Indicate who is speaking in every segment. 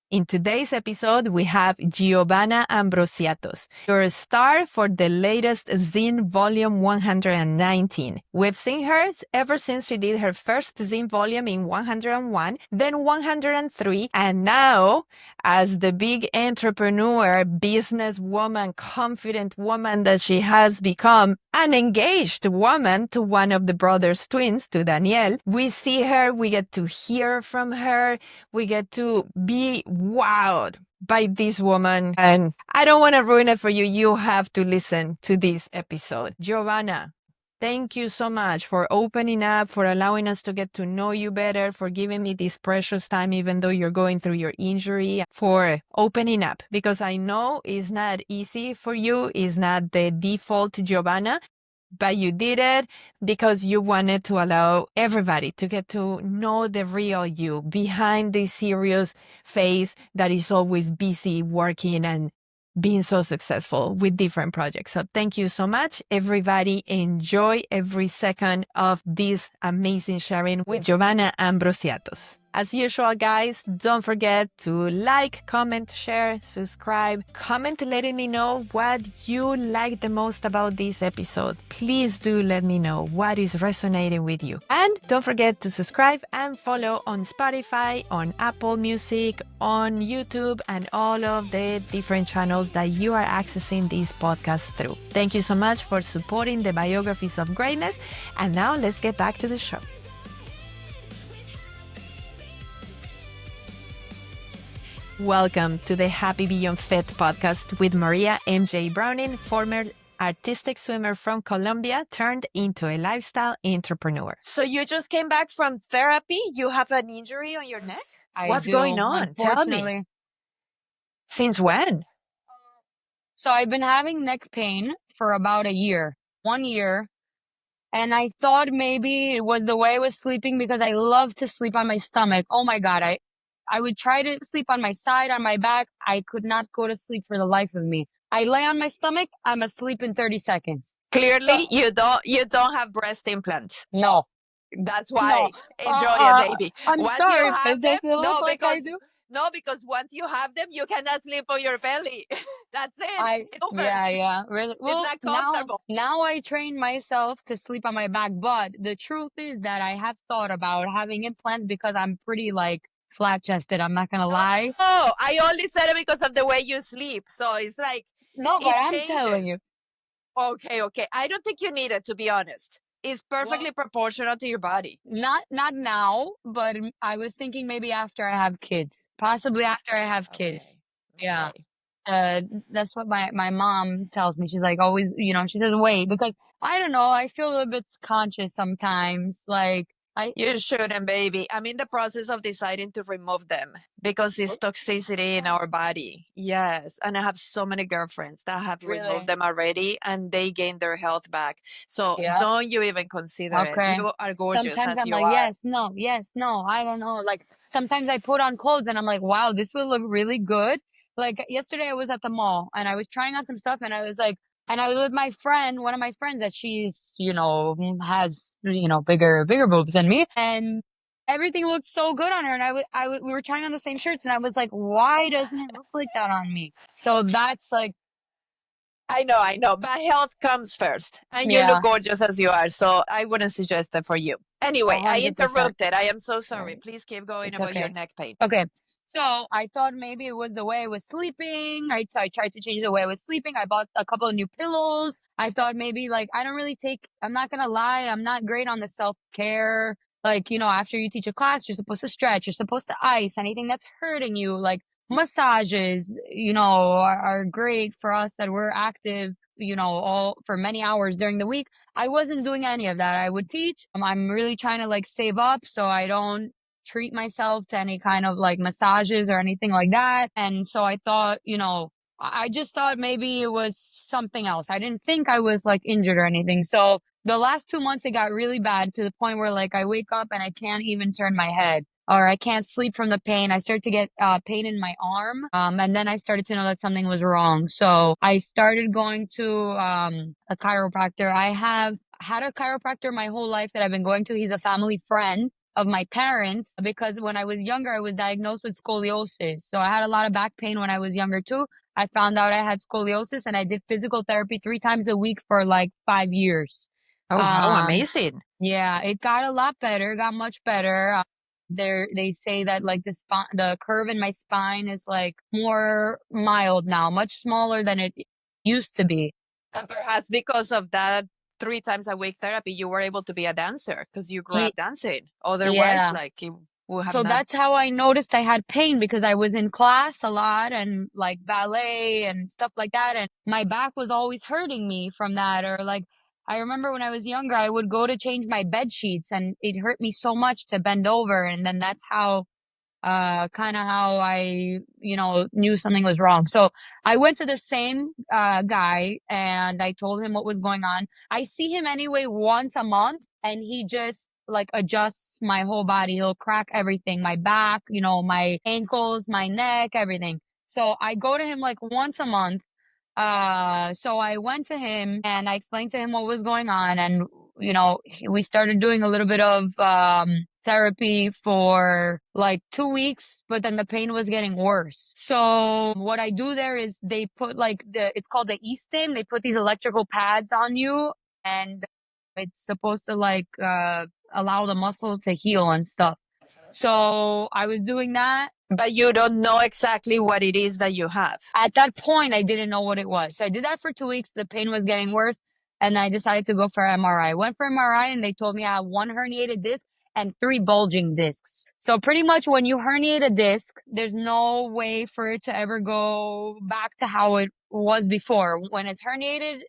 Speaker 1: In today's episode, we have Giovanna Amvrosiatos, your star for the latest zine volume 119. We've seen her ever since she did her first zine volume in 101, then 103, and now as the big entrepreneur, businesswoman, confident woman that she has become, an engaged woman to one of the brothers' twins, to Daniel. We see her, we get to hear from her, we get to be wowed by this woman. And I don't want to ruin it for you. You have to listen to this episode. Giovanna, thank you so much for opening up, for allowing us to get to know you better, for giving me this precious time, even though you're going through your injury, for opening up, because I know it's not easy for you. It's not the default Giovanna, but you did it because you wanted to allow everybody to get to know the real you behind this serious face that is always busy working and being so successful with different projects. So thank you so much. Everybody enjoy every second of this amazing sharing with Giovanna Amvrosiatos. As usual, guys, don't forget to like, comment, share, subscribe. Comment letting me know what you like the most about this episode. Please do let me know what is resonating with you. And don't forget to subscribe and follow on Spotify, on Apple Music, on YouTube, and all of the different channels that you are accessing these podcasts through. Thank you so much for supporting the Biographies of Greatness. And now let's get back to the show. Welcome to the Happy Beyond Fit podcast with Maria MJ Browning, former artistic swimmer from Colombia turned into a lifestyle entrepreneur. So you just came back from therapy? You have an injury on your neck? What's going on? Tell me. Since when?
Speaker 2: So I've been having neck pain for about a year, 1 year. And I thought maybe it was the way I was sleeping because I love to sleep on my stomach. Oh my God. I would try to sleep on my side, on my back. I could not go to sleep for the life of me. I lay on my stomach. I'm asleep in 30 seconds.
Speaker 1: Clearly, you don't have breast implants.
Speaker 2: No.
Speaker 1: That's why.
Speaker 2: No.
Speaker 1: Enjoy it, baby.
Speaker 2: I'm
Speaker 1: Once
Speaker 2: sorry,
Speaker 1: you have
Speaker 2: but does
Speaker 1: them,
Speaker 2: it look like I do?
Speaker 1: No, because once you have them, you cannot sleep on your belly. That's it. It's over.
Speaker 2: Yeah, really. Well,
Speaker 1: It's not comfortable.
Speaker 2: now I train myself to sleep on my back, but the truth is that I have thought about having implants because I'm pretty like flat chested. I'm not gonna lie.
Speaker 1: Oh, I only said it because of the way you sleep. So it's like
Speaker 2: No, but
Speaker 1: it
Speaker 2: I'm
Speaker 1: changes.
Speaker 2: telling you.
Speaker 1: Okay. I don't think you need it, to be honest. It's perfectly proportional to your body.
Speaker 2: Not now, but I was thinking maybe after I have kids. Possibly after I have kids. Yeah. That's what my mom tells me. She's like, always, she says, wait, because I don't know, I feel a little bit conscious sometimes. Like,
Speaker 1: You shouldn't, baby. I'm in the process of deciding to remove them because it's toxicity in our body. Yes. And I have so many girlfriends that have removed them already and they gain their health back. So don't you even consider it. You are gorgeous
Speaker 2: sometimes
Speaker 1: as
Speaker 2: I'm
Speaker 1: you
Speaker 2: like,
Speaker 1: are.
Speaker 2: yes, no, I don't know. Like, sometimes I put on clothes and I'm like, wow, this will look really good. Like, yesterday I was at the mall and I was trying on some stuff and I was like, and I was with my friend, one of my friends that she's, has, bigger boobs than me. And everything looked so good on her. And we were trying on the same shirts and I was like, why doesn't it look like that on me? So that's like,
Speaker 1: I know, but health comes first and you look gorgeous as you are. So I wouldn't suggest that for you. Anyway, 100%. I interrupted. I am so sorry. Please keep going about your neck pain.
Speaker 2: Okay. So I thought maybe it was the way I was sleeping. So I tried to change the way I was sleeping. I bought a couple of new pillows. I thought maybe like, I'm not going to lie. I'm not great on the self-care. Like, after you teach a class, you're supposed to stretch. You're supposed to ice anything that's hurting you. Like massages, are great for us that we're active, all for many hours during the week. I wasn't doing any of that. I would teach. I'm really trying to like save up so I don't treat myself to any kind of like massages or anything like that. And so I thought, I just thought maybe it was something else. I didn't think I was like injured or anything. So the last 2 months, it got really bad to the point where like I wake up and I can't even turn my head or I can't sleep from the pain. I started to get pain in my arm. And then I started to know that something was wrong. So I started going to a chiropractor. I have had a chiropractor my whole life that I've been going to. He's a family friend. of my parents, because when I was younger, I was diagnosed with scoliosis. So I had a lot of back pain when I was younger too. I found out I had scoliosis and I did physical therapy 3 times a week for like 5 years.
Speaker 1: Oh, wow,
Speaker 2: Um,
Speaker 1: amazing.
Speaker 2: yeah, it got a lot better, got much better. They say that like the curve in my spine is like more mild now, much smaller than it used to be.
Speaker 1: And perhaps because of that 3 times a week therapy, you were able to be a dancer because you grew
Speaker 2: Ye-
Speaker 1: up dancing. Otherwise,
Speaker 2: Yeah.
Speaker 1: like you would have
Speaker 2: So
Speaker 1: not.
Speaker 2: that's how I noticed I had pain, because I was in class a lot and like ballet and stuff like that. And my back was always hurting me from that. Or like, I remember when I was younger, I would go to change my bed sheets and it hurt me so much to bend over. And then that's how kind of how I, knew something was wrong. So I went to the same guy and I told him what was going on. I see him anyway once a month and he just like adjusts my whole body. He'll crack everything, my back, my ankles, my neck, everything. So I go to him like once a month. So I went to him and I explained to him what was going on, and we started doing a little bit of therapy for like 2 weeks, but then the pain was getting worse. So what I do there is they put like it's called the e-stim. They put these electrical pads on you, and it's supposed to like allow the muscle to heal and stuff. So I was doing that.
Speaker 1: But you don't know exactly what it is that you have.
Speaker 2: At that point, I didn't know what it was. So I did that for 2 weeks. The pain was getting worse. And I decided to go for MRI. Went for MRI and they told me I have one herniated disc and 3 bulging discs. So pretty much when you herniate a disc, there's no way for it to ever go back to how it was before. When it's herniated,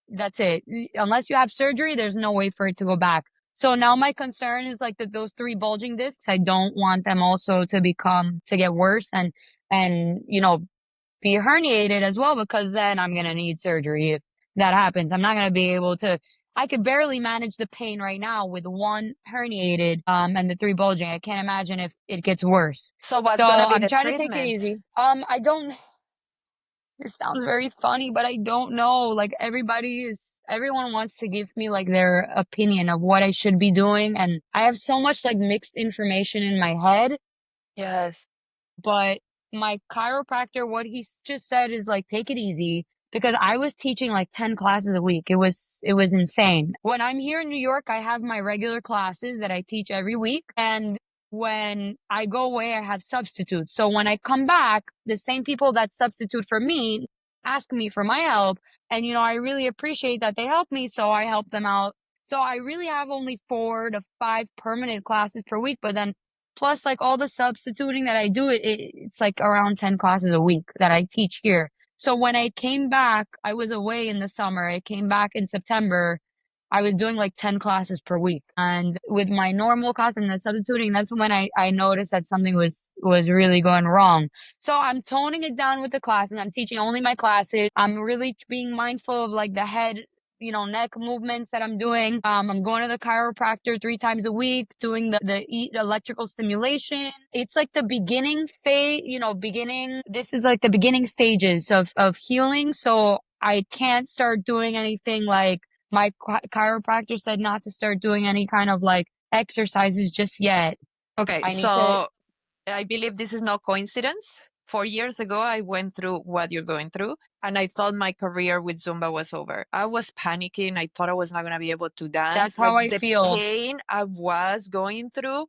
Speaker 2: that's it. Unless you have surgery, there's no way for it to go back. So now my concern is like that those 3 bulging discs, I don't want them also to get worse and be herniated as well, because then I'm going to need surgery if that happens. I'm not going to be able to. I could barely manage the pain right now with one herniated and the 3 bulging. I can't imagine if it gets worse.
Speaker 1: So what's
Speaker 2: So
Speaker 1: gonna be
Speaker 2: I'm
Speaker 1: the
Speaker 2: trying to take it
Speaker 1: treatment?
Speaker 2: easy. I don't. This sounds very funny, but I don't know. Like everyone wants to give me like their opinion of what I should be doing, and I have so much like mixed information in my head.
Speaker 1: Yes.
Speaker 2: But my chiropractor, what he just said is like, take it easy, because I was teaching like 10 classes a week. It was insane. When I'm here in New York, I have my regular classes that I teach every week. And when I go away, I have substitutes. So when I come back, the same people that substitute for me ask me for my help. And, I really appreciate that they help me. So I help them out. So I really have only 4 to 5 permanent classes per week, but then plus like all the substituting that I do, it's like around 10 classes a week that I teach here. So when I came back, I was away in the summer. I came back in September. I was doing like 10 classes per week. And with my normal class and the substituting, that's when I noticed that something was really going wrong. So I'm toning it down with the class and I'm teaching only my classes. I'm really being mindful of like the head, neck movements that I'm doing. I'm going to the chiropractor 3 times a week, doing the electrical stimulation. It's like the beginning phase, this is like the beginning stages of healing. So I can't start doing anything like my chiropractor said not to start doing any kind of like exercises just yet.
Speaker 1: Okay,
Speaker 2: I need to,
Speaker 1: so I believe this is no coincidence. 4 years ago, I went through what you're going through, and I thought my career with Zumba was over. I was panicking. I thought I was not going to be able to
Speaker 2: that's
Speaker 1: dance.
Speaker 2: how
Speaker 1: Like
Speaker 2: I
Speaker 1: the
Speaker 2: feel.
Speaker 1: pain I was going through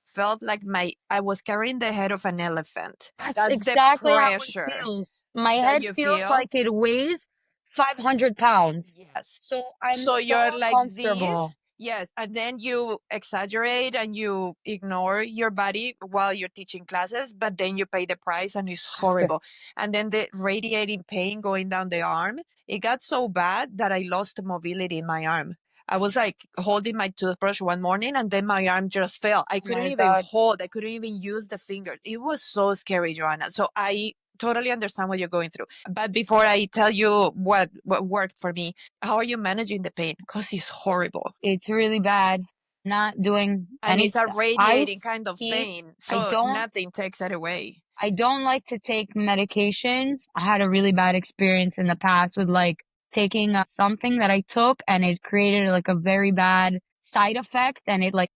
Speaker 1: felt like I was carrying the head of an elephant.
Speaker 2: That's
Speaker 1: That's the
Speaker 2: exactly how it
Speaker 1: pressure
Speaker 2: feels. My
Speaker 1: that
Speaker 2: head
Speaker 1: you
Speaker 2: feels
Speaker 1: feel.
Speaker 2: like it weighs 500 pounds.
Speaker 1: Yes.
Speaker 2: So I'm
Speaker 1: So
Speaker 2: so
Speaker 1: you're like
Speaker 2: uncomfortable.
Speaker 1: this, yes, and then you exaggerate and you ignore your body while you're teaching classes, but then you pay the price and it's
Speaker 2: After.
Speaker 1: horrible. And then the radiating pain going down the arm, it got so bad that I lost mobility in my arm. I was like holding my toothbrush one morning and then my arm just fell. I
Speaker 2: Oh
Speaker 1: couldn't
Speaker 2: my
Speaker 1: even
Speaker 2: God.
Speaker 1: hold, I couldn't even use the fingers. It was so scary, Joanna. So I totally understand what you're going through. But before I tell you what worked for me, how are you managing the pain? Because it's horrible.
Speaker 2: It's really bad. Not doing
Speaker 1: And
Speaker 2: any
Speaker 1: it's a radiating
Speaker 2: ice,
Speaker 1: kind of
Speaker 2: heat.
Speaker 1: pain.
Speaker 2: I
Speaker 1: So
Speaker 2: don't
Speaker 1: nothing takes it away.
Speaker 2: I don't like to take medications. I had a really bad experience in the past with like taking something that I took and it created like a very bad side effect and it like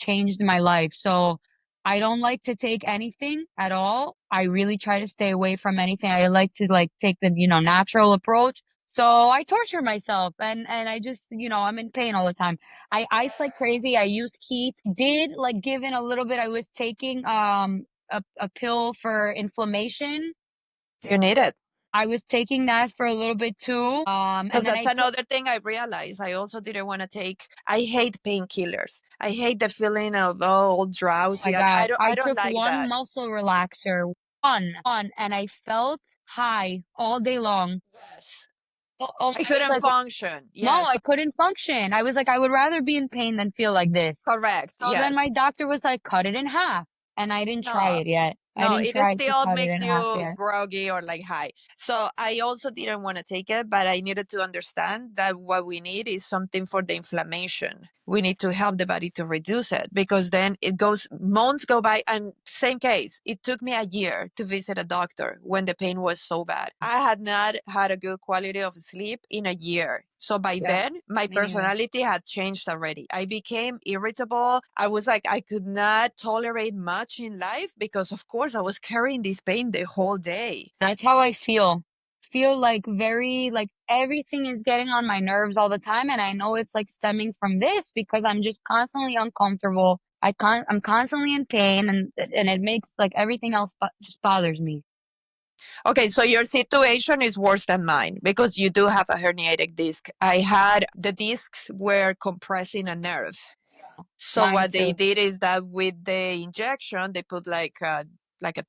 Speaker 2: changed my life. So I don't like to take anything at all. I really try to stay away from anything. I like to like take the, natural approach. So I torture myself and I just, I'm in pain all the time. I ice like crazy. I used heat. Did like give in a little bit. I was taking a pill for inflammation.
Speaker 1: You need it.
Speaker 2: I was taking that for a little bit too.
Speaker 1: Because
Speaker 2: And then
Speaker 1: that's
Speaker 2: I took,
Speaker 1: another thing I realized. I also didn't want to take. I hate painkillers. I hate the feeling of all
Speaker 2: oh my
Speaker 1: drowsy, and I
Speaker 2: God,
Speaker 1: don't.
Speaker 2: I
Speaker 1: I don't
Speaker 2: took
Speaker 1: like
Speaker 2: one
Speaker 1: that.
Speaker 2: muscle relaxer, one, and I felt high all day long.
Speaker 1: Yes, I
Speaker 2: I was
Speaker 1: couldn't
Speaker 2: like,
Speaker 1: function.
Speaker 2: no,
Speaker 1: Yes,
Speaker 2: I couldn't function. I was like, I would rather be in pain than feel like this.
Speaker 1: correct.
Speaker 2: So then my
Speaker 1: Yes.
Speaker 2: doctor was like, cut it in half. And I didn't try
Speaker 1: No,
Speaker 2: it yet. I
Speaker 1: no,
Speaker 2: didn't
Speaker 1: it is
Speaker 2: try to
Speaker 1: still
Speaker 2: cut it
Speaker 1: makes
Speaker 2: in half
Speaker 1: you
Speaker 2: yet.
Speaker 1: groggy or like high. So I also didn't want to take it, but I needed to understand that what we need is something for the inflammation. We need to help the body to reduce it because then it goes, months go by. And same case, it took me a year to visit a doctor when the pain was so bad. I had not had a good quality of sleep in a year. So by
Speaker 2: Yeah,
Speaker 1: then, my
Speaker 2: me neither.
Speaker 1: personality had changed already. I became irritable. I was like, I could not tolerate much in life because, of course, I was carrying this pain the whole day.
Speaker 2: That's how I feel. Feel like very like everything is getting on my nerves all the time, and I know it's like stemming from this because I'm just constantly uncomfortable. I'm constantly in pain, and it makes like everything else just bothers me.
Speaker 1: Okay, so your situation is worse than mine because you do have a herniated disc. I had the discs were compressing a nerve. So
Speaker 2: Mine
Speaker 1: what they
Speaker 2: too.
Speaker 1: did is that with the injection, they put like a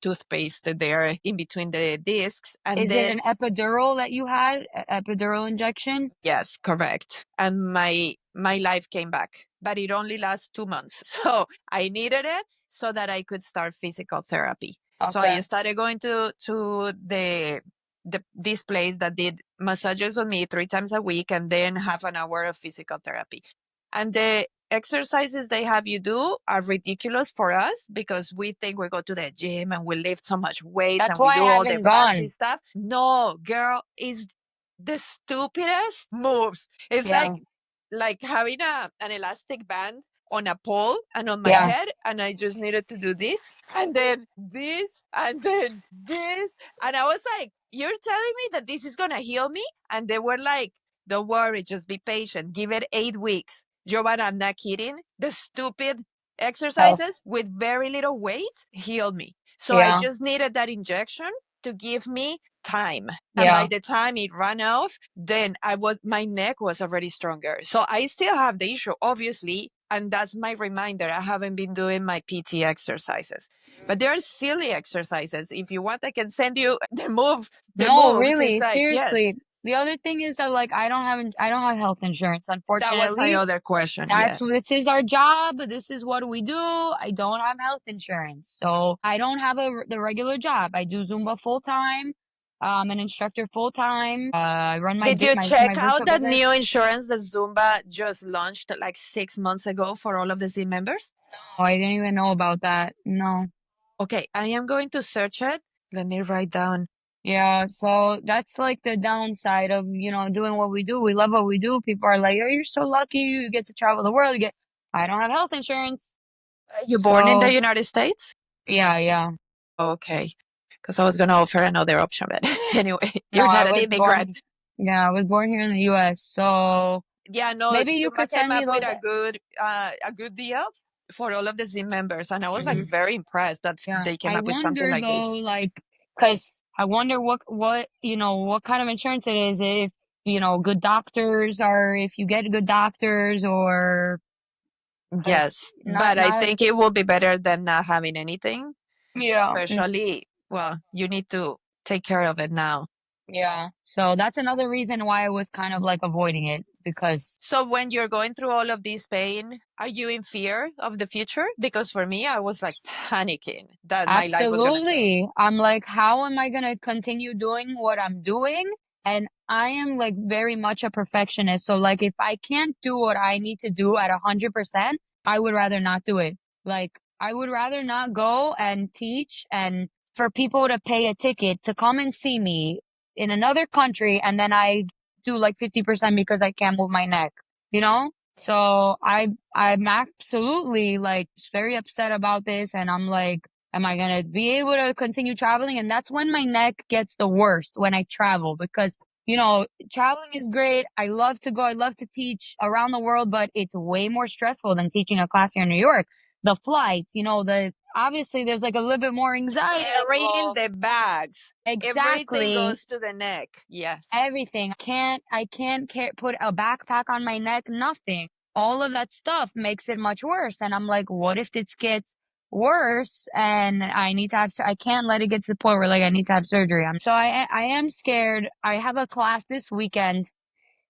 Speaker 1: toothpaste there in between the discs, and
Speaker 2: Is it
Speaker 1: then
Speaker 2: an epidural that you had? Epidural injection?
Speaker 1: yes, correct. And my life came back, but it only lasts 2 months. So I needed it so that I could start physical therapy. So I
Speaker 2: Okay.
Speaker 1: started going to the this place that did massages on me 3 times a week, and then half an hour of physical therapy. And the exercises they have you do are ridiculous for us because we think we go to the gym and we lift so much weights
Speaker 2: That's
Speaker 1: and we
Speaker 2: why
Speaker 1: do
Speaker 2: I
Speaker 1: all the
Speaker 2: haven't
Speaker 1: fancy
Speaker 2: gone.
Speaker 1: stuff. No, girl, is the stupidest moves. It's
Speaker 2: Yeah.
Speaker 1: like having an elastic band on a pole and on my
Speaker 2: Yeah.
Speaker 1: head, and I just needed to do this and then this and then this. And I was like, you're telling me that this is gonna heal me? And they were like, don't worry, just be patient. Give it 8 weeks. Giovanna, I'm not kidding. The stupid
Speaker 2: Oh,
Speaker 1: exercises with very little weight healed me. So I
Speaker 2: yeah.
Speaker 1: just needed that injection to give me time. And by
Speaker 2: Yeah.
Speaker 1: the time it ran off, then my neck was already stronger. So I still have the issue, obviously. And that's my reminder. I haven't been doing my PT exercises, but they're silly exercises. If you want, I can send you the
Speaker 2: No,
Speaker 1: moves. It's
Speaker 2: really,
Speaker 1: like, yes,
Speaker 2: seriously. The other thing is that like I don't have health insurance,
Speaker 1: that was my
Speaker 2: unfortunately.
Speaker 1: other question.
Speaker 2: That's
Speaker 1: Yes.
Speaker 2: this is our job. This is what we do. I don't have health insurance. So I don't have the regular job. I do Zumba full time. An instructor full time. I run
Speaker 1: Did you
Speaker 2: my
Speaker 1: check out
Speaker 2: virtual
Speaker 1: that
Speaker 2: business.
Speaker 1: new insurance that Zumba just launched like 6 months ago for all of the Z members?
Speaker 2: Oh, I didn't even know about that. No.
Speaker 1: Okay, I am going to search it. Let me write down.
Speaker 2: Yeah, so that's like the downside of, doing what we do. We love what we do. People are like, "Oh, you're so lucky. You get to travel the world. I don't have health insurance."
Speaker 1: Are you born in the
Speaker 2: So,
Speaker 1: United States?
Speaker 2: yeah, yeah.
Speaker 1: Okay, because I was going to offer another option, but anyway,
Speaker 2: No,
Speaker 1: you're not an immigrant.
Speaker 2: I was born here in the US. So
Speaker 1: Yeah, no,
Speaker 2: maybe you
Speaker 1: Zumba
Speaker 2: could
Speaker 1: came
Speaker 2: send me
Speaker 1: up with
Speaker 2: those.
Speaker 1: a good deal for all of the Z members, and I was like
Speaker 2: Mhm.
Speaker 1: very impressed that
Speaker 2: Yeah.
Speaker 1: they came
Speaker 2: I
Speaker 1: up with something
Speaker 2: wonder
Speaker 1: like
Speaker 2: though,
Speaker 1: this.
Speaker 2: like, cause I wonder what kind of insurance it is. If, good doctors are, if you get good doctors or like
Speaker 1: Yes,
Speaker 2: not,
Speaker 1: but I
Speaker 2: not,
Speaker 1: think it will be better than not having anything.
Speaker 2: yeah.
Speaker 1: Especially, well, you need to take care of it now.
Speaker 2: Yeah. So that's another reason why I was kind of like avoiding it because
Speaker 1: So when you're going through all of this pain, are you in fear of the future? Because for me, I was like panicking that my life was gonna change.
Speaker 2: absolutely. I'm like, how am I going to continue doing what I'm doing? And I am like very much a perfectionist. So like if I can't do what I need to do at 100%, I would rather not do it. Like I would rather not go and teach and for people to pay a ticket to come and see me in another country and then I do like 50% because I can't move my neck, you know? So I'm absolutely like very upset about this, and I'm like, am I gonna be able to continue traveling? And that's when my neck gets the worst, when I travel, because traveling is great. I love to go, I love to teach around the world, but it's way more stressful than teaching a class here in New York. The flights, obviously there's like a little bit more anxiety
Speaker 1: Carrying
Speaker 2: involved.
Speaker 1: the bags. Everything
Speaker 2: Exactly.
Speaker 1: goes to the neck. Yes.
Speaker 2: Everything. I can't put a backpack on my neck, nothing. All of that stuff makes it much worse. And I'm like, what if it gets worse and I need to I can't let it get to the point where like I need to have surgery. So I am scared. I have a class this weekend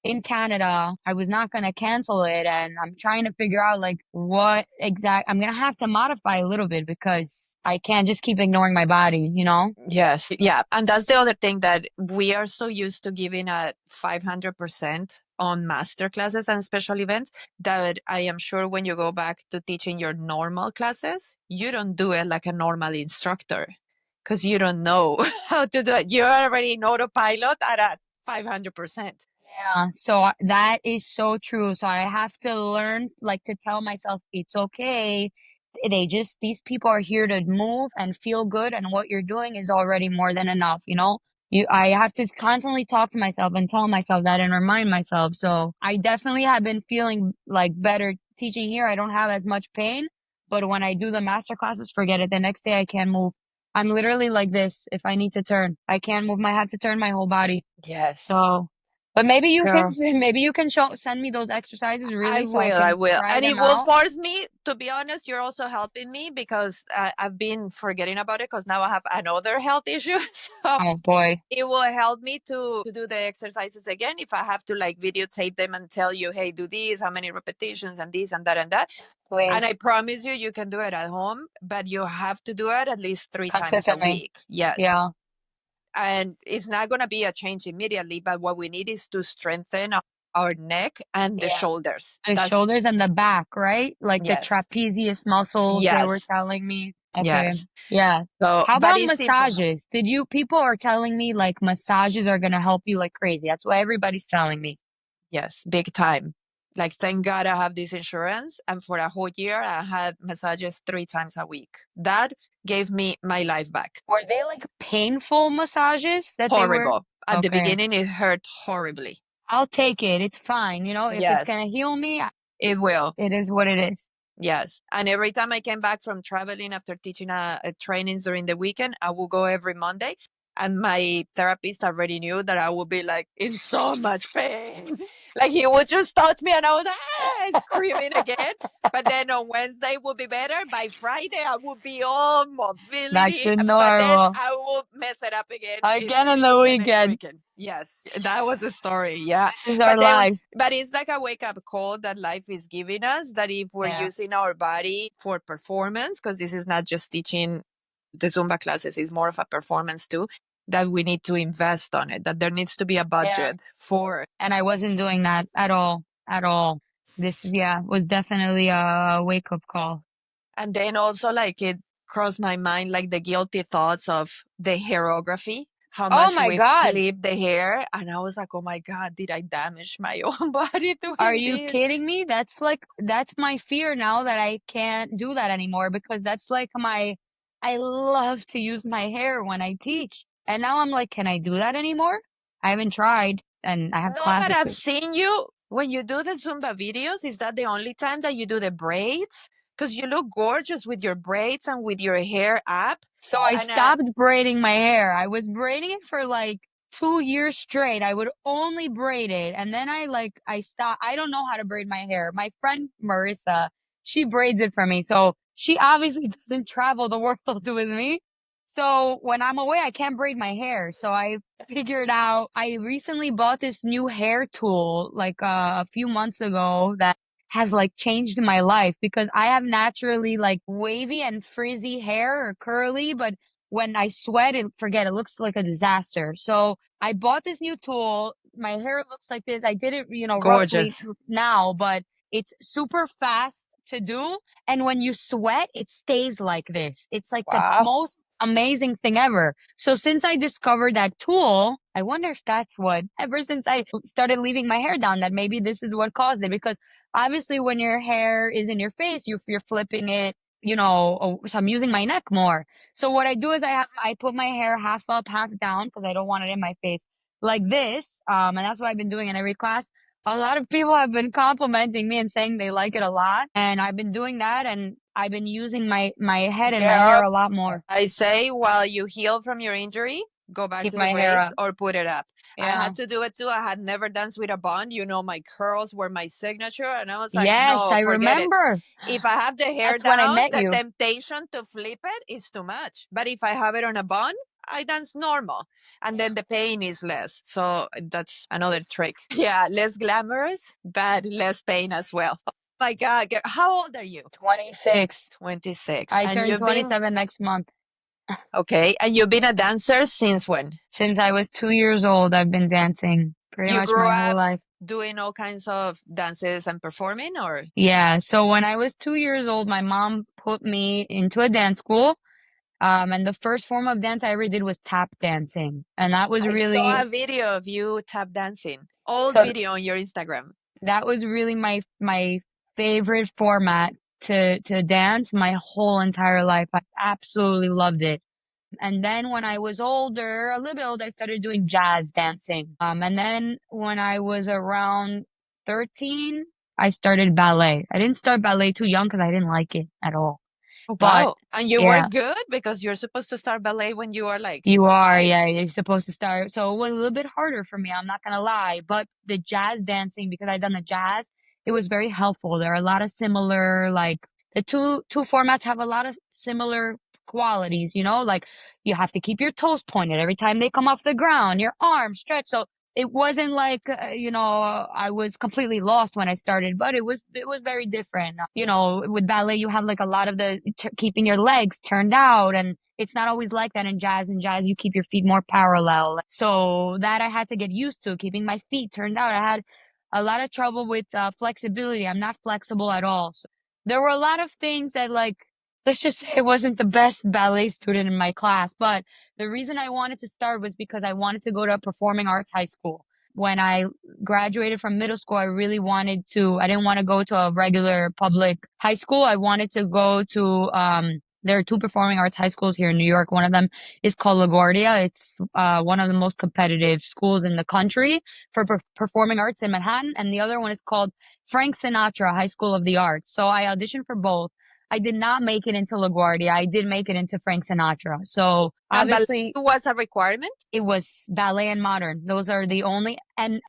Speaker 2: in Canada. I was not going to cancel it, and I'm trying to figure out like I'm going to have to modify a little bit because I can't just keep ignoring my body, you know?
Speaker 1: Yes. Yeah. And that's the other thing, that we are so used to giving a 500% on master classes and special events, that I am sure when you go back to teaching your normal classes, you don't do it like a normal instructor, because you don't know how to do it. You're already in autopilot at a 500%.
Speaker 2: Yeah, so that is so true. So I have to learn, like, to tell myself it's okay. These people are here to move and feel good, and what you're doing is already more than enough, you know? I have to constantly talk to myself and tell myself that and remind myself. So I definitely have been feeling like better teaching here. I don't have as much pain, but when I do the master classes, forget it. The next day I can't move. I'm literally like this if I need to turn. I can't move. I have to turn my whole body.
Speaker 1: Yes.
Speaker 2: So, but maybe you can
Speaker 1: Girl.
Speaker 2: maybe you can send me those exercises
Speaker 1: I
Speaker 2: really so I
Speaker 1: will, I
Speaker 2: can
Speaker 1: will.
Speaker 2: try
Speaker 1: And it
Speaker 2: them
Speaker 1: will
Speaker 2: out.
Speaker 1: force me, to be honest, you're also helping me, because I've been forgetting about it because now I have another health issue. So
Speaker 2: Oh boy,
Speaker 1: it will help me to do the exercises again if I have to like videotape them and tell you, hey, do this, how many repetitions, and this and that and that. And I
Speaker 2: please,
Speaker 1: promise you, you can do it at home, but you have to do it at least 3 times a
Speaker 2: consistently.
Speaker 1: week. Yes.
Speaker 2: Yeah,
Speaker 1: And it's not going to be a change immediately, but what we need is to strengthen our neck and the
Speaker 2: yeah.
Speaker 1: shoulders.
Speaker 2: The
Speaker 1: That's,
Speaker 2: shoulders and the back, right? Like the
Speaker 1: yes,
Speaker 2: trapezius muscles they were
Speaker 1: yes,
Speaker 2: telling me. Okay.
Speaker 1: yes.
Speaker 2: Yeah.
Speaker 1: So,
Speaker 2: How
Speaker 1: but
Speaker 2: about
Speaker 1: it's simple.
Speaker 2: massages? People are telling me like massages are gonna help you like crazy. That's what everybody's telling me.
Speaker 1: Yes, big time. Like, thank God I have this insurance. And for a whole year, I had massages 3 times a week. That gave me my life back.
Speaker 2: Were they like painful massages that they were?
Speaker 1: Horrible. At the
Speaker 2: Okay.
Speaker 1: beginning, it hurt horribly.
Speaker 2: I'll take it. It's fine. If it's
Speaker 1: Yes,
Speaker 2: gonna heal me,
Speaker 1: it will.
Speaker 2: it is what it is.
Speaker 1: Yes. And every time I came back from traveling after teaching a trainings during the weekend, I will go every Monday. And my therapist already knew that I would be like in so much pain. Like, he would just touch me and I was screaming again. But then on Wednesday would be better. By Friday, I would be all
Speaker 2: Back
Speaker 1: mobility.
Speaker 2: to
Speaker 1: But then
Speaker 2: normal.
Speaker 1: I will mess it up again in
Speaker 2: Again in
Speaker 1: the
Speaker 2: the
Speaker 1: next
Speaker 2: weekend.
Speaker 1: weekend. Yes, that was the story. Yeah.
Speaker 2: This is our
Speaker 1: But then
Speaker 2: life.
Speaker 1: but it's like a wake up call that life is giving us, that if we're
Speaker 2: Yeah.
Speaker 1: using our body for performance, because this is not just teaching the Zumba classes, it's more of a performance too, that we need to invest on it, that there needs to be a
Speaker 2: Yeah.
Speaker 1: budget for.
Speaker 2: And I wasn't doing that at all. At all. This, yeah, was definitely a wake up call.
Speaker 1: And then also, like, it crossed my mind, like the guilty thoughts of the hairography, how
Speaker 2: Oh
Speaker 1: much
Speaker 2: my
Speaker 1: we
Speaker 2: God.
Speaker 1: flip the hair. And I was like, oh my God, did I damage my own body
Speaker 2: Are
Speaker 1: doing
Speaker 2: you
Speaker 1: this?
Speaker 2: kidding me? That's my fear now that I can't do that anymore because that's like I love to use my hair when I teach. And now I'm like, can I do that anymore? I haven't tried and I have
Speaker 1: No, but
Speaker 2: classes
Speaker 1: I've
Speaker 2: to.
Speaker 1: seen you when you do the Zumba videos. Is that the only time that you do the braids? Because you look gorgeous with your braids and with your hair up.
Speaker 2: So I
Speaker 1: And
Speaker 2: stopped braiding my hair. I was braiding it for like 2 years straight. I would only braid it. And then I stopped. I don't know how to braid my hair. My friend Marissa, she braids it for me. So she obviously doesn't travel the world with me. So when I'm away, I can't braid my hair. So I figured out, I recently bought this new hair tool like a few months ago that has like changed my life because I have naturally like wavy and frizzy hair or curly, but when I sweat, it looks like a disaster. So I bought this new tool. My hair looks like this. I did it, roughly
Speaker 1: gorgeous.
Speaker 2: now, but it's super fast to do. And when you sweat, it stays like this. It's like the
Speaker 1: Wow.
Speaker 2: most amazing thing ever. So since I discovered that tool, I wonder if that's ever since I started leaving my hair down, that maybe this is what caused it because obviously when your hair is in your face, you're flipping it, you know, so I'm using my neck more. So what I do is I put my hair half up, half down because I don't want it in my face like this. And that's what I've been doing in every class. A lot of people have been complimenting me and saying they like it a lot. And I've been doing that and I've been using my head and my
Speaker 1: Girl,
Speaker 2: hair a lot more.
Speaker 1: I say while you heal from your injury, go back
Speaker 2: Keep
Speaker 1: to the
Speaker 2: my hair
Speaker 1: braids
Speaker 2: up.
Speaker 1: or put it up. I
Speaker 2: Yeah.
Speaker 1: had to do it too. I had never danced with a bun. You know, my curls were my signature, and I was like,
Speaker 2: Yes,
Speaker 1: no,
Speaker 2: I
Speaker 1: forget it.
Speaker 2: remember.
Speaker 1: If I have the hair
Speaker 2: That's when I
Speaker 1: down,
Speaker 2: met
Speaker 1: the
Speaker 2: you.
Speaker 1: temptation to flip it is too much. But if I have it on a bun, I dance normal. And
Speaker 2: Yeah.
Speaker 1: then the pain is less. So that's another trick. Yeah, less glamorous, but less pain as well. Oh my God. How old are you?
Speaker 2: 26.
Speaker 1: 26.
Speaker 2: I
Speaker 1: And
Speaker 2: turn
Speaker 1: you've been,
Speaker 2: 27 next month.
Speaker 1: okay. And you've been a dancer since when?
Speaker 2: Since I was 2 years old, I've been dancing pretty
Speaker 1: You
Speaker 2: much
Speaker 1: grew
Speaker 2: my whole
Speaker 1: up
Speaker 2: life.
Speaker 1: doing all kinds of dances and performing, or?
Speaker 2: Yeah. So when I was 2 years old, my mom put me into a dance school. And the first form of dance I ever did was tap dancing. And that was
Speaker 1: I saw
Speaker 2: really,
Speaker 1: a video of you tap dancing. Old
Speaker 2: so
Speaker 1: video on your Instagram.
Speaker 2: that was really my favorite format to dance my whole entire life. I absolutely loved it. And then when I was older, a little bit older, I started doing jazz dancing. And then when I was around 13, I started ballet. I didn't start ballet too young because I didn't like it at all.
Speaker 1: Oh,
Speaker 2: But
Speaker 1: wow. And you were
Speaker 2: yeah,
Speaker 1: good because you're supposed to start ballet when you are like
Speaker 2: you are.
Speaker 1: 5.
Speaker 2: Yeah, you're supposed to start. So it was a little bit harder for me. I'm not gonna lie. But the jazz dancing, because I'd done the jazz, it was very helpful. There are a lot of similar, like the two formats have a lot of similar qualities. You know, like you have to keep your toes pointed every time they come off the ground, your arms stretched. So it wasn't like I was completely lost when I started, but it was very different. You know, with ballet you have like a lot of the keeping your legs turned out, and it's not always like that in jazz. In jazz you keep your feet more parallel, so that I had to get used to keeping my feet turned out. I had a lot of trouble with flexibility. I'm not flexible at all, so there were a lot of things that, like, let's just say I wasn't the best ballet student in my class. But the reason I wanted to start was because I wanted to go to a performing arts high school. When I graduated from middle school, I really wanted to, I didn't want to go to a regular public high school. I wanted to go to, there are two performing arts high schools here in New York. One of them is called LaGuardia. It's one of the most competitive schools in the country for performing arts in Manhattan. And the other one is called Frank Sinatra High School of the Arts. So I auditioned for both. I did not make it into LaGuardia. I did make it into Frank Sinatra. So
Speaker 1: And ballet
Speaker 2: obviously
Speaker 1: was a requirement?
Speaker 2: it was ballet and modern. Those are the only, and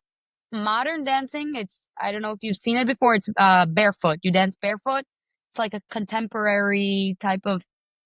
Speaker 2: modern dancing, it's, I don't know if you've seen it before. It's barefoot. You dance barefoot. It's like a contemporary type of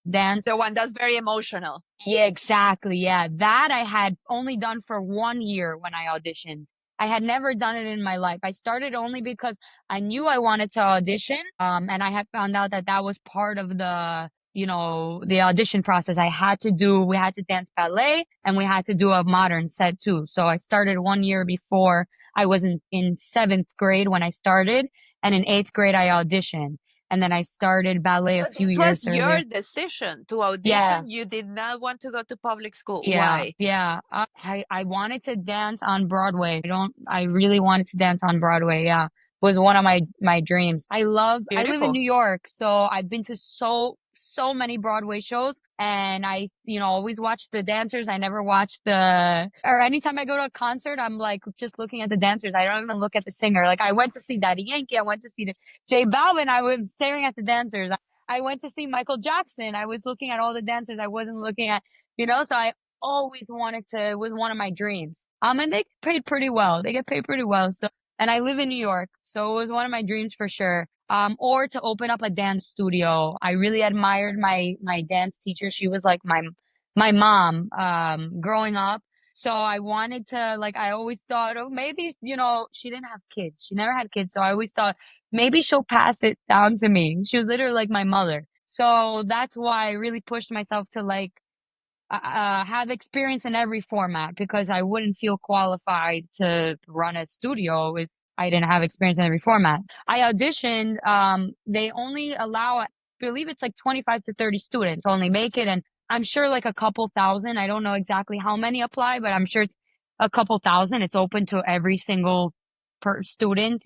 Speaker 2: dance.
Speaker 1: The one that's very emotional.
Speaker 2: Yeah, exactly. Yeah. That I had only done for 1 year when I auditioned. I had never done it in my life. I started only because I knew I wanted to audition. And I had found out that that was part of the audition process. We had to dance ballet and we had to do a modern set too. So I started 1 year before. I was in seventh grade when I started, and in eighth grade I auditioned. And then I started ballet a
Speaker 1: So
Speaker 2: few
Speaker 1: this was
Speaker 2: years
Speaker 1: your
Speaker 2: earlier.
Speaker 1: decision to
Speaker 2: Yeah.
Speaker 1: audition. You did not want to go to public school.
Speaker 2: Yeah,
Speaker 1: Why?
Speaker 2: yeah. I wanted to dance on Broadway. I really wanted to dance on Broadway. Yeah. Was one of my dreams. I live in
Speaker 1: Beautiful.
Speaker 2: New York, so I've been to so many Broadway shows, and I, always watch the dancers. I never watch or anytime I go to a concert, I'm like just looking at the dancers. I don't even look at the singer. Like I went to see Daddy Yankee. I went to see the J Balvin. I was staring at the dancers. I went to see Michael Jackson. I was looking at all the dancers. I wasn't looking at, so I always wanted to, it was one of my dreams. And they get paid pretty well. They get paid pretty well. So, and I live in New York, so it was one of my dreams for sure. Or to open up a dance studio. I really admired my dance teacher. She was like my mom, growing up. So I wanted to, like, I always thought, oh, maybe, she didn't have kids. She never had kids. So I always thought maybe she'll pass it down to me. She was literally like my mother. So that's why I really pushed myself to, like, have experience in every format, because I wouldn't feel qualified to run a studio if I didn't have experience in every format. I auditioned. They only allow, I believe it's like 25 to 30 students only make it. And I'm sure like a couple thousand. I don't know exactly how many apply, but I'm sure it's a couple thousand. It's open to every single per student,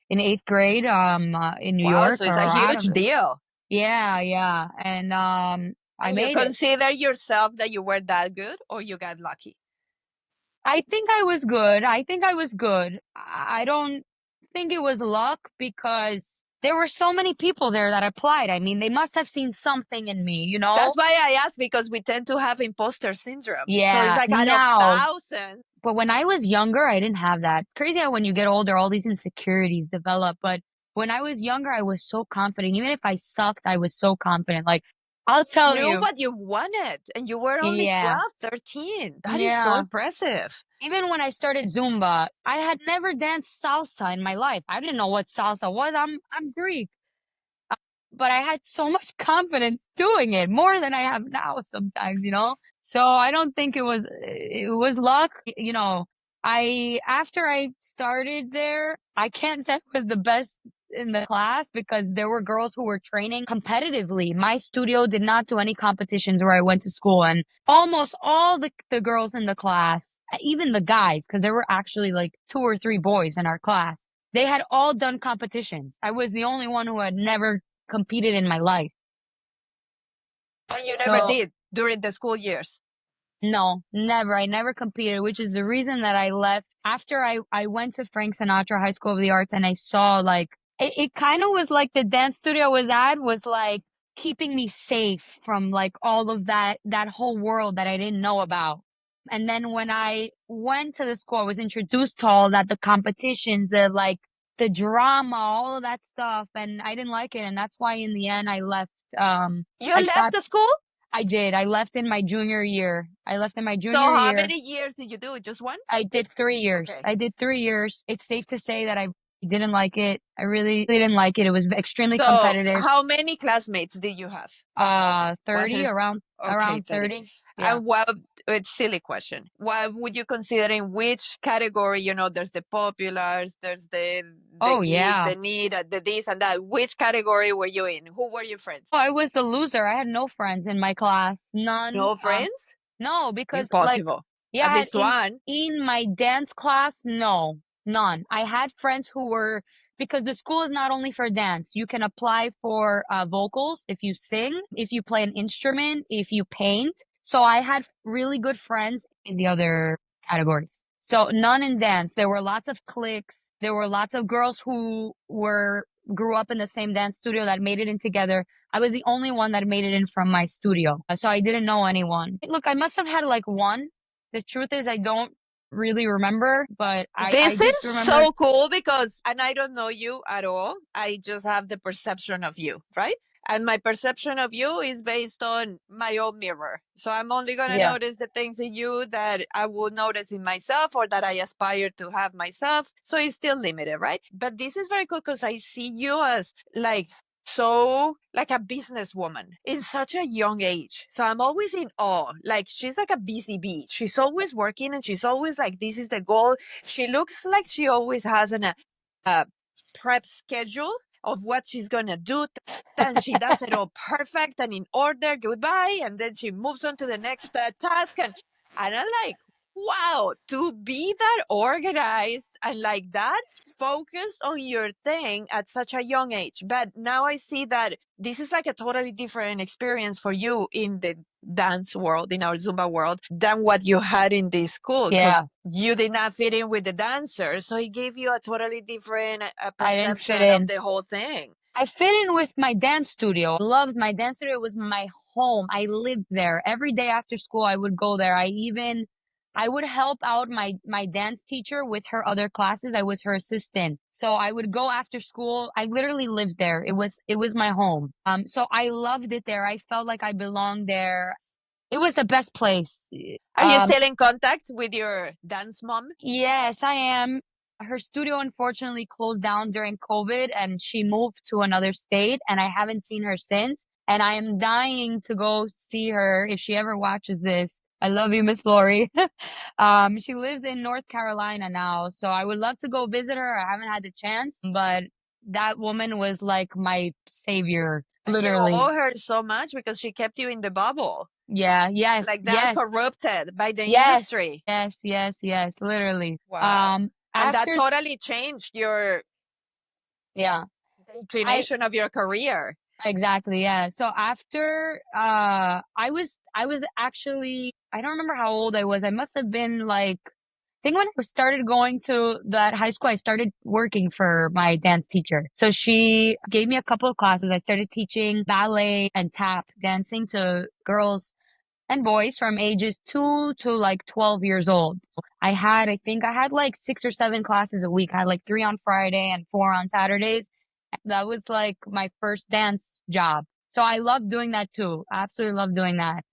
Speaker 2: in 8th grade in New
Speaker 1: Wow,
Speaker 2: York
Speaker 1: so it's a
Speaker 2: or out of
Speaker 1: huge
Speaker 2: it.
Speaker 1: deal.
Speaker 2: Yeah, yeah. And I
Speaker 1: And you
Speaker 2: made it.
Speaker 1: consider yourself that you were that good or you got lucky?
Speaker 2: I think I was good. I think I was good. I don't think it was luck because there were so many people there that applied. I mean, they must have seen something in me, you know?
Speaker 1: That's why I asked, because we tend to have imposter syndrome. So it's
Speaker 2: Yeah,
Speaker 1: like out of
Speaker 2: now.
Speaker 1: thousands.
Speaker 2: But when I was younger, I didn't have that. Crazy how when you get older, all these insecurities develop. But when I was younger, I was so confident. Even if I sucked, I was so confident. Like, I'll tell
Speaker 1: Knew
Speaker 2: you.
Speaker 1: what you wanted and you were only
Speaker 2: Yeah,
Speaker 1: 12, 13. That is so
Speaker 2: yeah.
Speaker 1: impressive.
Speaker 2: Even when I started Zumba, I had never danced salsa in my life. I didn't know what salsa was. I'm Greek. But I had so much confidence doing it, more than I have now sometimes, you know? So I don't think it was luck. You know, after I started there, I can't say I was the best in the class because there were girls who were training competitively. My studio did not do any competitions where I went to school, and almost all the girls in the class, even the guys, because there were actually like 2 or 3 boys in our class, they had all done competitions. I was the only one who had never competed in my life.
Speaker 1: And you never
Speaker 2: So
Speaker 1: did during the school years.
Speaker 2: no, never. I never competed, which is the reason that I left after I went to Frank Sinatra High School of the Arts, and I saw like it kind of was like the dance studio I was at was like keeping me safe from like all of that whole world that I didn't know about. And then when I went to the school, I was introduced to all that, the competitions, the drama, all of that stuff, and I didn't like it, and that's why in the end I left.
Speaker 1: You
Speaker 2: I
Speaker 1: left
Speaker 2: stopped.
Speaker 1: the school?
Speaker 2: I did. I left in my junior year. I left in my
Speaker 1: So
Speaker 2: junior
Speaker 1: how
Speaker 2: year.
Speaker 1: many years did you do? Just one?
Speaker 2: I did 3 years.
Speaker 1: Okay.
Speaker 2: I did 3 years. It's safe to say that I didn't like it. I really didn't like it. It was extremely
Speaker 1: So
Speaker 2: competitive.
Speaker 1: how many classmates did you have? Was
Speaker 2: 30,
Speaker 1: it okay,
Speaker 2: around
Speaker 1: 30?
Speaker 2: 30. Yeah.
Speaker 1: And what, it's silly question. What would you consider in which category? There's the populars, there's the
Speaker 2: Oh
Speaker 1: geeks,
Speaker 2: yeah.
Speaker 1: the need, the this and that. Which category were you in? Who were your friends?
Speaker 2: Oh, I was the loser. I had no friends in my class. None.
Speaker 1: No friends?
Speaker 2: No, because like,
Speaker 1: Impossible.
Speaker 2: yeah,
Speaker 1: At
Speaker 2: I had
Speaker 1: least one.
Speaker 2: in my dance class, no, none. I had friends who were, because the school is not only for dance. You can apply for vocals if you sing, if you play an instrument, if you paint. So I had really good friends in the other categories. So none in dance. There were lots of cliques. There were lots of girls who were grew up in the same dance studio that made it in together. I was the only one that made it in from my studio. So I didn't know anyone. Look, I must have had like one. The truth is I don't really remember, but I
Speaker 1: This is
Speaker 2: just remember.
Speaker 1: so cool because, and I don't know you at all. I just have the perception of you, right? And my perception of you is based on my own mirror. So I'm only going to
Speaker 2: Yeah.
Speaker 1: notice the things in you that I will notice in myself or that I aspire to have myself. So it's still limited, right? But this is very cool because I see you as like so like a businesswoman in such a young age. So I'm always in awe. Like she's like a busy bee. She's always working and she's always like, this is the goal. She looks like she always has a prep schedule of what she's gonna do. Then she does it all perfect and in order. Goodbye, and then she moves on to the next task. And I'm like, wow, to be that organized and like that focused on your thing at such a young age. But now I see that this is like a totally different experience for you in the dance world, in our Zumba world, than what you had in this school
Speaker 2: Yeah.
Speaker 1: because you did not fit in with the dancers. So it gave you a totally different
Speaker 2: I didn't fit
Speaker 1: perception of
Speaker 2: in.
Speaker 1: the whole thing.
Speaker 2: I fit in with my dance studio. I loved my dance studio. It was my home. I lived there. Every day after school, I would go there. I would help out my dance teacher with her other classes. I was her assistant. So I would go after school. I literally lived there. It was my home. So I loved it there. I felt like I belonged there. It was the best place.
Speaker 1: Are you still in contact with your dance mom?
Speaker 2: Yes, I am. Her studio unfortunately closed down during COVID and she moved to another state and I haven't seen her since. And I am dying to go see her if she ever watches this. I love you, Miss Lori. She lives in North Carolina now, so I would love to go visit her. I haven't had the chance, but that woman was like my savior,
Speaker 1: And you
Speaker 2: literally.
Speaker 1: owe her so much because she kept you in the bubble,
Speaker 2: Yeah, yes,
Speaker 1: like that
Speaker 2: yes,
Speaker 1: corrupted by the
Speaker 2: yes,
Speaker 1: industry.
Speaker 2: yes, yes, yes, literally.
Speaker 1: Wow. And that
Speaker 2: After
Speaker 1: totally changed your
Speaker 2: Yeah.
Speaker 1: The inclination of your career.
Speaker 2: Exactly, yeah. So after I was actually, I don't remember how old I was. I must have been like, I think when I started going to that high school, I started working for my dance teacher. So she gave me a couple of classes. I started teaching ballet and tap dancing to girls and boys from ages 2 to like 12 years old. I think I had like 6 or 7 classes a week. I had like 3 on Friday and 4 on Saturdays. That was like my first dance job. So I love doing that too. I absolutely love doing that.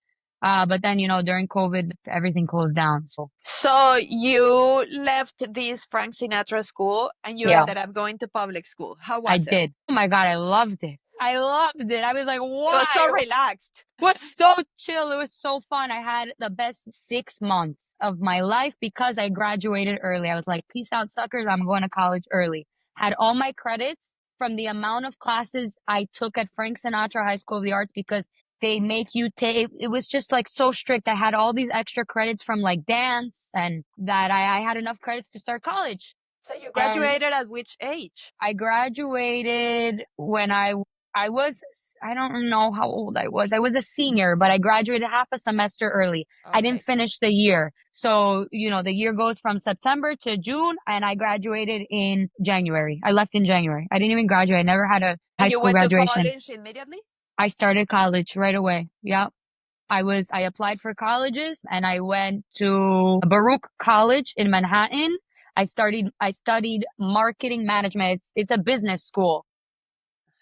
Speaker 2: But then, during COVID, everything closed down. So
Speaker 1: So you left this Frank Sinatra school and you
Speaker 2: yeah,
Speaker 1: ended up going to public school. How
Speaker 2: I
Speaker 1: was it?
Speaker 2: did. Oh my God, I loved it. I loved it. I was like,
Speaker 1: It was
Speaker 2: why?
Speaker 1: so relaxed.
Speaker 2: Was so chill. It was so fun. I had the best 6 months of my life because I graduated early. I was like, peace out, suckers. I'm going to college early. Had all my credits from the amount of classes I took at Frank Sinatra High School of the Arts because they make you take, it was just like so strict. I had all these extra credits from like dance and that I had enough credits to start college.
Speaker 1: So you
Speaker 2: And
Speaker 1: graduated at which age?
Speaker 2: I graduated when I was, I don't know how old I was. I was a senior, but I graduated half a semester early. I didn't
Speaker 1: Okay.
Speaker 2: finish the year. So, the year goes from September to June and I graduated in January. I left in January. I didn't even graduate. I never had a high
Speaker 1: And you
Speaker 2: school
Speaker 1: went to
Speaker 2: graduation.
Speaker 1: college immediately?
Speaker 2: I started college right away. Yeah. I applied for colleges and I went to Baruch College in Manhattan. I studied marketing management. It's a business school.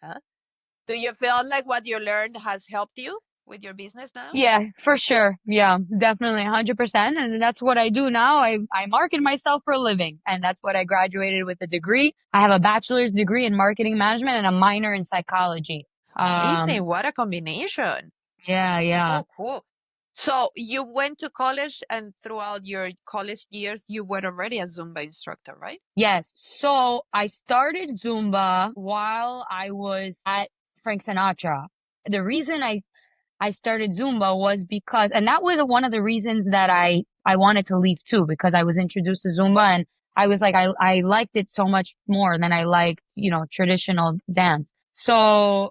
Speaker 1: Huh? Do you feel like what you learned has helped you with your business now?
Speaker 2: Yeah, for sure. Yeah, definitely 100%. And that's what I do now. I market myself for a living. And that's what I graduated with a degree. I have a bachelor's degree in marketing management and a minor in psychology.
Speaker 1: Amazing. What a combination.
Speaker 2: Yeah, yeah.
Speaker 1: Oh, cool. So you went to college and throughout your college years, you were already a Zumba instructor, right?
Speaker 2: Yes. So I started Zumba while I was at Frank Sinatra. The reason I started Zumba was because, and that was one of the reasons that I wanted to leave too, because I was introduced to Zumba and I was like, I liked it so much more than I liked, traditional dance. So,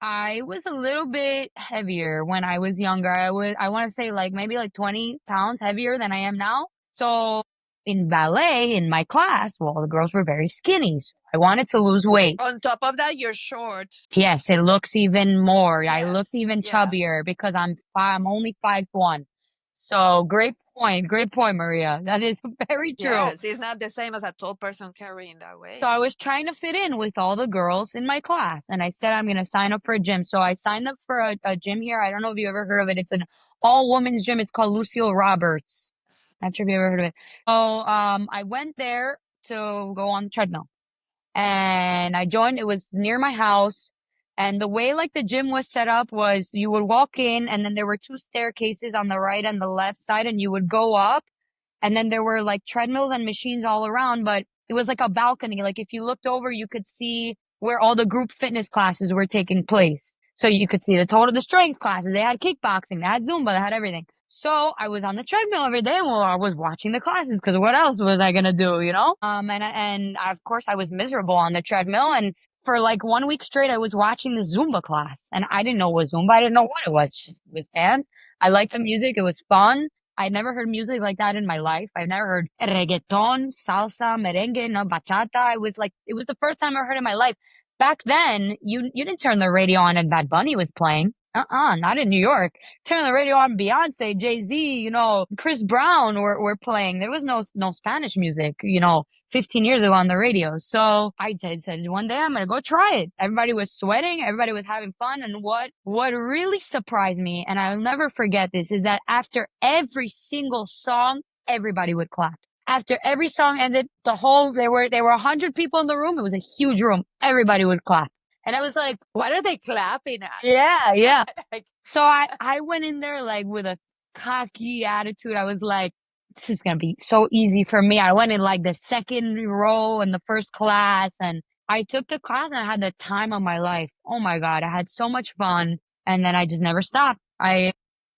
Speaker 2: I was a little bit heavier when I was younger. I want to say like maybe like 20 pounds heavier than I am now. So in ballet, in my class, well, the girls were very skinny. So I wanted to lose weight.
Speaker 1: On top of that, you're short.
Speaker 2: Yes, it looks even more. I looked
Speaker 1: Yes.
Speaker 2: even
Speaker 1: Yeah.
Speaker 2: chubbier because I'm only 5'1". So great point, Maria. That is very true.
Speaker 1: Yes. It's not the same as a tall person carrying that
Speaker 2: So
Speaker 1: weight.
Speaker 2: I was trying to fit in with all the girls in my class, and I said I'm going to sign up for a gym. So I signed up for a gym here. I don't know if you ever heard of it. It's an all women's gym. It's called Lucille Roberts. Not sure if you ever heard of it. So I went there to go on the treadmill. And I joined. It was near my house. And the way like the gym was set up was you would walk in and then there were two staircases on the right and the left side and you would go up and then there were like treadmills and machines all around, but it was like a balcony. Like if you looked over, you could see where all the group fitness classes were taking place. So you could see the strength classes. They had kickboxing, they had Zumba, they had everything. So I was on the treadmill every day. Well, I was watching the classes because what else was I gonna do, you know? Of course I was miserable on the treadmill. And for like 1 week straight, I was watching the Zumba class, and I didn't know what Zumba. I didn't know what it was. It was dance. I liked the music. It was fun. I'd never heard music like that in my life. I've never heard reggaeton, salsa, merengue, no bachata. It was the first time I heard it in my life. Back then, you didn't turn the radio on and Bad Bunny was playing. Not in New York. Turn the radio on, Beyonce, Jay-Z, Chris Brown were playing. There was no Spanish music, 15 years ago on the radio. So I said one day I'm gonna go try it. Everybody was sweating, everybody was having fun, and what really surprised me, and I'll never forget this, is that after every single song, everybody would clap. After every song ended, there were 100 people in the room. It was a huge room. Everybody would clap. And I was like,
Speaker 1: What are they clapping at?
Speaker 2: yeah, yeah.
Speaker 1: Like,
Speaker 2: So I went in there like with a cocky attitude. I was like, this is gonna be so easy for me. I went in like the second row in the first class and I took the class and I had the time of my life. Oh my God, I had so much fun. And then I just never stopped.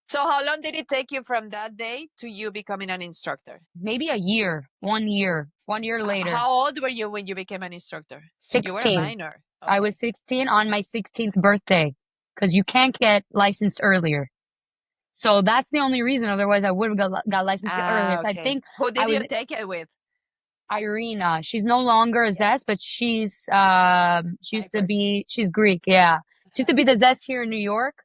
Speaker 1: So how long did it take you from that day to you becoming an instructor?
Speaker 2: Maybe a year, 1 year, 1 year later.
Speaker 1: How old were you when you became an instructor? You were a
Speaker 2: 16.
Speaker 1: minor.
Speaker 2: I
Speaker 1: Okay.
Speaker 2: was 16 on my 16th birthday because you can't get licensed earlier. So that's the only reason. Otherwise, I would have got licensed earlier. So I
Speaker 1: Okay.
Speaker 2: think
Speaker 1: Who
Speaker 2: I
Speaker 1: did
Speaker 2: was
Speaker 1: you take it with?
Speaker 2: Irina. She's no longer a
Speaker 1: Yeah.
Speaker 2: Zest, but she used to
Speaker 1: Cyprus.
Speaker 2: be, she's Greek. Yeah. She used to be the Zest here in New York.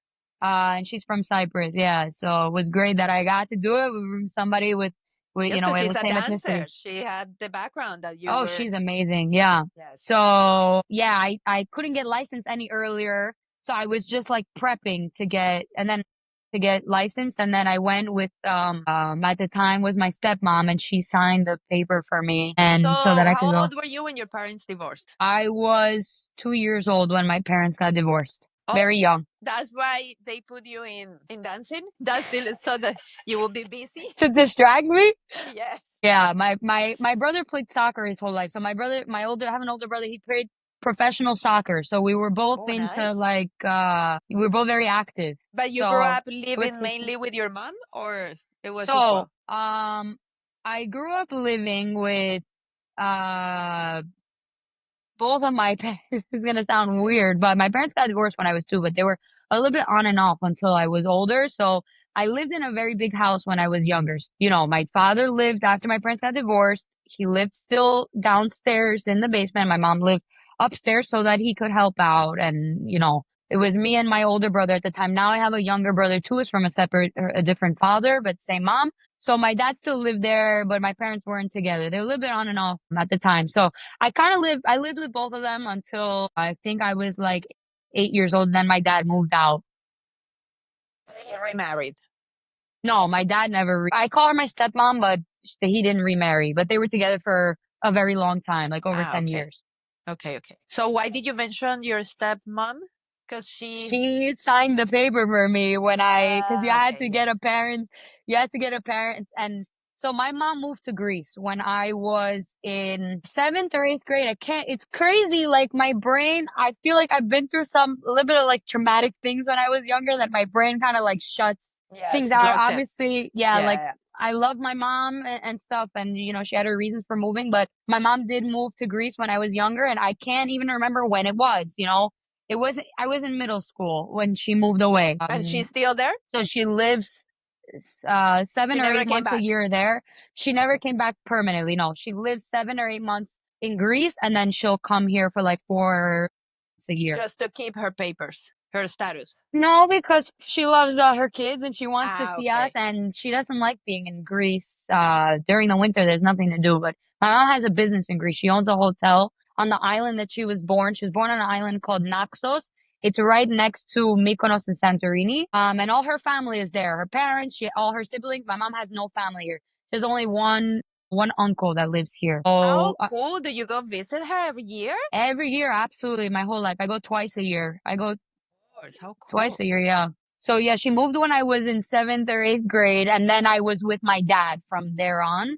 Speaker 2: And she's from Cyprus. Yeah. So it was great that I got to do it with somebody with,
Speaker 1: Yes, because
Speaker 2: with
Speaker 1: she's
Speaker 2: the
Speaker 1: a
Speaker 2: same
Speaker 1: dancer.
Speaker 2: ethnicity.
Speaker 1: She had the background that you
Speaker 2: Oh,
Speaker 1: were.
Speaker 2: she's amazing. Yeah.
Speaker 1: Yes.
Speaker 2: So yeah, I couldn't get licensed any earlier. So I was just like prepping to get licensed. And then I went with, at the time was my stepmom and she signed the paper for me
Speaker 1: So
Speaker 2: and so that I could
Speaker 1: how
Speaker 2: go.
Speaker 1: old were you when your parents divorced?
Speaker 2: I was 2 years old when my parents got divorced.
Speaker 1: Oh,
Speaker 2: Very young.
Speaker 1: that's why they put you in dancing. That's still so that you will be busy.
Speaker 2: To distract me?
Speaker 1: Yes.
Speaker 2: Yeah, my brother played soccer his whole life. So I have an older brother, he played professional soccer. So we were both
Speaker 1: Oh,
Speaker 2: into
Speaker 1: nice.
Speaker 2: like we were both very active.
Speaker 1: But you grew
Speaker 2: So
Speaker 1: up
Speaker 2: it was
Speaker 1: living
Speaker 2: his
Speaker 1: mainly with your mom, or it was
Speaker 2: so
Speaker 1: equal?
Speaker 2: I grew up living with uh both of my parents. This is gonna sound
Speaker 1: Okay.
Speaker 2: weird, but my parents got divorced when I was two, but they were a little bit on and off until I was older. So I lived in a very big house when I was younger. My father lived after my parents got divorced. He lived still downstairs in the basement. My mom lived upstairs so that he could help out. And, it was me and my older brother at the time. Now I have a younger brother too. Is from a different father, but same mom. So my dad still lived there, but my parents weren't together. They were a little bit on and off at the time. So I lived with both of them until I think I was like 8 years old. Then my dad moved out.
Speaker 1: He remarried.
Speaker 2: No, my dad I call her my stepmom, but he didn't remarry, but they were together for a very long time, like over 10
Speaker 1: Okay.
Speaker 2: years.
Speaker 1: Okay. Okay. So why did you mention your stepmom? Because she.
Speaker 2: She signed the paper for me cause
Speaker 1: Okay. Yes.
Speaker 2: you had to get a parent. And so my mom moved to Greece when I was in seventh or eighth grade. It's crazy. Like my brain, I feel like I've been through a little bit of like traumatic things when I was younger that my brain kind of like shuts things
Speaker 1: Yes.
Speaker 2: out.
Speaker 1: Blocked it.
Speaker 2: Obviously, yeah, like
Speaker 1: Yeah.
Speaker 2: I love my mom and stuff. And, she had her reasons for moving, but my mom did move to Greece when I was younger and I can't even remember when it was. I was in middle school when she moved away.
Speaker 1: And she's still there.
Speaker 2: So she lives
Speaker 1: She
Speaker 2: seven or
Speaker 1: never
Speaker 2: eight
Speaker 1: came
Speaker 2: months a
Speaker 1: back.
Speaker 2: year there. She never
Speaker 1: Okay.
Speaker 2: came back permanently. No, she lives 7 or 8 months in Greece and then she'll come here for like 4 months a year.
Speaker 1: Just to keep her papers, her status.
Speaker 2: No, because she loves her kids and she wants to see us
Speaker 1: Okay.
Speaker 2: and she doesn't like being in Greece. During the winter, there's nothing to do. But my mom has a business in Greece. She owns a hotel on the island that she was born. She was born on an island called Naxos. It's right next to Mykonos and Santorini. And all her family is there. Her parents, all her siblings. My mom has no family here. There's only one uncle that lives here.
Speaker 1: How
Speaker 2: So
Speaker 1: cool. Do you go visit her every year?
Speaker 2: every year, absolutely, my whole life, I go twice a year. I go
Speaker 1: Of course. How
Speaker 2: twice
Speaker 1: cool.
Speaker 2: a year, yeah. So yeah, she moved when I was in seventh or eighth grade, and then I was with my dad from there on.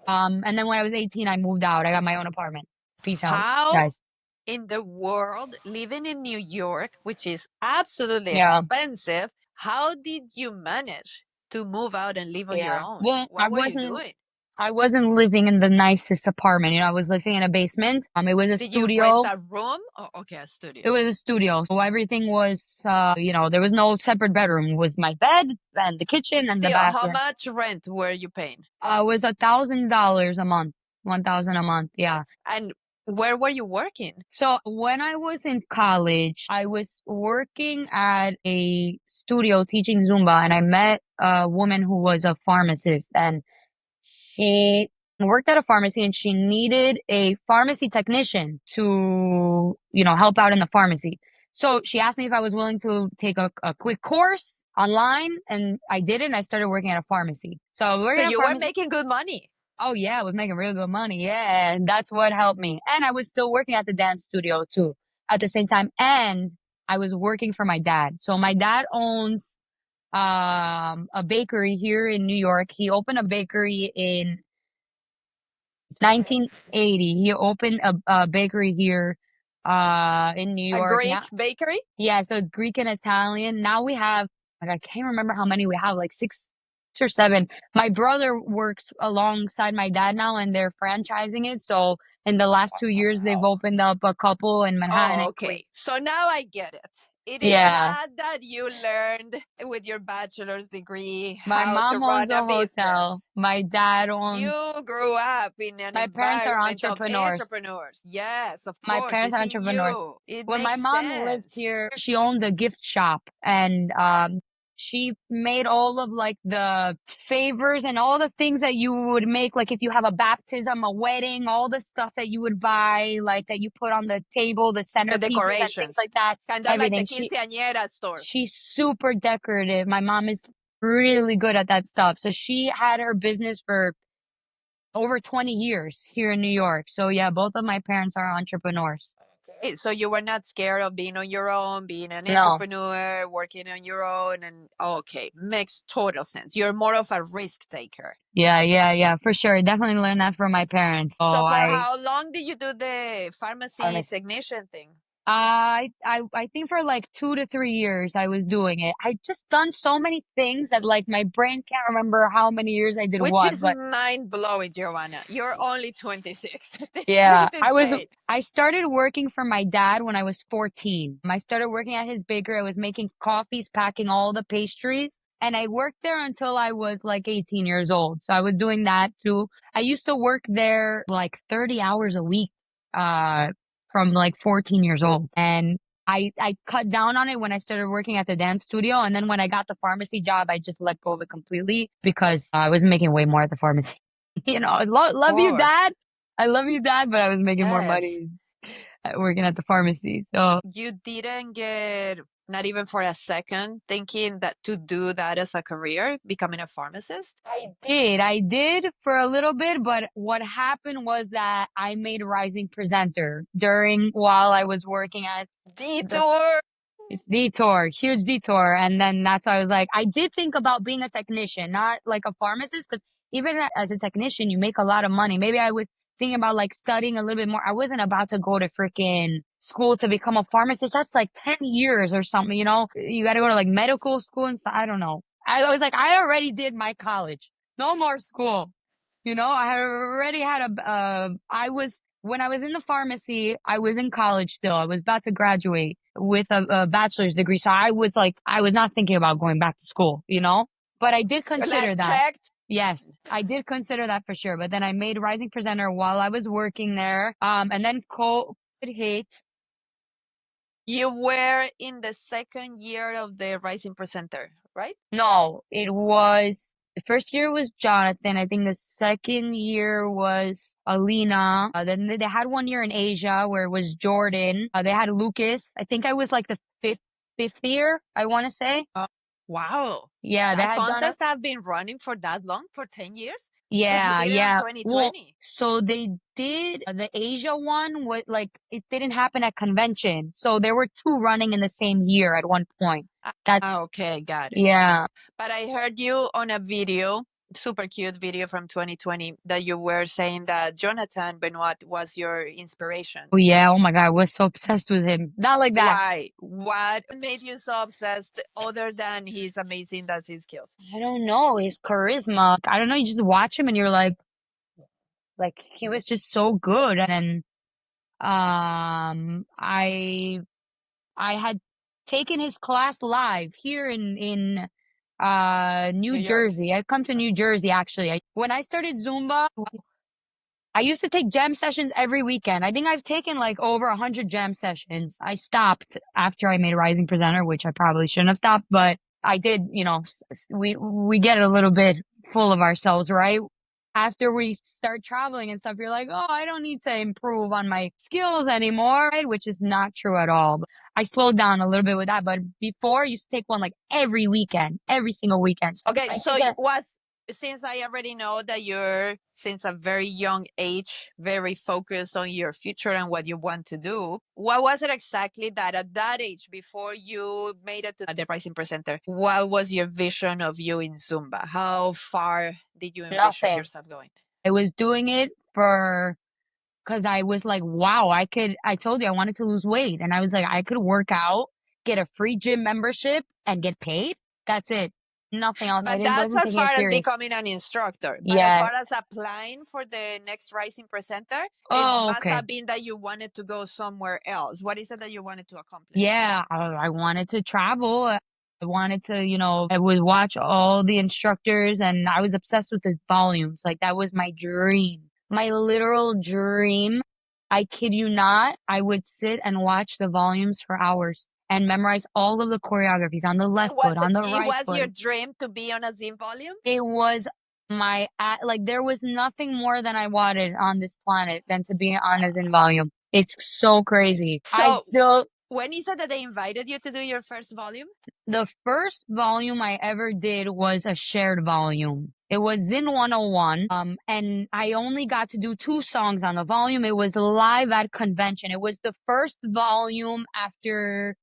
Speaker 2: And then when I was 18, I moved out. I got my own apartment. Peace out,
Speaker 1: How
Speaker 2: guys.
Speaker 1: in the world, living in New York, which is absolutely
Speaker 2: Yeah,
Speaker 1: expensive, how did you manage to move out and live on your
Speaker 2: yeah.
Speaker 1: own?
Speaker 2: Well,
Speaker 1: What were you doing?
Speaker 2: I wasn't living in the nicest apartment. I was living in a basement. It was a
Speaker 1: Did you rent
Speaker 2: studio.
Speaker 1: a room? Oh, okay, a studio.
Speaker 2: It was a studio. So everything was, there was no separate bedroom. It was my bed and the kitchen and the
Speaker 1: Still, how
Speaker 2: bathroom.
Speaker 1: much rent were you paying?
Speaker 2: It was $1,000 a month. 1,000 a month.
Speaker 1: Okay.
Speaker 2: Yeah.
Speaker 1: And where were you working?
Speaker 2: So when I was in college, I was working at a studio teaching Zumba and I met a woman who was a pharmacist and she worked at a pharmacy and she needed a pharmacy technician to, help out in the pharmacy. So she asked me if I was willing to take a quick course online and I did it and I started working at a pharmacy. So I was
Speaker 1: So
Speaker 2: working at a
Speaker 1: you were
Speaker 2: pharmacy.
Speaker 1: making good money.
Speaker 2: Oh yeah, I was making real good money. Yeah, and that's what helped me. And I was still working at the dance studio too at the same time. And I was working for my dad. So my dad owns a bakery here in New York. He opened a bakery in
Speaker 1: Okay.
Speaker 2: 1980. He opened a bakery here in New
Speaker 1: A
Speaker 2: York. Now
Speaker 1: Greek bakery?
Speaker 2: yeah, so it's Greek and Italian. Now we have like I can't remember how many we have, like six or seven. My brother works alongside my dad now, and they're franchising it. So in the last 2 years, they've
Speaker 1: Wow.
Speaker 2: opened up a couple in Manhattan
Speaker 1: Oh,
Speaker 2: and Queens.
Speaker 1: okay. So now I get it. It is
Speaker 2: Yeah.
Speaker 1: not that you learned with your bachelor's degree
Speaker 2: My
Speaker 1: how to
Speaker 2: mom owns
Speaker 1: run a
Speaker 2: a
Speaker 1: business.
Speaker 2: hotel. My dad owns,
Speaker 1: You grew up in an
Speaker 2: my parents are
Speaker 1: environment of
Speaker 2: entrepreneurs.
Speaker 1: entrepreneurs. Yes, of
Speaker 2: My
Speaker 1: course.
Speaker 2: parents
Speaker 1: It's
Speaker 2: are
Speaker 1: in
Speaker 2: entrepreneurs.
Speaker 1: you. It
Speaker 2: When my
Speaker 1: makes
Speaker 2: mom lived
Speaker 1: sense.
Speaker 2: here, she owned a gift shop, and she made all of like the favors and all the things that you would make, like if you have a baptism, a wedding, all the stuff that you would buy, like that you put on the table, the
Speaker 1: The
Speaker 2: centerpieces and things
Speaker 1: decorations.
Speaker 2: like that,
Speaker 1: Kind of like the
Speaker 2: everything.
Speaker 1: quinceañera stores.
Speaker 2: She's super decorative. My mom is really good at that stuff. So she had her business for over 20 years here in New York. So yeah, both of my parents are entrepreneurs.
Speaker 1: So you were not scared of being on your own, being an
Speaker 2: No.
Speaker 1: entrepreneur, working on your own, and okay, makes total sense. You're more of a risk taker.
Speaker 2: Yeah, for sure. Definitely learned that from my parents. So
Speaker 1: So for
Speaker 2: I,
Speaker 1: how long did you do the pharmacy
Speaker 2: honest,
Speaker 1: technician thing?
Speaker 2: I think for like 2 to 3 years I was doing it. I just done so many things that like my brain can't remember how many years I did
Speaker 1: Which
Speaker 2: what,
Speaker 1: is
Speaker 2: but
Speaker 1: mind blowing, Giovanna. You're only 26. This
Speaker 2: yeah,
Speaker 1: is insane.
Speaker 2: I started working for my dad when I was 14. I started working at his bakery. I was making coffees, packing all the pastries. And I worked there until I was like 18 years old. So I was doing that too. I used to work there like 30 hours a week, uh, from like 14 years old. And I cut down on it when I started working at the dance studio. And then when I got the pharmacy job, I just let go of it completely because I was making way more at the pharmacy.
Speaker 1: Of
Speaker 2: Love you,
Speaker 1: course.
Speaker 2: dad. I love you, dad, but I was making more
Speaker 1: Yes.
Speaker 2: money working at the pharmacy. So
Speaker 1: You didn't get, not even for a second, thinking that to do that as a career, becoming a pharmacist?
Speaker 2: I did for a little bit, but what happened was that I made Rising Presenter during while I was working at the
Speaker 1: Detour.
Speaker 2: it's detour, huge detour. And then that's why I was like, I did think about being a technician, not like a pharmacist, because even as a technician, you make a lot of money. Maybe I would think about like studying a little bit more. I wasn't about to go to freaking school to become a pharmacist. That's like 10 years or something, you know? You got to go to like medical school and stuff. I don't know. I was like, I already did my college. No more school. You know, I had already had when I was in the pharmacy, I was in college still. I was about to graduate with a bachelor's degree. So I was like, I was not thinking about going back to school, you know? But I did
Speaker 1: You're
Speaker 2: consider
Speaker 1: like,
Speaker 2: that.
Speaker 1: checked.
Speaker 2: Yes, I did consider that for sure. But then I made Rising Presenter while I was working there. And then COVID hit.
Speaker 1: You were in the second year of the Rising Presenter, right?
Speaker 2: No, it was the first year was Jonathan. I think the second year was Alina. Then they had one year in Asia where it was Jordan. They had Lucas. I think I was like the fifth year, I want to say.
Speaker 1: Oh, wow.
Speaker 2: Yeah, they
Speaker 1: That
Speaker 2: had done
Speaker 1: contest have been running for that long, for 10 years? Because you
Speaker 2: yeah,
Speaker 1: did it on
Speaker 2: yeah. Well,
Speaker 1: 2020.
Speaker 2: so they did the Asia one was like it didn't happen at convention. So there were two running in the same year at one point. That's
Speaker 1: Okay, got it.
Speaker 2: yeah.
Speaker 1: But I heard you on a video, super cute video from 2020, that you were saying that Jonathan Benoit was your inspiration.
Speaker 2: Oh yeah, oh my God, I was so obsessed with him. Not like that.
Speaker 1: Why? What made you so obsessed other than his amazing dancing skills?
Speaker 2: I don't know, his charisma. I don't know, you just watch him and you're like he was just so good. And I had taken his class live here in
Speaker 1: New
Speaker 2: New
Speaker 1: York.
Speaker 2: Jersey. I've come to New Jersey actually. When I started Zumba, I used to take jam sessions every weekend. I think I've taken like over 100 jam sessions. I stopped after I made Rising Presenter, which I probably shouldn't have stopped, but I did, you know, we get a little bit full of ourselves, right? After we start traveling and stuff, you're like, oh, I don't need to improve on my skills anymore, right? Which is not true at all. I slowed down a little bit with that, but before I used to take one like every weekend, every single weekend. So
Speaker 1: Okay,
Speaker 2: I
Speaker 1: so
Speaker 2: think that
Speaker 1: since I already know that you're since a very young age very focused on your future and what you want to do, what was it exactly that at that age before you made it to the Rising Presenter, what was your vision of you in Zumba? How far did you envision
Speaker 2: nothing.
Speaker 1: yourself going?
Speaker 2: I was doing it because I was like, wow, I told you I wanted to lose weight. And I was like, I could work out, get a free gym membership, and get paid. That's it. Nothing else.
Speaker 1: But that's
Speaker 2: Wasn't
Speaker 1: as
Speaker 2: taking
Speaker 1: far
Speaker 2: it
Speaker 1: as
Speaker 2: serious.
Speaker 1: becoming an instructor. But as
Speaker 2: Yeah.
Speaker 1: far as applying for the next Rising Presenter, it
Speaker 2: Oh,
Speaker 1: must
Speaker 2: okay.
Speaker 1: have been that you wanted to go somewhere else. What is it that you wanted to accomplish?
Speaker 2: Yeah, I wanted to travel. I wanted to, I would watch all the instructors and I was obsessed with the volumes. Like that was my dream. My literal dream. I kid you not. I would sit and watch the volumes for hours and memorize all of the choreographies on the left foot, on the
Speaker 1: It
Speaker 2: right
Speaker 1: was your
Speaker 2: foot.
Speaker 1: dream to be on a Zine volume?
Speaker 2: It was like there was nothing more than I wanted on this planet than to be on a Zen volume. It's so crazy.
Speaker 1: So when is it that they invited you to do your first volume?
Speaker 2: The first volume I ever did was a shared volume. It was Zin 101, and I only got to do 2 songs on the volume. It was live at convention. It was the first live volume after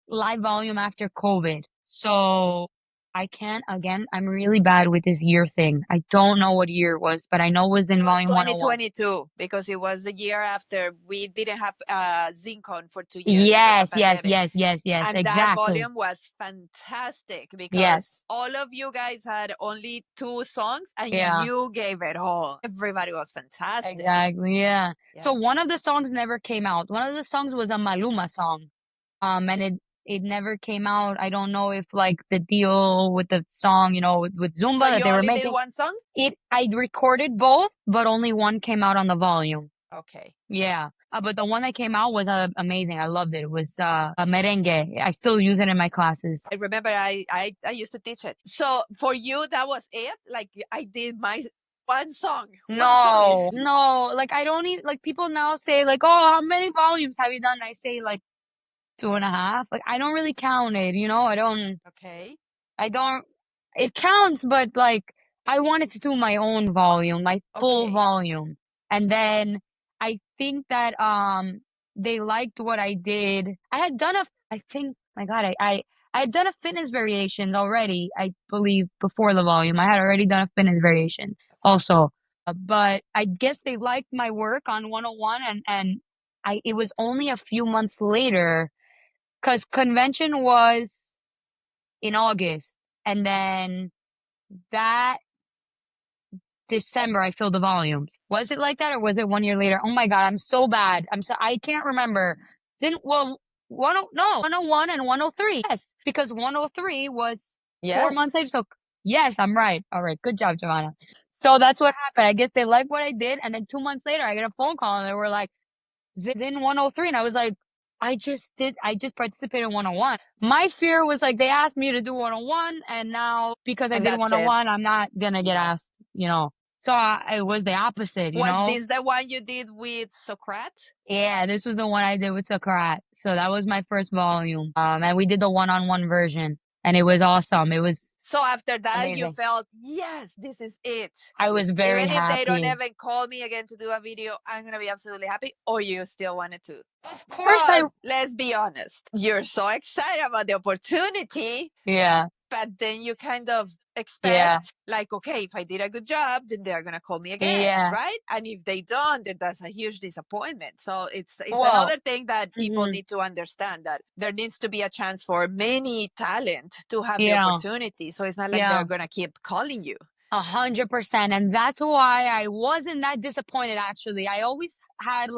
Speaker 2: COVID. So I can't, again, I'm really bad with this year thing. I don't know what year it was, but I know it was in
Speaker 1: It was
Speaker 2: volume 101.
Speaker 1: 2022 because it was the year after we didn't have ZinCon for 2 years because of
Speaker 2: Yes,
Speaker 1: pandemic.
Speaker 2: yes,
Speaker 1: And that
Speaker 2: exactly.
Speaker 1: volume was fantastic because
Speaker 2: Yes.
Speaker 1: all of you guys had only 2 songs and
Speaker 2: Yeah.
Speaker 1: you gave it all. Everybody was fantastic.
Speaker 2: Exactly, yeah.
Speaker 1: Yes.
Speaker 2: So one of the songs never came out. One of the songs was a Maluma song. And it never came out. I don't know if like the deal with the song, with
Speaker 1: So
Speaker 2: Zumba that
Speaker 1: you
Speaker 2: they were
Speaker 1: only did
Speaker 2: making.
Speaker 1: one song?
Speaker 2: I recorded both, but only one came out on the volume.
Speaker 1: Okay.
Speaker 2: Yeah. But the one that came out was amazing. I loved it. It was a merengue. I still use it in my classes.
Speaker 1: I remember I used to teach it. So for you, that was it? Like I did my one song.
Speaker 2: No. Like I don't even like people now say like, oh, how many volumes have you done? I say like 2.5. Like I don't really count it.
Speaker 1: Okay.
Speaker 2: I don't. It counts, but like I wanted to do my own volume, my full
Speaker 1: Okay.
Speaker 2: volume, and then I think that they liked what I did. I had done I think, my God, I had done a fitness variation already. I believe before the volume, I had already done a fitness variation also. But I guess they liked my work on 101, and it was only a few months later because convention was in August. And then that December, I filled the volumes. Was it like that or was it 1 year later? Oh my God, I'm so bad. I can't remember. Well, 101 and 103. Yes, because 103 was 4 months later. So yes, I'm right. All right. Good job, Giovanna. So that's what happened. I guess they liked what I did. And then 2 months later, I get a phone call and they were like, Zin 103. And I was like, I just participated in 101. My fear was like, they asked me to do 101 and now because I did 101, I'm not going to get asked, So it was the opposite,
Speaker 1: Was this the one you did with Socrates?
Speaker 2: Yeah, this was the one I did with Socrates. So that was my first volume. And we did the one-on-one version and it was awesome. It was
Speaker 1: So after that, you
Speaker 2: amazing.
Speaker 1: felt, yes, this is it.
Speaker 2: I was very
Speaker 1: Even if they don't
Speaker 2: happy.
Speaker 1: even call me again to do a video, I'm going to be absolutely happy. Or you still wanted to?
Speaker 2: Of course
Speaker 1: let's be honest. You're so excited about the opportunity.
Speaker 2: Yeah.
Speaker 1: But then you kind of expect, like, okay, if I did a good job, then they're going to call me again, right? And if they don't, then that's a huge disappointment. So it's another thing that people need to understand, that there needs to be a chance for many talent to have the opportunity. So it's not like they're going to keep calling you.
Speaker 2: 100%. And that's why I wasn't that disappointed, actually. I always had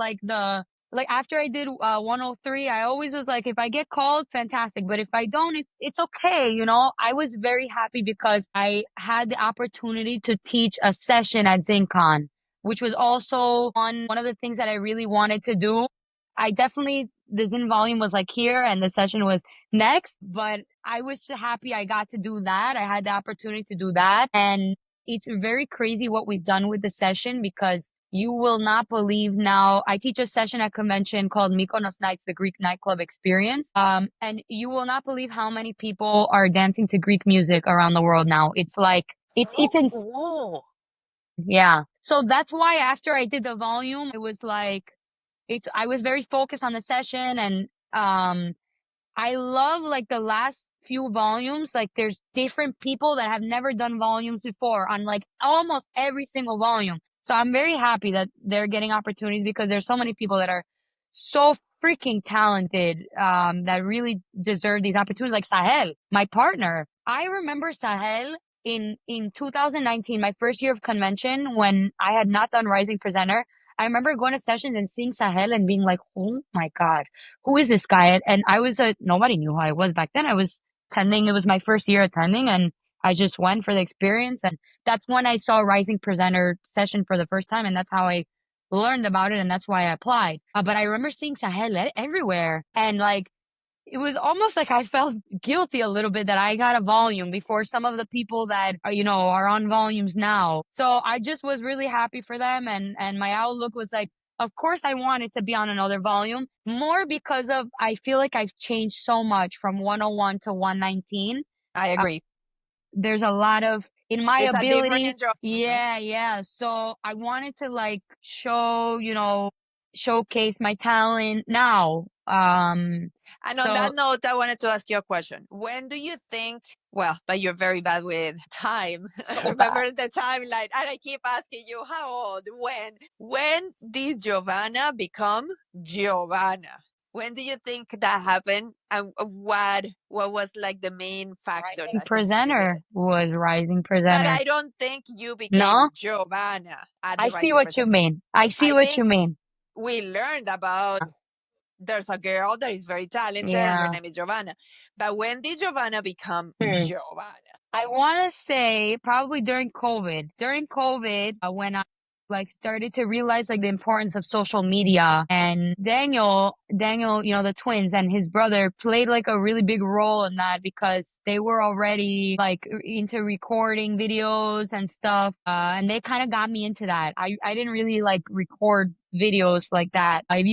Speaker 2: after I did 103, I always was like, if I get called, fantastic. But if I don't, it's okay. I was very happy because I had the opportunity to teach a session at ZinCon, which was also one of the things that I really wanted to do. The Zin volume was like here and the session was next, but I was so happy I got to do that. I had the opportunity to do that. And it's very crazy what we've done with the session because you will not believe now. I teach a session at convention called Mykonos Nights, the Greek nightclub experience. And you will not believe how many people are dancing to Greek music around the world now. It's like, it's
Speaker 1: Whoa.
Speaker 2: Yeah. So that's why after I did the volume, it was like, I was very focused on the session and, I love like the last few volumes, like there's different people that have never done volumes before on like almost every single volume. So I'm very happy that they're getting opportunities because there's so many people that are so freaking talented, that really deserve these opportunities. Like Sahel, my partner, I remember Sahel in 2019, my first year of convention, when I had not done Rising Presenter. I remember going to sessions and seeing Sahel and being like, "Oh my God, who is this guy?" And I was nobody knew who I was back then. I was attending; it was my first year attending, and I just went for the experience. And that's when I saw Rising Presenter session for the first time, and that's how I learned about it, and that's why I applied. But I remember seeing Sahel everywhere, and like it was almost like I felt guilty a little bit that I got a volume before some of the people that are, are on volumes now. So I just was really happy for them, and my outlook was like, of course I wanted to be on another volume, more because of I feel like I've changed so much from 101 to 119.
Speaker 1: I
Speaker 2: Uh,
Speaker 1: agree.
Speaker 2: there's a lot of in my
Speaker 1: It's a different
Speaker 2: abilities.
Speaker 1: enjoy. Mhm.
Speaker 2: Yeah, yeah. So I wanted to like showcase my talent now.
Speaker 1: And on
Speaker 2: So
Speaker 1: that note, I wanted to ask you a question. When do you think, well, but you're very bad with time.
Speaker 2: so bad.
Speaker 1: Remember the timeline. And I keep asking you, how old? When? When did Giovanna become Giovanna? When do you think that happened? And what was like the main factor
Speaker 2: Rising
Speaker 1: that contributed?
Speaker 2: Presenter was Rising
Speaker 1: But
Speaker 2: Presenter.
Speaker 1: I don't think you
Speaker 2: No,
Speaker 1: became Giovanna at
Speaker 2: I
Speaker 1: the
Speaker 2: see
Speaker 1: Rising
Speaker 2: what you
Speaker 1: Presenter.
Speaker 2: mean. I see
Speaker 1: I
Speaker 2: what you
Speaker 1: think
Speaker 2: mean.
Speaker 1: we learned about there's a girl that is very talented and her
Speaker 2: Yeah.
Speaker 1: name is Giovanna. But when did Giovanna become
Speaker 2: Hmm.
Speaker 1: Giovanna?
Speaker 2: I want to say probably during COVID. During COVID, when I like started to realize like the importance of social media, and Daniel, the twins and his brother played like a really big role in that because they were already like into recording videos and stuff. And they kind of got me into that. I didn't really like record videos like that. If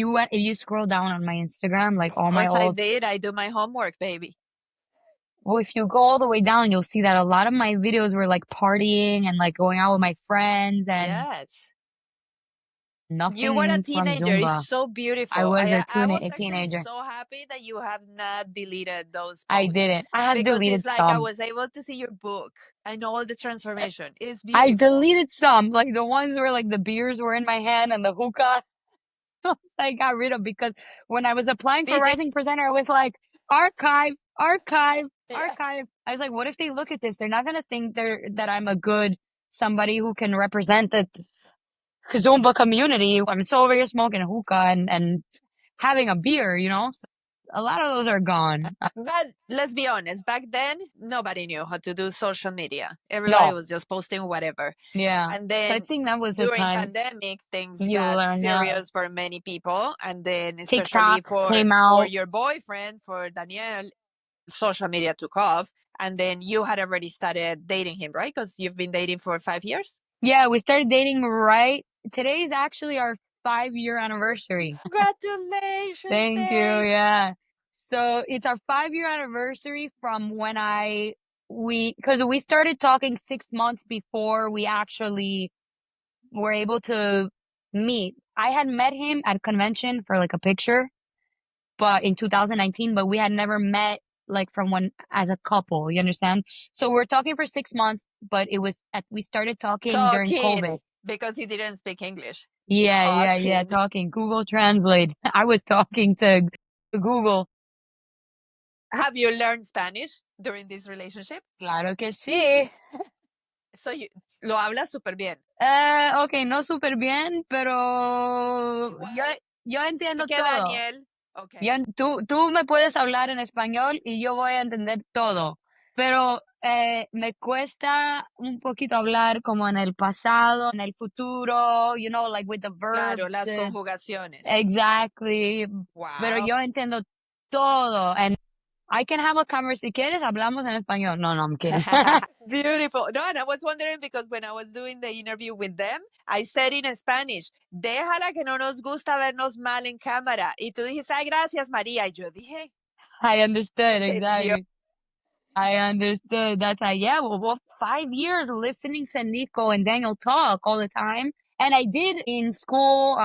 Speaker 2: you scroll down on my Instagram, like
Speaker 1: Of
Speaker 2: all my
Speaker 1: course I
Speaker 2: old
Speaker 1: did. I do my homework, baby.
Speaker 2: Well, if you go all the way down, you'll see that a lot of my videos were like partying and like going out with my friends and
Speaker 1: Yes. You were a
Speaker 2: nothing from
Speaker 1: teenager. It's
Speaker 2: Zumba.
Speaker 1: so
Speaker 2: I
Speaker 1: beautiful.
Speaker 2: was
Speaker 1: I was
Speaker 2: a
Speaker 1: actually
Speaker 2: teenager.
Speaker 1: so happy that you have not deleted those
Speaker 2: I
Speaker 1: posts
Speaker 2: didn't. I have
Speaker 1: because it's
Speaker 2: deleted
Speaker 1: like I
Speaker 2: some.
Speaker 1: was able to see your book and all the transformation. It's
Speaker 2: I
Speaker 1: beautiful.
Speaker 2: deleted some, like the ones where like the beers were in my hand and the hookah. I got rid of because when I was applying for
Speaker 1: Did you?
Speaker 2: Rising Presenter, I was like, archive, archive,
Speaker 1: Yeah.
Speaker 2: archive. I was like, what if they look at this? They're not gonna think that I'm a good somebody who can represent the Zumba community. I'm so over here smoking a hookah and having a beer. So a lot of those are gone.
Speaker 1: But let's be honest, back then, nobody knew how to do social media. Everybody
Speaker 2: No,
Speaker 1: was just posting whatever.
Speaker 2: yeah.
Speaker 1: And
Speaker 2: So I
Speaker 1: then
Speaker 2: think that was the
Speaker 1: during
Speaker 2: time
Speaker 1: pandemic, things
Speaker 2: you
Speaker 1: got
Speaker 2: learn.
Speaker 1: serious for many people. And then especially
Speaker 2: TikTok
Speaker 1: for
Speaker 2: came
Speaker 1: for
Speaker 2: out.
Speaker 1: your boyfriend, for Daniel, social media took off. And then you had already started dating him, right? Because you've been dating for 5 years.
Speaker 2: Yeah, we started dating right. Today's actually our 5-year anniversary.
Speaker 1: Congratulations,
Speaker 2: Thank you.
Speaker 1: babe.
Speaker 2: Yeah. So it's our 5-year anniversary from when because we started talking 6 months before we actually were able to meet. I had met him at a convention for like a picture, but in 2019, but we had never met like from when as a couple, you understand? So we're talking for 6 months, but we started talking during COVID.
Speaker 1: Talking because he didn't speak English.
Speaker 2: Yeah, yeah, yeah,
Speaker 1: Talking.
Speaker 2: talking. Google Translate. I was talking to Google.
Speaker 1: Have you learned Spanish during this relationship?
Speaker 2: Claro que sí.
Speaker 1: So you, lo hablas súper bien.
Speaker 2: Okay, no súper bien, pero yo,
Speaker 1: Igual
Speaker 2: yo entiendo
Speaker 1: que
Speaker 2: todo.
Speaker 1: Daniel. Okay.
Speaker 2: Tú me puedes hablar en español y yo voy a entender todo, pero me cuesta un poquito hablar como en el pasado, en el futuro, like with the
Speaker 1: Claro,
Speaker 2: verbs.
Speaker 1: las conjugaciones.
Speaker 2: Exactly. Pero
Speaker 1: Wow.
Speaker 2: yo entiendo todo. And I can have a conversation. Si quieres, hablamos en español. No, I'm kidding.
Speaker 1: Beautiful. No, and I was wondering because when I was doing the interview with them, I said in Spanish, déjala que no nos gusta vernos mal en cámara. Y tú dijiste, ay, gracias, María. Y yo dije,
Speaker 2: I understood,
Speaker 1: entendió.
Speaker 2: exactly. I understood. That's like, yeah, well, 5 years listening to Nico and Daniel talk all the time. And I did in school,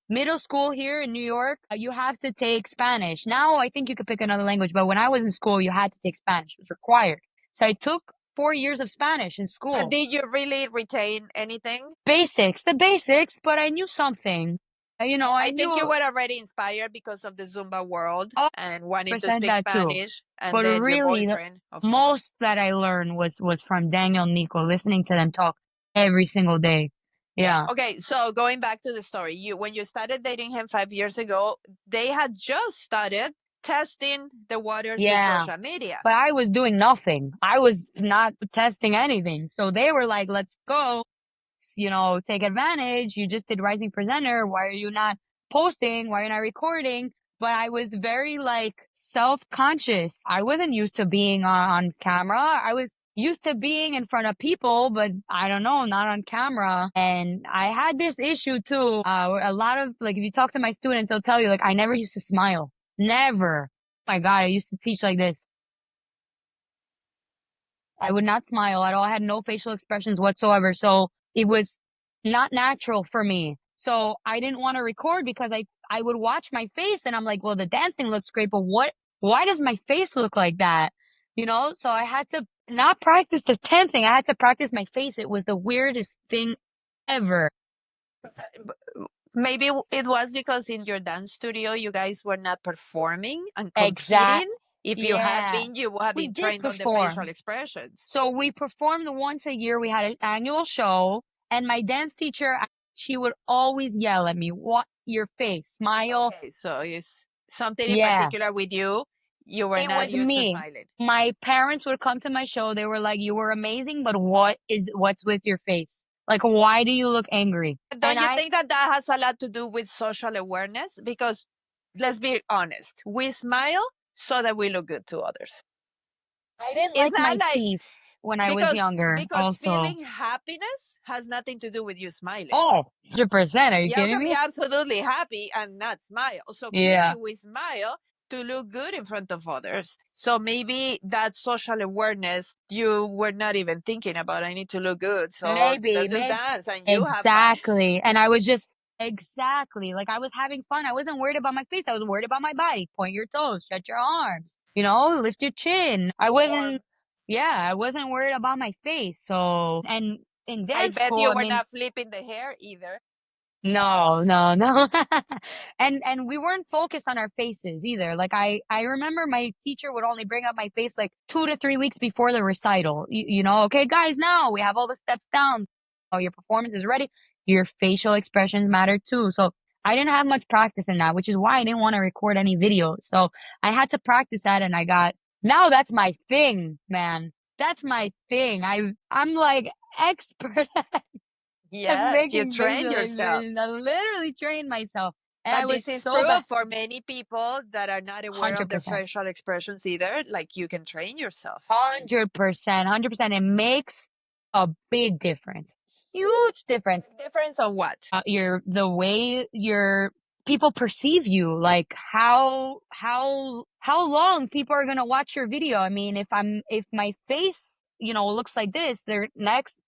Speaker 2: middle school here in New York, you have to take Spanish. Now I think you could pick another language, but when I was in school, you had to take Spanish. It was required. So I took 4 years of Spanish in
Speaker 1: But
Speaker 2: school.
Speaker 1: did you really retain anything?
Speaker 2: The basics, but I knew something. I
Speaker 1: I think you
Speaker 2: knew,
Speaker 1: were already inspired because of the Zumba world
Speaker 2: oh,
Speaker 1: and wanting to
Speaker 2: percent
Speaker 1: speak
Speaker 2: that too.
Speaker 1: Spanish, and
Speaker 2: But
Speaker 1: then your
Speaker 2: really, the
Speaker 1: boyfriend, of course.
Speaker 2: most that I learned was from Daniel Nico, listening to them talk every single day. Yeah.
Speaker 1: Okay, so going back to the story, you when you started dating him 5 years ago, they had just started testing the waters with
Speaker 2: Yeah.
Speaker 1: social media.
Speaker 2: But I was doing nothing. I was not testing anything. So they were like, let's go, take advantage. You just did Rising Presenter. Why are you not posting? Why are you not recording? But I was very like self-conscious. I wasn't used to being on camera. I was used to being in front of people, but I don't know, not on camera. And I had this issue too. Where a lot of like, if you talk to my students, they'll tell you like, I never used to smile. Never. Oh my God, I used to teach like this. I would not smile at all. I had no facial expressions whatsoever. So it was not natural for me. So I didn't want to record because I would watch my face and I'm like, well, the dancing looks great, but why does my face look like that? So I had to not practice the dancing. I had to practice my face. It was the weirdest thing ever.
Speaker 1: Maybe it was because in your dance studio, you guys were not performing and
Speaker 2: Exact.
Speaker 1: competing. If you had
Speaker 2: Yeah.
Speaker 1: been, you would have
Speaker 2: We
Speaker 1: been
Speaker 2: did
Speaker 1: trained on the facial
Speaker 2: perform.
Speaker 1: expressions.
Speaker 2: So we performed once a year. We had an annual show, and my dance teacher, she would always yell at me, "What your face, smile."
Speaker 1: Okay, so it's something in
Speaker 2: Yeah,
Speaker 1: particular with you. You were
Speaker 2: it
Speaker 1: not
Speaker 2: was
Speaker 1: used to
Speaker 2: me.
Speaker 1: smiling.
Speaker 2: My parents would come to my show. They were like, "You were amazing, but what's with your face? Like, why do you look angry?" And
Speaker 1: Don't you think that that has a lot to do with social awareness? Because let's be honest, we smile so that we look good to others.
Speaker 2: I didn't
Speaker 1: It's
Speaker 2: like
Speaker 1: not
Speaker 2: my
Speaker 1: like
Speaker 2: teeth when I was
Speaker 1: because
Speaker 2: younger
Speaker 1: because
Speaker 2: also.
Speaker 1: feeling happiness has nothing to do with you smiling.
Speaker 2: Oh, 100%. Are you
Speaker 1: You
Speaker 2: kidding
Speaker 1: can be
Speaker 2: me?
Speaker 1: absolutely happy and not smile. So clearly,
Speaker 2: Yeah,
Speaker 1: we smile to look good in front of others. So maybe that social awareness, you were not even thinking about, I need to look good. So
Speaker 2: maybe,
Speaker 1: let's just
Speaker 2: maybe.
Speaker 1: dance and you have fun.
Speaker 2: Exactly. And I was just exactly like I was having fun. I wasn't worried about my face. I was worried about my body. Point your toes, stretch your arms, lift your chin.
Speaker 1: Or
Speaker 2: I wasn't worried about my face. So, and in
Speaker 1: I
Speaker 2: dance
Speaker 1: bet
Speaker 2: school,
Speaker 1: you
Speaker 2: I
Speaker 1: were
Speaker 2: mean,
Speaker 1: not flipping the hair either.
Speaker 2: no, no, no. And we weren't focused on our faces either. Like I remember my teacher would only bring up my face like 2 to 3 weeks before the recital. Okay, guys, now we have all the steps down. Oh, your performance is ready. Your facial expressions matter too. So I didn't have much practice in that, which is why I didn't want to record any videos. So I had to practice that and now that's my thing, man. That's my thing. I'm like expert I'm
Speaker 1: Yes, you
Speaker 2: making
Speaker 1: trained
Speaker 2: facial expressions.
Speaker 1: yourself.
Speaker 2: I literally trained myself. And I
Speaker 1: But
Speaker 2: was
Speaker 1: this is
Speaker 2: so
Speaker 1: true
Speaker 2: bad.
Speaker 1: for many people that are not aware of their
Speaker 2: 100%.
Speaker 1: facial expressions either. Like you can train yourself.
Speaker 2: 100%. 100%. It makes a big difference. Huge difference.
Speaker 1: Difference on what?
Speaker 2: The way your people perceive you, like how long people are going to watch your video. I mean, if my face, looks like this, they're next,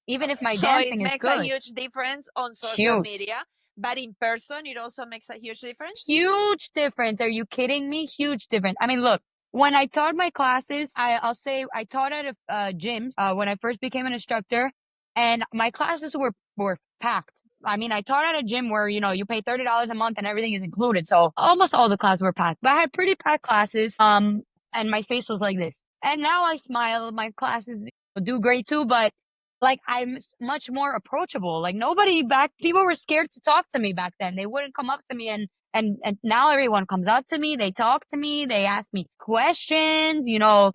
Speaker 2: even if
Speaker 1: Okay,
Speaker 2: my
Speaker 1: so it
Speaker 2: dancing is
Speaker 1: makes a
Speaker 2: good.
Speaker 1: huge difference on social
Speaker 2: Huge.
Speaker 1: media, but in person, it also makes a huge difference.
Speaker 2: Huge difference. Are you kidding me? Huge difference. I mean, look, when I taught my classes, I'll say I taught at a gyms when I first became an instructor, and my classes were packed. I mean, I taught at a gym where you pay $30 a month and everything is included, so almost all the classes were packed. But I had pretty packed classes, and my face was like this. And now I smile. My classes do great too, but like much more approachable. Like people were scared to talk to me back then. They wouldn't come up to me and now everyone comes up to me, they talk to me, they ask me questions,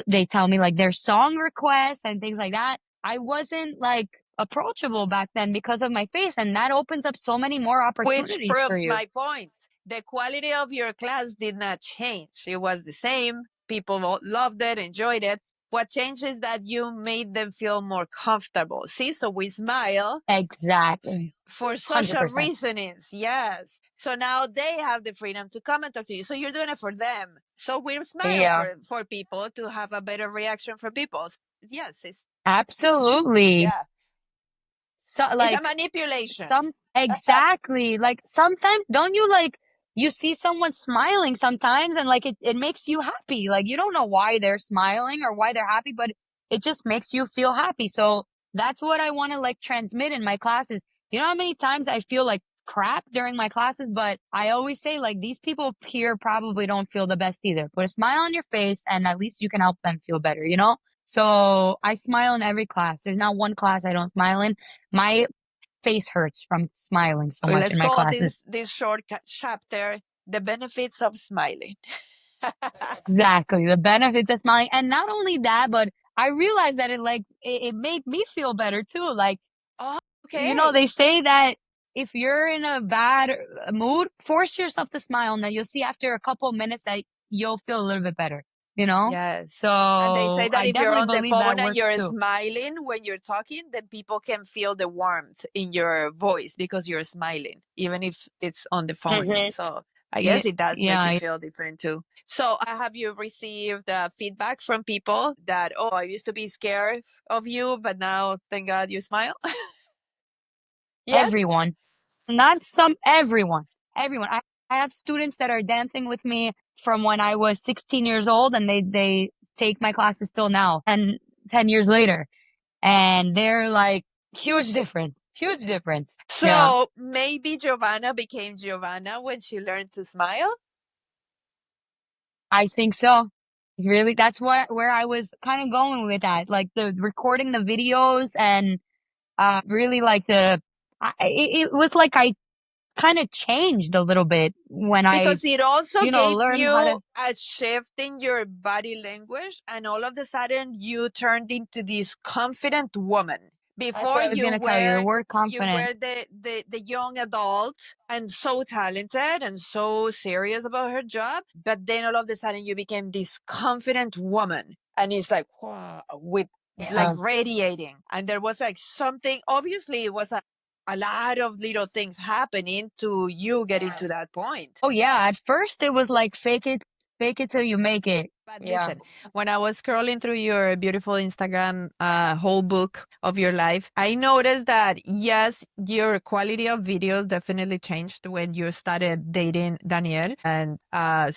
Speaker 2: they tell me like their song requests and things like that. I wasn't like approachable back then because of my face, and that opens up so many more
Speaker 1: Which
Speaker 2: opportunities for
Speaker 1: proves
Speaker 2: you.
Speaker 1: my point. The quality of your class did not change. It was the same. People loved it, enjoyed it. What changed is that you made them feel more comfortable. See, so we smile
Speaker 2: Exactly.
Speaker 1: for social
Speaker 2: 100%.
Speaker 1: reasonings. Yes. So now they have the freedom to come and talk to you. So you're doing it for them. So we smile
Speaker 2: Yeah,
Speaker 1: for people to have a better reaction from people. Yes, it's
Speaker 2: absolutely.
Speaker 1: yeah.
Speaker 2: So
Speaker 1: It's a
Speaker 2: like
Speaker 1: manipulation.
Speaker 2: some exactly like sometimes don't you like you see someone smiling sometimes and like it makes you happy. Like you don't know why they're smiling or why they're happy, but it just makes you feel happy. So that's what I want to like transmit in my classes. You know how many times I feel like crap during my classes, but I always say, like, these people here probably don't feel the best either. Put a smile on your face and at least you can help them feel better, you know? So I smile in every class. There's not one class I don't smile in. My face hurts from smiling so much in
Speaker 1: Let's
Speaker 2: my
Speaker 1: call
Speaker 2: classes.
Speaker 1: this short chapter the benefits of smiling.
Speaker 2: Exactly. The benefits of smiling. And not only that, but I realized that it made me feel better too. Like,
Speaker 1: Oh,
Speaker 2: you know,
Speaker 1: okay.
Speaker 2: they say that if you're in a bad mood, force yourself to smile, and then you'll see after a couple of minutes that you'll feel a little bit better, you know?
Speaker 1: Yes.
Speaker 2: So
Speaker 1: And they say that
Speaker 2: I
Speaker 1: if you're
Speaker 2: definitely
Speaker 1: on the
Speaker 2: believe
Speaker 1: phone
Speaker 2: that
Speaker 1: and
Speaker 2: works
Speaker 1: you're
Speaker 2: too.
Speaker 1: smiling when you're talking, then people can feel the warmth in your voice because you're smiling, even if it's on the phone.
Speaker 2: Hmm.
Speaker 1: So I
Speaker 2: Yeah,
Speaker 1: guess it does make you
Speaker 2: yeah,
Speaker 1: feel different too. So have you received feedback from people that, oh, I used to be scared of you, but now thank God you smile? Yes?
Speaker 2: everyone. Not some, everyone. Everyone. I have students that are dancing with me from when I was 16 years old, and they take my classes still now, and 10 years later. And they're like, huge difference. Huge difference. Yeah.
Speaker 1: So maybe Giovanna became Giovanna when she learned to smile?
Speaker 2: I think so. Really, that's where I was kind of going with that. Like the recording the videos and really like it was like I kind of changed a little bit when I,
Speaker 1: Because it also
Speaker 2: you know,
Speaker 1: gave
Speaker 2: learned how
Speaker 1: you
Speaker 2: to.
Speaker 1: a shift in your body language, and all of a sudden you turned into this confident woman.
Speaker 2: That's
Speaker 1: Before
Speaker 2: what I was gonna tell you. The word
Speaker 1: you
Speaker 2: confident.
Speaker 1: were the young adult and so talented and so serious about her job, but then all of a sudden you became this confident woman, and it's like wow, with like
Speaker 2: Yeah.
Speaker 1: radiating, and there was like something, obviously it was a lot of little things happening to you getting to that point.
Speaker 2: Oh yeah. At first it was like fake it till you make it.
Speaker 1: But
Speaker 2: Yeah.
Speaker 1: listen, when I was scrolling through your beautiful Instagram whole book of your life, I noticed that yes, your quality of videos definitely changed when you started dating Daniel. And I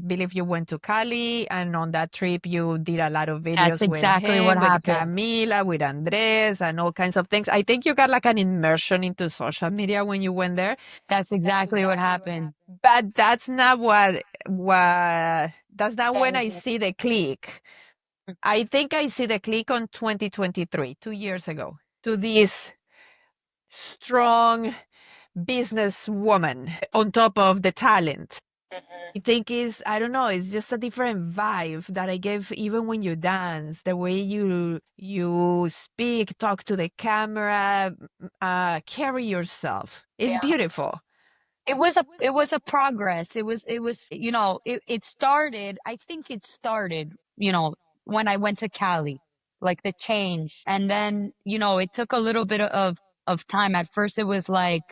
Speaker 1: believe you went to Cali, and on that trip, you did a lot of
Speaker 2: That's
Speaker 1: videos with
Speaker 2: exactly what
Speaker 1: him, with
Speaker 2: happened.
Speaker 1: Camila, with Andres, and all kinds of things. I think you got like an immersion into social media when you went there.
Speaker 2: That's exactly what happened.
Speaker 1: But that's not what that's not when I see the click. I think I see the click on 2023, 2 years ago, to this strong businesswoman on top of the talent. I think I don't know, it's just a different vibe that I gave even when you dance, the way you speak, talk to the camera, carry yourself. It's beautiful.
Speaker 2: It was a progress. It was it started, I think it started, when I went to Cali, like the change. And then, it took a little bit of time. At first it was like,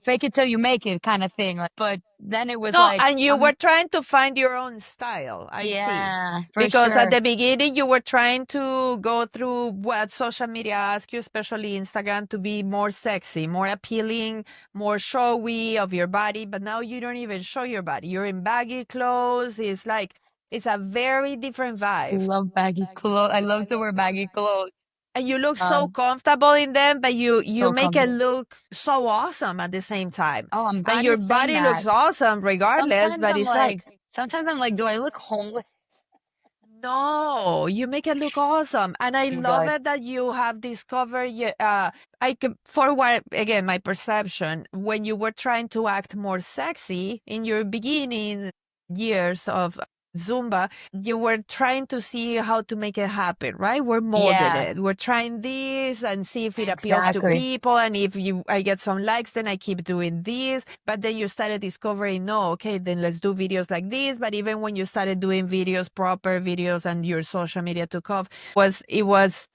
Speaker 2: fake it till you make it kind of thing. But then it was
Speaker 1: No,
Speaker 2: like,
Speaker 1: and you were trying to find your own style. I see.
Speaker 2: yeah, for
Speaker 1: Because at
Speaker 2: sure.
Speaker 1: the beginning, you were trying to go through what social media asks you, especially Instagram, to be more sexy, more appealing, more showy of your body. But now you don't even show your body. You're in baggy clothes. It's like, it's a very different
Speaker 2: I
Speaker 1: vibe.
Speaker 2: love baggy clothes. I love to wear baggy clothes.
Speaker 1: And you look so
Speaker 2: Um,
Speaker 1: comfortable in them, but you
Speaker 2: so
Speaker 1: make it
Speaker 2: comfortable.
Speaker 1: look so awesome at the same time.
Speaker 2: Oh, I'm
Speaker 1: And
Speaker 2: glad
Speaker 1: your
Speaker 2: you're saying
Speaker 1: body looks
Speaker 2: that.
Speaker 1: awesome regardless,
Speaker 2: Sometimes
Speaker 1: but
Speaker 2: I'm
Speaker 1: it's
Speaker 2: like,
Speaker 1: like,
Speaker 2: sometimes I'm like, do I look homeless?
Speaker 1: no, you make it look awesome. And I
Speaker 2: Oh
Speaker 1: love
Speaker 2: God.
Speaker 1: it that you have discovered, for what, again, my perception, when you were trying to act more sexy in your beginning years of Zumba, you were trying to see how to make it happen, right? We're molding
Speaker 2: Yeah,
Speaker 1: it. We're trying this and see if it appeals to
Speaker 2: exactly.
Speaker 1: people. And if I get some likes, then I keep doing this. But then you started discovering, no, okay, then let's do videos like this. But even when you started doing videos, proper videos, and your social media took off, it was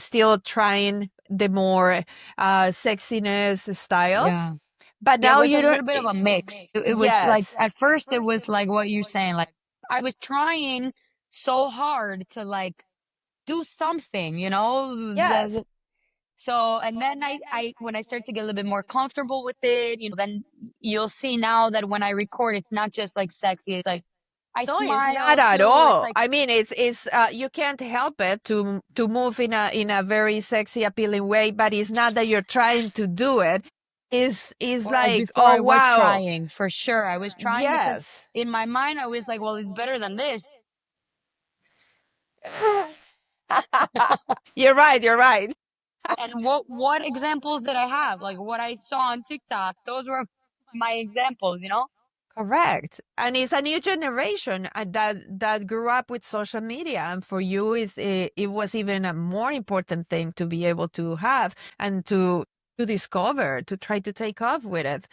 Speaker 1: still trying the more sexiness style.
Speaker 2: Yeah.
Speaker 1: But
Speaker 2: Yeah, it
Speaker 1: now
Speaker 2: was a
Speaker 1: you don't.
Speaker 2: little bit of a mix. It was like,
Speaker 1: Yes,
Speaker 2: at first it was like what you're saying. Like, I was trying so hard to like do something,
Speaker 1: yes.
Speaker 2: so, and then when I start to get a little bit more comfortable with it, then you'll see now that when I record, it's not just like sexy. It's like I
Speaker 1: No, it's not
Speaker 2: smile
Speaker 1: at
Speaker 2: too. It's
Speaker 1: all.
Speaker 2: like,
Speaker 1: I mean, it's you can't help it to move in a very sexy, appealing way, but it's not that you're trying to do it. is
Speaker 2: Whereas
Speaker 1: like,
Speaker 2: before
Speaker 1: oh
Speaker 2: I was
Speaker 1: wow,
Speaker 2: trying, for sure. I was trying because
Speaker 1: yes.
Speaker 2: in my mind I was like, well, it's better than this.
Speaker 1: You're right, you're right.
Speaker 2: And what examples did I have? Like what I saw on TikTok, those were my examples, you know?
Speaker 1: Correct. And it's a new generation that grew up with social media. And for you, it was even a more important thing to be able to have and to discover, to try to take off with it.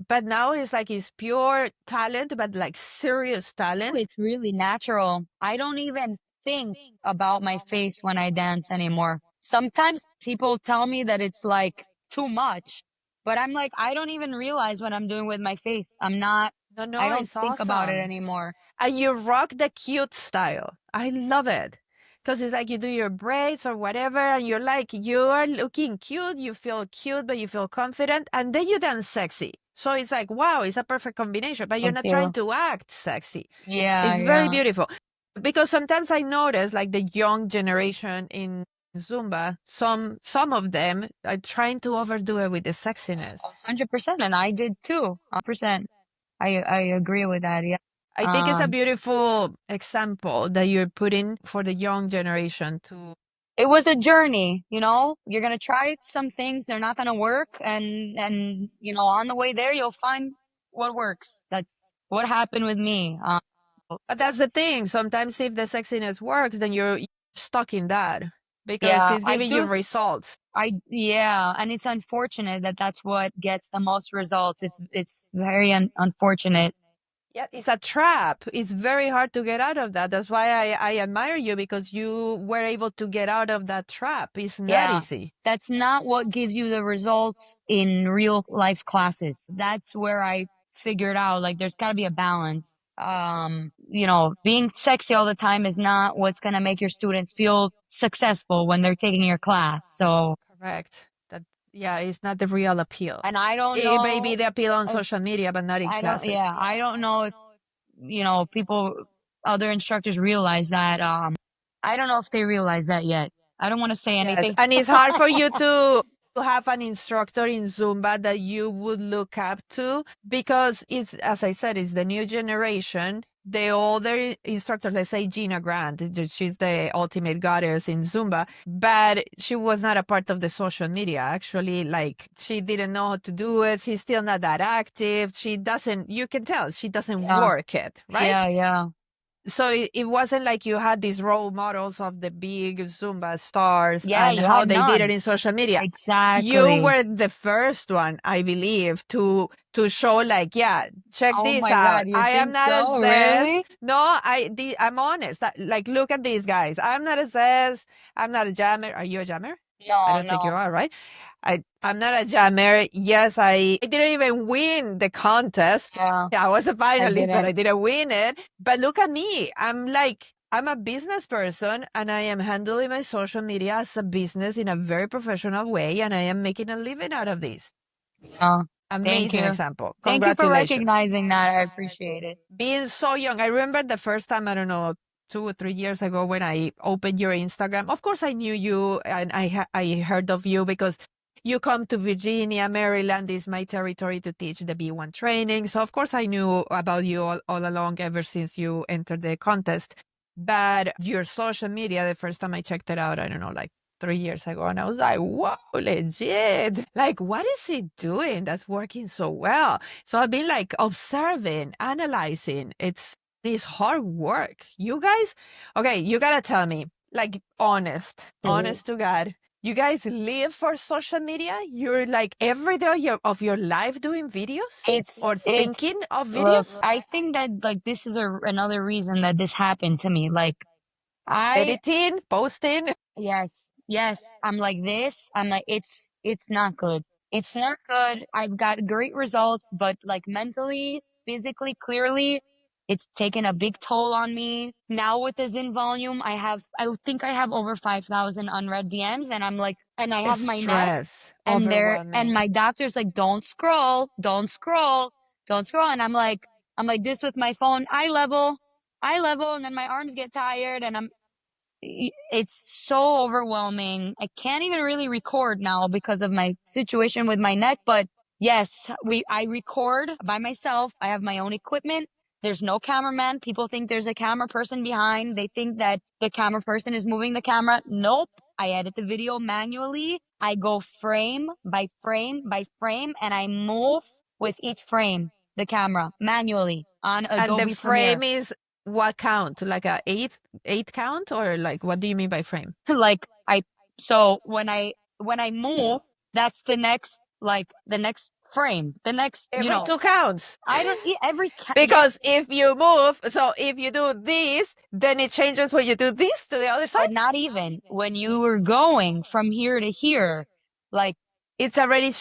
Speaker 1: But now it's like it's pure talent, but like serious talent.
Speaker 2: It's really natural. I don't even think about my face when I dance anymore. Sometimes people tell me that it's like too much, but I'm like, I don't even realize what I'm doing with my face.
Speaker 1: No,
Speaker 2: I
Speaker 1: no,
Speaker 2: don't
Speaker 1: it's
Speaker 2: think about it
Speaker 1: awesome.
Speaker 2: anymore.
Speaker 1: And you rock the cute style. I love it. Because it's like you do your braids or whatever, and you're like, you are looking cute, you feel cute, but you feel confident, and then you dance sexy. So it's like, wow, it's a perfect combination, but you're
Speaker 2: Thank
Speaker 1: not trying
Speaker 2: you.
Speaker 1: to act sexy.
Speaker 2: Yeah,
Speaker 1: It's very
Speaker 2: yeah.
Speaker 1: beautiful. Because sometimes I notice, like the young generation in Zumba, some of them are trying to overdo it with the sexiness.
Speaker 2: 100%. And I did too. 100%. I agree with that. Yeah.
Speaker 1: I think it's a
Speaker 2: Um,
Speaker 1: beautiful example that you're putting for the young generation to.
Speaker 2: it was a journey, you know. You're gonna try some things, they're not gonna work, and you know, on the way there, you'll find what works. That's what happened with me.
Speaker 1: But that's the thing. Sometimes if the sexiness works, then you're stuck in that because
Speaker 2: Yeah,
Speaker 1: it's giving you results.
Speaker 2: yeah, and it's unfortunate that that's what gets the most results. It's very unfortunate.
Speaker 1: Yeah, it's a trap. It's very hard to get out of that. That's why I admire you because you were able to get out of that trap. It's not
Speaker 2: Yeah,
Speaker 1: easy.
Speaker 2: that's not what gives you the results in real life classes. That's where I figured out like there's got to be a balance. You know, being sexy all the time is not what's going to make your students feel successful when they're taking your class. So,
Speaker 1: Correct. That yeah, it's not the real appeal.
Speaker 2: and I don't
Speaker 1: It may be
Speaker 2: know
Speaker 1: the appeal on
Speaker 2: if
Speaker 1: social media, but not in classes.
Speaker 2: I don't know if, you know, other instructors realize that. I don't know if they realize that yet. I don't want to say
Speaker 1: Yes,
Speaker 2: anything.
Speaker 1: and it's hard for you to have an instructor in Zumba that you would look up to because it's, as I said, it's the new generation. The older instructor, let's say Gina Grant, she's the ultimate goddess in Zumba, but she was not a part of the social media. Actually, like she didn't know how to do it. She's still not that active. She doesn't, you can tell she doesn't
Speaker 2: Yeah,
Speaker 1: work it, right?
Speaker 2: yeah.
Speaker 1: So it wasn't like you had these role models of the big Zumba stars
Speaker 2: Yeah,
Speaker 1: and
Speaker 2: you
Speaker 1: how
Speaker 2: had
Speaker 1: they did it
Speaker 2: none.
Speaker 1: in social media. You
Speaker 2: Exactly.
Speaker 1: were the first one, I believe, to show like, yeah, check
Speaker 2: Oh
Speaker 1: this
Speaker 2: my
Speaker 1: out.
Speaker 2: God, you
Speaker 1: I am
Speaker 2: think
Speaker 1: not a
Speaker 2: so?
Speaker 1: zest.
Speaker 2: Really?
Speaker 1: No, I'm honest. Like, look at these guys. I'm not a zest. I'm not a jammer. Are you a jammer? I
Speaker 2: No,
Speaker 1: don't think you
Speaker 2: no.
Speaker 1: are, right? I'm not a jammer. Yes, I didn't even win the contest.
Speaker 2: Yeah,
Speaker 1: Yeah, I was a
Speaker 2: I
Speaker 1: finalist, but I
Speaker 2: didn't.
Speaker 1: didn't win it. But look at me. I'm a business person and I am handling my social media as a business in a very professional way. And I am making a living out of this.
Speaker 2: Yeah. Thank
Speaker 1: Amazing
Speaker 2: you.
Speaker 1: example.
Speaker 2: Thank you for
Speaker 1: Congratulations.
Speaker 2: recognizing that. I appreciate it.
Speaker 1: Being so young. I remember the first time, I don't know, 2 or 3 years ago when I opened your Instagram. Of course, I knew you and I heard of you because you come to Virginia, Maryland is my territory to teach the B1 training. So, of course, I knew about you all along ever since you entered the contest. But your social media, the first time I checked it out, I don't know, like 3 years ago, and I was like, whoa, legit. Like, what is she doing that's working so well? So I've been like observing, analyzing. It's hard work. You guys, okay, you gotta tell me, like
Speaker 2: Mhm.
Speaker 1: honest to God. You guys live for social media? You're like every day of your life doing videos or
Speaker 2: It's
Speaker 1: thinking of
Speaker 2: look,
Speaker 1: videos,
Speaker 2: I think that like this is another reason that this happened to me. Like I
Speaker 1: editing, posting.
Speaker 2: Yes, yes. I'm like this. I'm like it's not good. It's not good. I've got great results, but like mentally, physically, clearly, it's taken a big toll on me. Now with the Zin volume, I think I have over 5,000 unread DMs and I'm like and I have my net
Speaker 1: Stress,
Speaker 2: and
Speaker 1: overwhelming.
Speaker 2: my doctor's like don't scroll, don't scroll, don't scroll and I'm like this with my phone, eye level, and then my arms get tired and I'm it's so overwhelming. I can't even really record now because of my situation with my neck, but yes, I record by myself. I have my own equipment. There's no cameraman. People think there's a camera person behind. They think that the camera person is moving the camera. Nope. I edit the video manually. I go frame by frame by frame, and I move with each frame the camera manually on
Speaker 1: And the
Speaker 2: Adobe Premiere.
Speaker 1: frame is what count? Like a eight count, or like what do you mean by frame?
Speaker 2: Like so when I move, that's the next, like the next frame, the next,
Speaker 1: Every two counts.
Speaker 2: I don't every yeah,
Speaker 1: Because if you move, so if you do this, then it changes when you do this to the other
Speaker 2: but
Speaker 1: side.
Speaker 2: not even when you were going from here to here, like
Speaker 1: It's already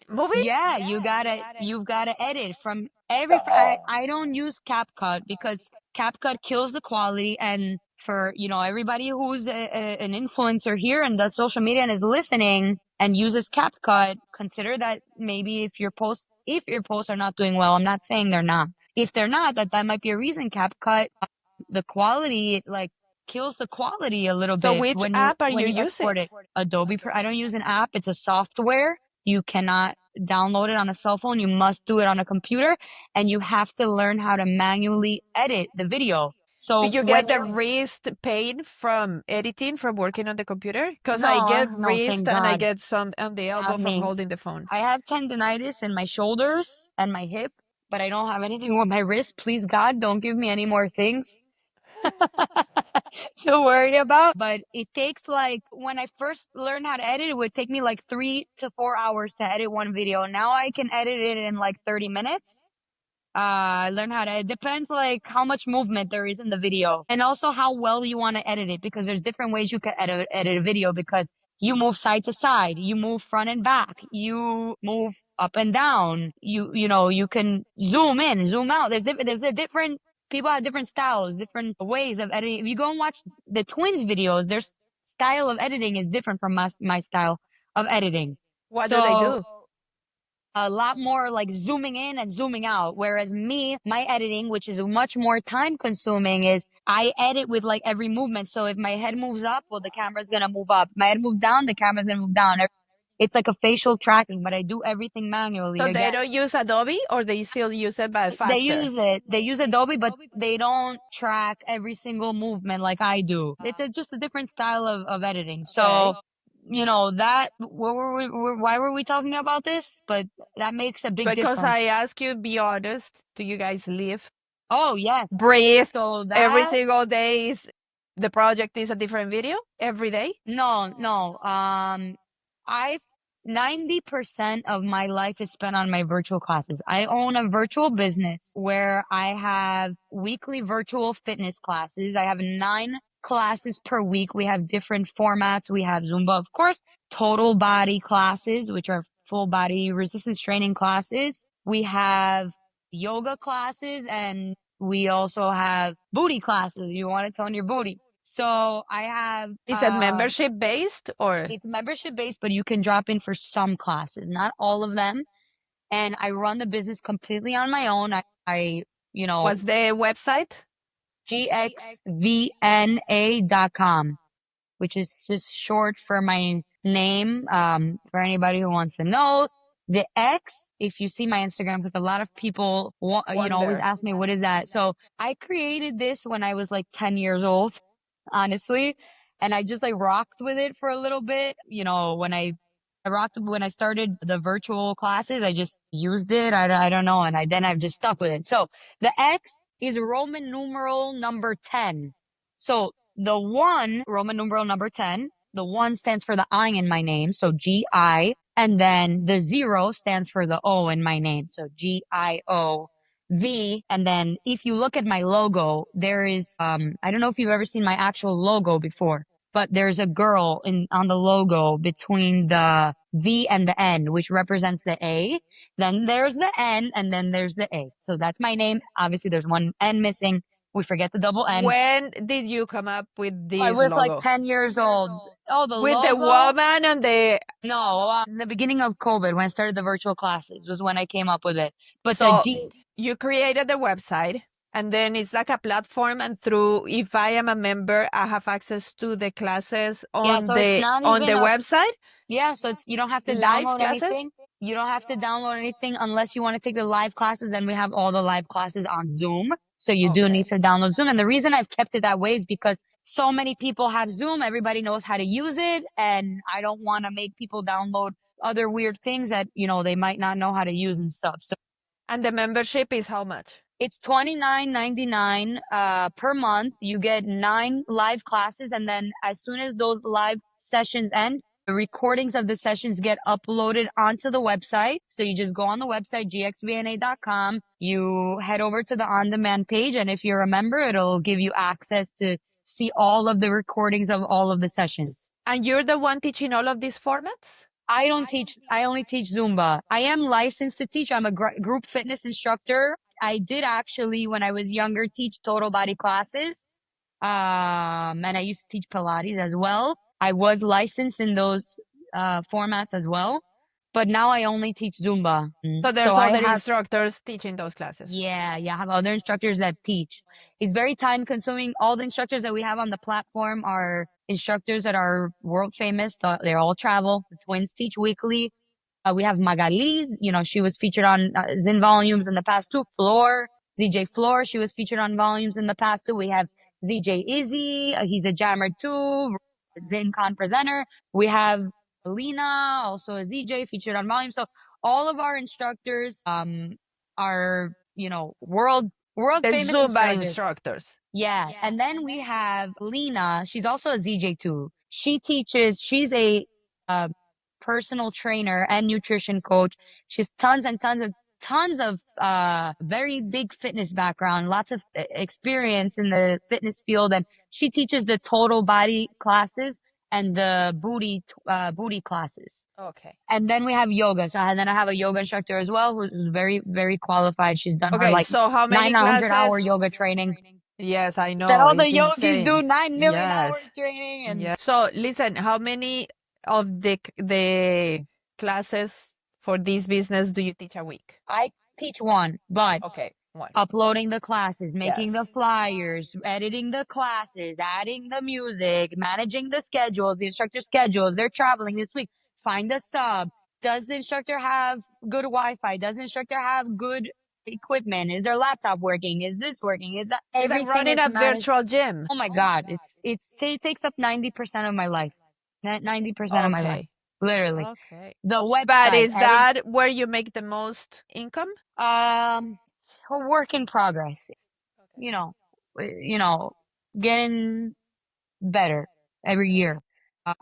Speaker 1: moving.
Speaker 2: yeah, you've gotta edit from every. I don't use CapCut because CapCut kills the quality. And for everybody who's an influencer here and does social media and is listening and uses CapCut, consider that maybe if your posts are not doing well. I'm not saying they're not. If they're not, that might be a reason. CapCut, the quality, like, kills the quality a little
Speaker 1: So
Speaker 2: bit
Speaker 1: which
Speaker 2: when you
Speaker 1: app are you using?
Speaker 2: export it. I don't use an app. It's a software. You cannot download it on a cell phone. You must do it on a computer, and you have to learn how to manually edit the video.
Speaker 1: Do
Speaker 2: So
Speaker 1: you
Speaker 2: when
Speaker 1: get the wrist pain from editing, from working on the computer? Because I
Speaker 2: no,
Speaker 1: get
Speaker 2: no,
Speaker 1: wrist
Speaker 2: thank
Speaker 1: and I
Speaker 2: God,
Speaker 1: get some on the elbow
Speaker 2: not
Speaker 1: from
Speaker 2: me.
Speaker 1: holding the phone.
Speaker 2: I have tendonitis in my shoulders and my hip, but I don't have anything with my wrist. Please God, don't give me any more things to worry about. But it takes, like, when I first learned how to edit, it would take me like 3 to 4 hours to edit one video. Now I can edit it in like 30 minutes. Learn how to, it depends like how much movement there is in the video and also how well you want to edit it, because there's different ways you can edit a video, because you move side to side, you move front and back, you move up and down, you can zoom in, zoom out. There's a different, people have different styles, different ways of editing. If you go and watch the twins videos, their style of editing is different from my style of editing.
Speaker 1: What do they
Speaker 2: So
Speaker 1: do?
Speaker 2: a lot more like zooming in and zooming out. Whereas my editing, which is much more time consuming, is I edit with like every movement. So if my head moves up, well, the camera's going to move up. My head moves down, the camera's going to move down. It's like a facial tracking, but I do everything manually.
Speaker 1: So they
Speaker 2: Again,
Speaker 1: don't use Adobe, or they still use it but
Speaker 2: they
Speaker 1: faster?
Speaker 2: use it. They use Adobe, but they don't track every single movement like I do. It's just a different style of editing.
Speaker 1: Okay.
Speaker 2: So, why were we talking about this? But that makes a big
Speaker 1: Because
Speaker 2: difference.
Speaker 1: I ask you, be honest, do you guys live,
Speaker 2: Oh, yes.
Speaker 1: breathe
Speaker 2: So
Speaker 1: every
Speaker 2: that,
Speaker 1: single day? The project is a different video every day?
Speaker 2: no, no. I 90% of my life is spent on my virtual classes. I own a virtual business where I have weekly virtual fitness classes. I have 9 classes per week. We have different formats. We have Zumba, of course, total body classes, which are full body resistance training classes. We have yoga classes, and we also have booty classes. You want to tone your booty. So I have
Speaker 1: Is it membership based, or
Speaker 2: it's membership based, but you can drop in for some classes, not all of them. And I run the business completely on my own. I
Speaker 1: what's the website?
Speaker 2: gxvna.com, which is just short for my name. For anybody who wants to know, the X, if you see my Instagram, because a lot of people always
Speaker 1: Wonder.
Speaker 2: ask me, what is that? So I created this when I was like 10 years old, honestly. And I just like rocked with it for a little bit. I rocked when I started the virtual classes. I just used it. I don't know. And then I've just stuck with it. So the X is Roman numeral number 10. So the 1, Roman numeral number 10, the 1 stands for the I in my name. So GI. And then the 0 stands for the O in my name. So GIOV. And then if you look at my logo, there is, I don't know if you've ever seen my actual logo before, but there's a girl on the logo between the V and the N, which represents the A. Then there's the N, and then there's the A. So that's my name. Obviously, there's one N missing. We forget the double N.
Speaker 1: When did you come up with
Speaker 2: I
Speaker 1: this
Speaker 2: was like
Speaker 1: logo?
Speaker 2: 10 years old. Oh, the
Speaker 1: With the
Speaker 2: logo?
Speaker 1: woman and the
Speaker 2: No, in the beginning of COVID, when I started the virtual classes, was when I came up with it. But the
Speaker 1: so
Speaker 2: G,
Speaker 1: you created the website. And then it's like a platform, and through, if I am a member, I have access to the classes
Speaker 2: Yeah,
Speaker 1: on
Speaker 2: so it's not
Speaker 1: on the
Speaker 2: even
Speaker 1: website,
Speaker 2: yeah, so you don't have to
Speaker 1: live
Speaker 2: download
Speaker 1: classes.
Speaker 2: anything. You don't have to download anything unless you want to take the live classes. Then we have all the live classes on Zoom. So you do need
Speaker 1: Okay.
Speaker 2: to download Zoom. And the reason I've kept it that way is because so many people have Zoom. Everybody knows how to use it. And I don't want to make people download other weird things that, they might not know how to use and stuff. So
Speaker 1: And the membership is how much?
Speaker 2: it's $29.99 per month. You get 9 live classes, and then as soon as those live sessions end, the recordings of the sessions get uploaded onto the website. So you just go on the website, gxvna.com. You head over to the on-demand page, and if you're a member, it'll give you access to see all of the recordings of all of the sessions.
Speaker 1: And you're the one teaching all of these formats?
Speaker 2: I only teach Zumba. I am licensed to teach. I'm a group fitness instructor. I did actually, when I was younger, teach total body classes. And I used to teach Pilates as well. I was licensed in those, formats as well. But now I only teach Zumba.
Speaker 1: So
Speaker 2: So
Speaker 1: there's
Speaker 2: I
Speaker 1: other
Speaker 2: have,
Speaker 1: instructors teaching those classes.
Speaker 2: yeah, I have other instructors that teach. It's very time consuming. All the instructors that we have on the platform are instructors that are world famous. They're all travel. The twins teach weekly. We have Magali, she was featured on Zin volumes in the past too. ZJ Floor, she was featured on volumes in the past too. We have ZJ Izzy, he's a jammer too, ZinCon presenter. We have Alina, also a ZJ featured on volumes. So all of our instructors are, world
Speaker 1: The
Speaker 2: famous
Speaker 1: Zumba
Speaker 2: instructors.
Speaker 1: instructors.
Speaker 2: Yeah. And then we have Lena. She's also a ZJ too. She's a uh, personal trainer and nutrition coach. She's tons of very big fitness background, lots of experience in the fitness field, and she teaches the total body classes and the booty classes.
Speaker 1: Okay.
Speaker 2: And then we have yoga. And then I have a yoga instructor as well who's very, very qualified. She's done her
Speaker 1: Okay,
Speaker 2: like
Speaker 1: so how many
Speaker 2: 900-hour
Speaker 1: classes?
Speaker 2: yoga training
Speaker 1: Yes, I
Speaker 2: that
Speaker 1: know.
Speaker 2: all the
Speaker 1: It's
Speaker 2: yogis do,
Speaker 1: insane.
Speaker 2: 9 million hours
Speaker 1: Yes.
Speaker 2: training. And
Speaker 1: Yeah. So listen, how many of the classes for this business do you teach a week?
Speaker 2: I teach one, but
Speaker 1: Okay, one.
Speaker 2: uploading the classes, making the
Speaker 1: Yes.
Speaker 2: flyers, editing the classes, adding the music, managing the schedules, the instructor schedules, they're traveling this week, find a sub. Does the instructor have good Wi-Fi? Does the instructor have good equipment? Is their laptop working? Is this working? Is that
Speaker 1: It's like
Speaker 2: everything
Speaker 1: running
Speaker 2: is
Speaker 1: a
Speaker 2: managed?
Speaker 1: virtual gym.
Speaker 2: Oh my God. It takes up 90% of my life. 90% of my life.
Speaker 1: Okay.
Speaker 2: Literally.
Speaker 1: Okay.
Speaker 2: The
Speaker 1: But
Speaker 2: website,
Speaker 1: is that where you make the most income?
Speaker 2: um, a work in progress. You know, you know, getting better every
Speaker 1: Okay.
Speaker 2: year. Uh,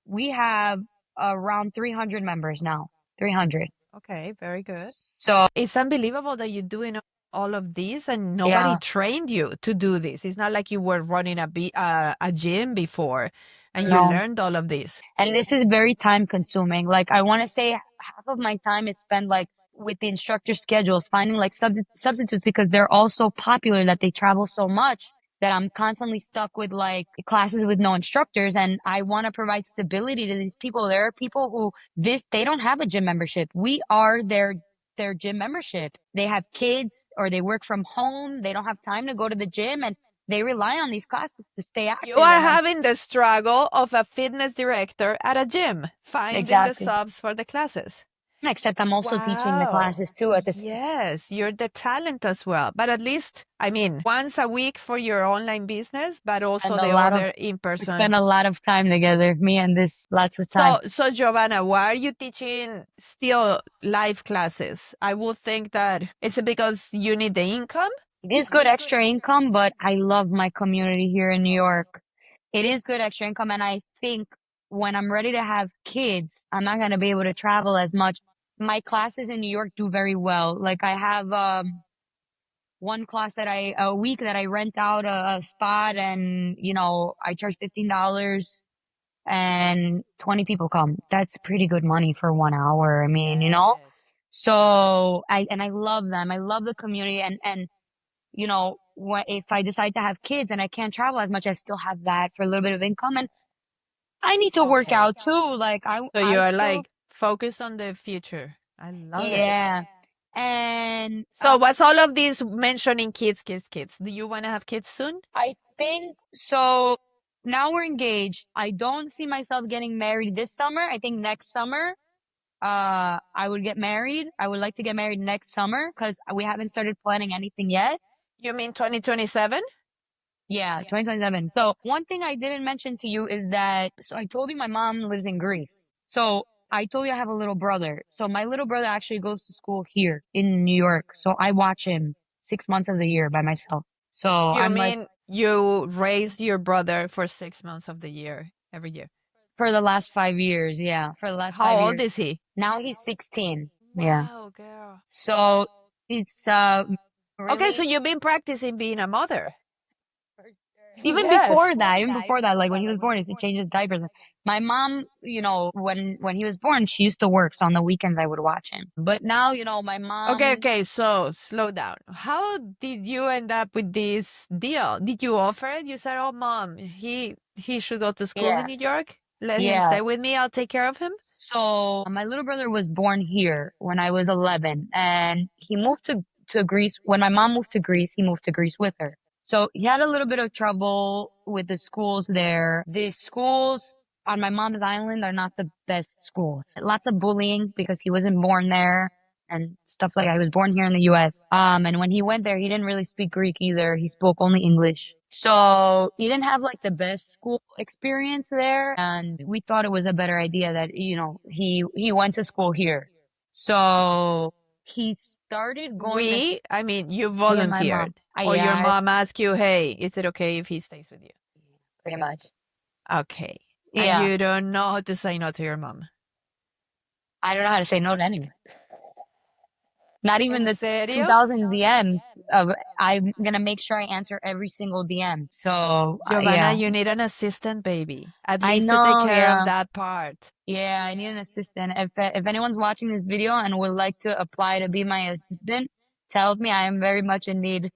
Speaker 2: we have around 300 members now. 300.
Speaker 1: Okay, very good.
Speaker 2: So
Speaker 1: It's unbelievable that you're doing all of this and nobody
Speaker 2: yeah,
Speaker 1: trained you to do this. It's not like you were running a gym before and you
Speaker 2: no.
Speaker 1: learned all of this.
Speaker 2: And this is very time consuming. Like I want to say half of my time is spent like with the instructor schedules, finding like substitutes because they're all so popular that they travel so much that I'm constantly stuck with like classes with no instructors. And I want to provide stability to these people. There are people who they don't have a gym membership. We are their gym membership. They have kids or they work from home. They don't have time to go to the gym and they rely on these classes to stay
Speaker 1: You
Speaker 2: active.
Speaker 1: are
Speaker 2: And I'm
Speaker 1: having the struggle of a fitness director at a gym, finding the
Speaker 2: exactly.
Speaker 1: subs for the classes.
Speaker 2: Except I'm also teaching the
Speaker 1: Wow.
Speaker 2: classes too at the same.
Speaker 1: Yes, you're the talent as well. But at least, I mean, once a week for your online business, but also
Speaker 2: And
Speaker 1: the other in
Speaker 2: we
Speaker 1: person.
Speaker 2: spend a lot of time together, me and this, lots of time.
Speaker 1: So Giovanna, why are you teaching still live classes? I would think that it's because you need the income.
Speaker 2: It is good extra income, but I love my community here in New
Speaker 1: Okay.
Speaker 2: York. It is good extra income. And I think when I'm ready to have kids, I'm not going to be able to travel as much. My classes in New York do very well. Like I have, one class a week that I rent out a spot and, I charge $15 and 20 people come. That's pretty good money for 1 hour. I mean,
Speaker 1: Yes.
Speaker 2: so I love them. I love the community and, if I decide to have kids and I can't travel as much, I still have that for a little bit of income and I need to work
Speaker 1: Okay.
Speaker 2: out too. Like
Speaker 1: So you
Speaker 2: I
Speaker 1: are
Speaker 2: still,
Speaker 1: like focused on the future. I love it.
Speaker 2: yeah. And
Speaker 1: So what's all of this mentioning kids, kids, kids? Do you want to have kids soon?
Speaker 2: I think so. Now we're engaged. I don't see myself getting married this summer. I think next summer, I would get married. I would like to get married next summer because we haven't started planning anything yet.
Speaker 1: You mean 2027?
Speaker 2: Yeah, 2027. So one thing I didn't mention to you is that, so I told you my mom lives in Greece. So I told you I have a little brother. So my little brother actually goes to school here in New York. So I watch him 6 months of the year by myself. So
Speaker 1: You
Speaker 2: I'm like,
Speaker 1: mean you raised your brother for 6 months of the year, every year?
Speaker 2: for the last 5 years. Yeah, for the last
Speaker 1: How
Speaker 2: five
Speaker 1: old
Speaker 2: years.
Speaker 1: is he?
Speaker 2: Now he's 16. Yeah.
Speaker 1: Wow, girl.
Speaker 2: So it's
Speaker 1: Okay, so
Speaker 2: really
Speaker 1: you've been practicing being a mother.
Speaker 2: even
Speaker 1: Yes.
Speaker 2: before that, like when he was born, he changes diapers. My mom, when he was born, she used to work, so on the weekends I would watch him. But now, my
Speaker 1: Okay,
Speaker 2: mom,
Speaker 1: okay, so slow down. How did you end up with this deal? Did you offer it? You said, "Oh, mom, he should go to school in
Speaker 2: yeah,
Speaker 1: New York. Let him
Speaker 2: yeah.
Speaker 1: stay with me. I'll take care of him."
Speaker 2: So my little brother was born here when I was 11, and he moved to Greece. When my mom moved to Greece, he moved to Greece with her. So he had a little bit of trouble with the schools there. The schools on my mom's island are not the best schools. Lots of bullying because he wasn't born there and stuff like that. He was born here in the US. And when he went there, he didn't really speak Greek either. He spoke only English. So he didn't have like the best school experience there. And we thought it was a better idea that, he went to school here. So he started going to,
Speaker 1: I mean, you
Speaker 2: me and my mom.
Speaker 1: volunteered, or your
Speaker 2: Yeah,
Speaker 1: mom asked you, "Hey, is it okay if he stays with you?"
Speaker 2: pretty much.
Speaker 1: Okay, and
Speaker 2: Yeah.
Speaker 1: you don't know how to say no to your mom.
Speaker 2: I don't know how to say no to anyone. Not even
Speaker 1: ¿En
Speaker 2: the
Speaker 1: serio?
Speaker 2: 2000 DMs of I'm gonna make sure I answer every single DM. So
Speaker 1: Giovanna,
Speaker 2: yeah,
Speaker 1: you need an assistant, baby, at
Speaker 2: I
Speaker 1: least to take
Speaker 2: know.
Speaker 1: care of
Speaker 2: Yeah,
Speaker 1: that part.
Speaker 2: yeah. I need an assistant. If anyone's watching this video and would like to apply to be my assistant, tell me. I am very much in need.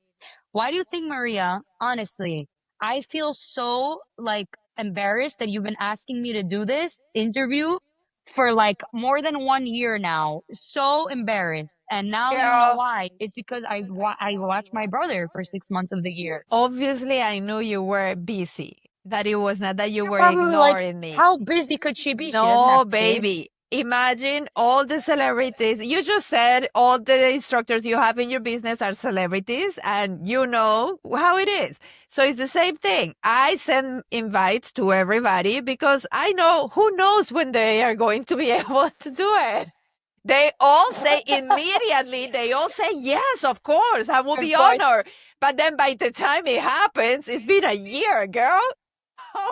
Speaker 2: Why do you think, Maria? Honestly, I feel so like embarrassed that you've been asking me to do this interview for like more than 1 year now. So embarrassed. And now you know
Speaker 1: Girl,
Speaker 2: why. It's because I watched my brother for 6 months of the year.
Speaker 1: obviously, I knew you were busy, that it was not that you
Speaker 2: You're
Speaker 1: were
Speaker 2: probably like,
Speaker 1: ignoring me.
Speaker 2: how busy could she be? She doesn't have
Speaker 1: No,
Speaker 2: kids.
Speaker 1: baby. Imagine all the celebrities. You just said all the instructors you have in your business are celebrities, and you know how it is. So it's the same thing. I send invites to everybody because I know who knows when they are going to be able to do it. They all say immediately, they all say, yes, of course, I will
Speaker 2: Of
Speaker 1: be
Speaker 2: course.
Speaker 1: honored. But then by the time it happens, it's been a year, girl.
Speaker 2: So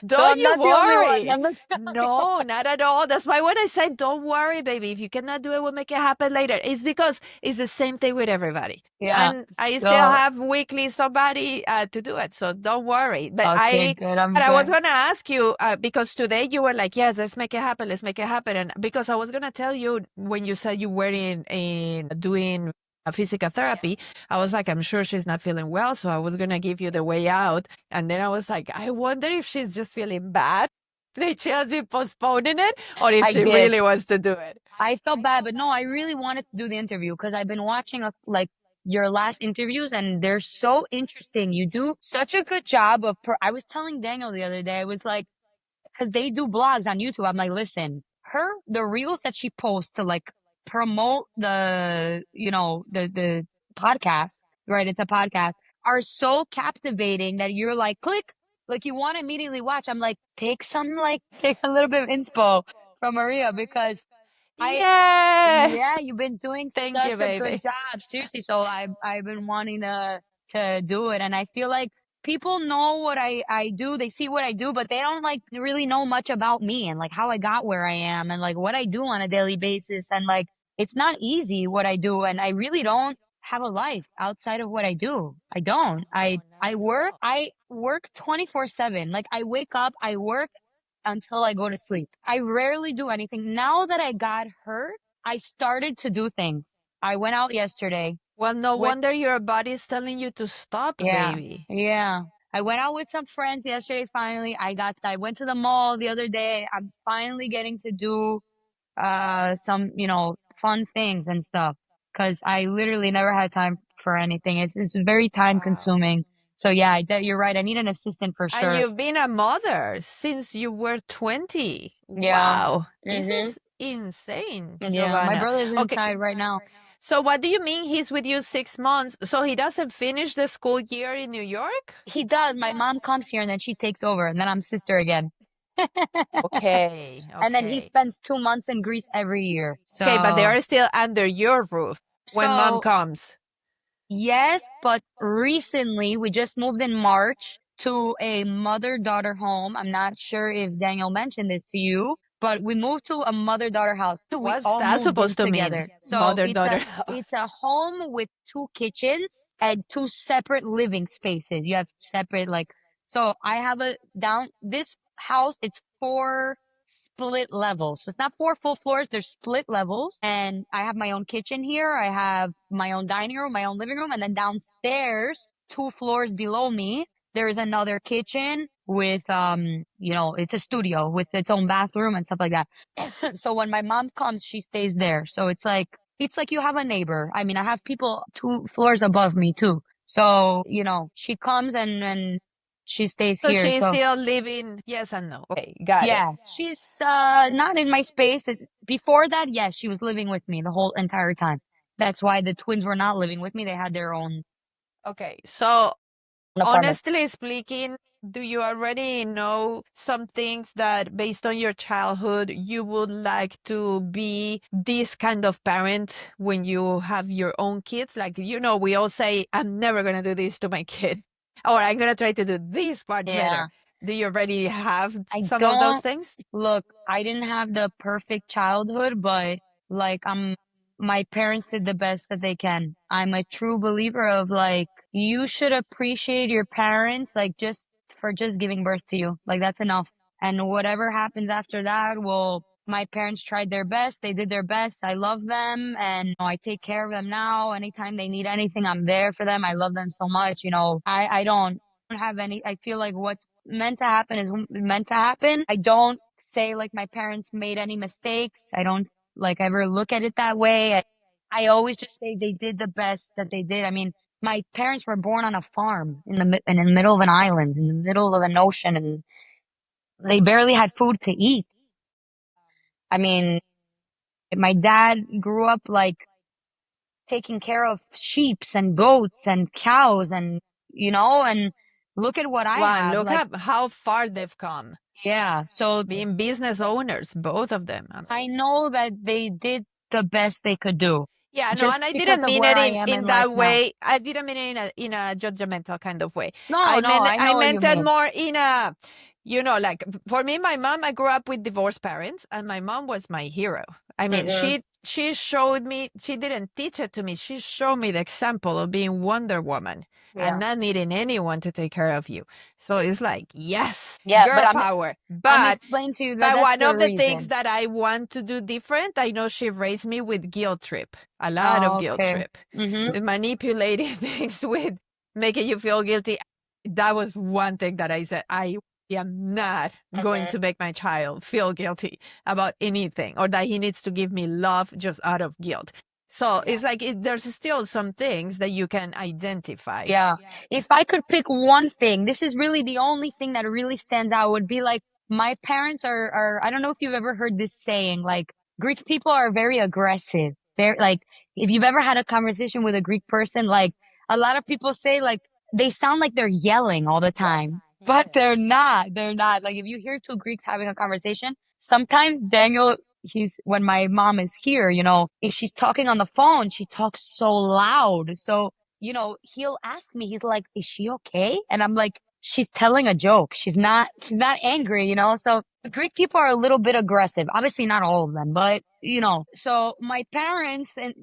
Speaker 1: Don't
Speaker 2: I'm
Speaker 1: you
Speaker 2: not the only one.
Speaker 1: worry.
Speaker 2: I'm not the only one.
Speaker 1: No, not at all. That's why when I say, don't worry, baby, if you cannot do it, we'll make it happen later. It's because it's the same thing with everybody.
Speaker 2: Yeah.
Speaker 1: And I still
Speaker 2: So,
Speaker 1: have weekly somebody to do it. So don't worry.
Speaker 2: okay, good. I'm
Speaker 1: But I was
Speaker 2: glad.
Speaker 1: going to ask you, because today you were like, yes, let's make it happen. Let's make it happen. And because I was going to tell you when you said you were in doing physical therapy, I was like, I'm sure she's not feeling well. So I was going to give you the way out. And then I was like, I wonder if she's just feeling bad that she has been postponing it or if
Speaker 2: I
Speaker 1: she
Speaker 2: did.
Speaker 1: really wants to do it.
Speaker 2: I felt bad, but no, I really wanted to do the interview because I've been watching like your last interviews and they're so interesting. You do such a good job of I was telling Daniel the other day, I was like, because they do blogs on YouTube. I'm like, listen, the reels that she posts to like promote the podcast, right? It's a podcast, are so captivating that you're like, click, like you want to immediately watch. I'm like, take a little bit of inspo from Maria because yeah,
Speaker 1: Yes.
Speaker 2: you've been doing
Speaker 1: Thank you,
Speaker 2: such a good
Speaker 1: baby.
Speaker 2: job. Seriously. So I've been wanting to do it and I feel like people know what I do. They see what I do, but they don't like really know much about me and like how I got where I am and like what I do on a daily basis and like it's not easy what I do and I really don't have a life outside of what I do. I don't.
Speaker 1: No, not at all.
Speaker 2: I work 24/7. Like I wake up, I work until I go to sleep. I rarely do anything. Now that I got hurt, I started to do things. I went out yesterday
Speaker 1: Well, no
Speaker 2: with,
Speaker 1: wonder your body's telling you to stop,
Speaker 2: yeah,
Speaker 1: baby.
Speaker 2: yeah. I went out with some friends yesterday finally. I went to the mall the other day. I'm finally getting to do some, fun things and stuff. because I literally never had time for anything. It's very time
Speaker 1: Wow.
Speaker 2: consuming. So yeah, you're right. I need an assistant for
Speaker 1: And
Speaker 2: sure.
Speaker 1: you've been a mother since you were 20.
Speaker 2: Yeah.
Speaker 1: Wow. This
Speaker 2: Mhm.
Speaker 1: is insane,
Speaker 2: Yeah. My
Speaker 1: Giovanna.
Speaker 2: brother's
Speaker 1: Okay.
Speaker 2: inside right now.
Speaker 1: So what do you mean he's with you 6 months? So he doesn't finish the school year in New York?
Speaker 2: He does. My mom comes here and then she takes over, and then I'm sister again.
Speaker 1: Okay.
Speaker 2: And then he
Speaker 1: Okay.
Speaker 2: spends 2 months in Greece every year.
Speaker 1: Okay, but they
Speaker 2: So,
Speaker 1: are still under your roof when mom
Speaker 2: so
Speaker 1: comes.
Speaker 2: yes, but recently we just moved in March to a mother-daughter home. I'm not sure if Daniel mentioned this to you, but we moved to a mother-daughter house. We
Speaker 1: What's
Speaker 2: all
Speaker 1: that
Speaker 2: moved in
Speaker 1: supposed to mean?
Speaker 2: together. So
Speaker 1: Mother
Speaker 2: it's a
Speaker 1: daughter house.
Speaker 2: it's a home with two kitchens and two separate living spaces. You have separate like so I have a down this house, it's four split levels. So it's not four full floors, there's split levels. And I have my own kitchen here. I have my own dining room, my own living room. And then downstairs, 2 floors below me, there is another kitchen with, it's a studio with its own bathroom and stuff like that. So when my mom comes, she stays there. So it's like you have a neighbor. I mean, I have people 2 floors above me too. So, she comes and she stays
Speaker 1: So
Speaker 2: here.
Speaker 1: she's
Speaker 2: So
Speaker 1: still living. Yes and no. Okay, got it.
Speaker 2: yeah, she's not in my space. Before that, yes, she was living with me the whole entire time. That's why the twins were not living with me. They had their own
Speaker 1: Okay, so
Speaker 2: apartment.
Speaker 1: honestly speaking, do you already know some things that based on your childhood you would like to be this kind of parent when you have your own kids? Like, we all say, I'm never going to do this to my kid, or I'm going to try to do this part better.
Speaker 2: Yeah.
Speaker 1: Do you already have
Speaker 2: I
Speaker 1: some of those
Speaker 2: don't
Speaker 1: things?
Speaker 2: look, I didn't have the perfect childhood, but like my parents did the best that they can. I'm a true believer of like you should appreciate your parents like just for just giving birth to you. Like that's enough. And whatever happens after that, well, my parents tried their best. They did their best. I love them and I take care of them now. Anytime they need anything, I'm there for them. I love them so much. I don't have any, I feel like what's meant to happen is meant to happen. I don't say like my parents made any mistakes. I don't like ever look at it that way. I always just say they did the best that they did. I mean, my parents were born on a farm in the middle of an island, in the middle of an ocean, and they barely had food to eat. I mean, my dad grew up like taking care of sheeps and goats and cows and look at what I
Speaker 1: One,
Speaker 2: have.
Speaker 1: look
Speaker 2: Like,
Speaker 1: at how far they've come.
Speaker 2: yeah. So
Speaker 1: Being business owners, both of them.
Speaker 2: I
Speaker 1: Amazing.
Speaker 2: know that they did the best they could do
Speaker 1: Yeah, no, and
Speaker 2: just
Speaker 1: I
Speaker 2: because
Speaker 1: didn't
Speaker 2: of
Speaker 1: mean
Speaker 2: where
Speaker 1: it
Speaker 2: I
Speaker 1: in
Speaker 2: am in
Speaker 1: in
Speaker 2: life
Speaker 1: that
Speaker 2: now.
Speaker 1: way. I didn't mean it in a judgmental kind of way.
Speaker 2: No,
Speaker 1: I
Speaker 2: no,
Speaker 1: meant
Speaker 2: I
Speaker 1: I
Speaker 2: know what you
Speaker 1: meant it
Speaker 2: mean.
Speaker 1: more in a, like for me, my mom. I grew up with divorced parents, and my mom was my hero. I mean,
Speaker 2: Hmm.
Speaker 1: she showed me. She didn't teach it to me. She showed me the example of being Wonder Woman and
Speaker 2: Yeah.
Speaker 1: not needing anyone to take care of you. So it's like, yes,
Speaker 2: Yeah, but
Speaker 1: girl power.
Speaker 2: I'm
Speaker 1: But
Speaker 2: explaining to you that
Speaker 1: but
Speaker 2: that's
Speaker 1: one
Speaker 2: the
Speaker 1: of the things
Speaker 2: reason.
Speaker 1: that I want to do different, I know she raised me with guilt trip, a lot of
Speaker 2: Oh,
Speaker 1: guilt
Speaker 2: okay.
Speaker 1: trip,
Speaker 2: Mm-hmm.
Speaker 1: manipulating things with making you feel guilty. That was one thing that I said, I am not going
Speaker 2: Mm-hmm.
Speaker 1: to make my child feel guilty about anything or that he needs to give me love just out of guilt. So
Speaker 2: Yeah.
Speaker 1: it's like there's still some things that you can identify.
Speaker 2: Yeah. If I could pick one thing, this is really the only thing that really stands out would be like my parents are I don't know if you've ever heard this saying, like Greek people are very aggressive. They're like if you've ever had a conversation with a Greek person, like a lot of people say like they sound like they're yelling all the
Speaker 1: Yes.
Speaker 2: time, but
Speaker 1: Yes.
Speaker 2: they're not. They're not. Like if you hear two Greeks having a conversation, sometimes Daniel he's when my mom is here, if she's talking on the phone, she talks so loud. So he'll ask me, he's like, is she okay? And I'm like, she's telling a joke. She's not angry. So Greek people are a little bit aggressive. Obviously not all of them, but so my parents and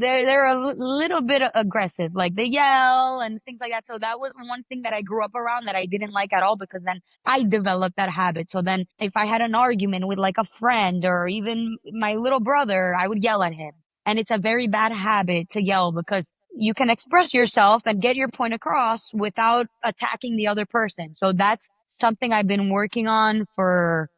Speaker 2: they're little bit aggressive. Like they yell and things like that. So that was one thing that I grew up around that I didn't like at all because then I developed that habit. So then if I had an argument with like a friend or even my little brother, I would yell at him. And it's a very bad habit to yell because you can express yourself and get your point across without attacking the other person. So that's something I've been working on for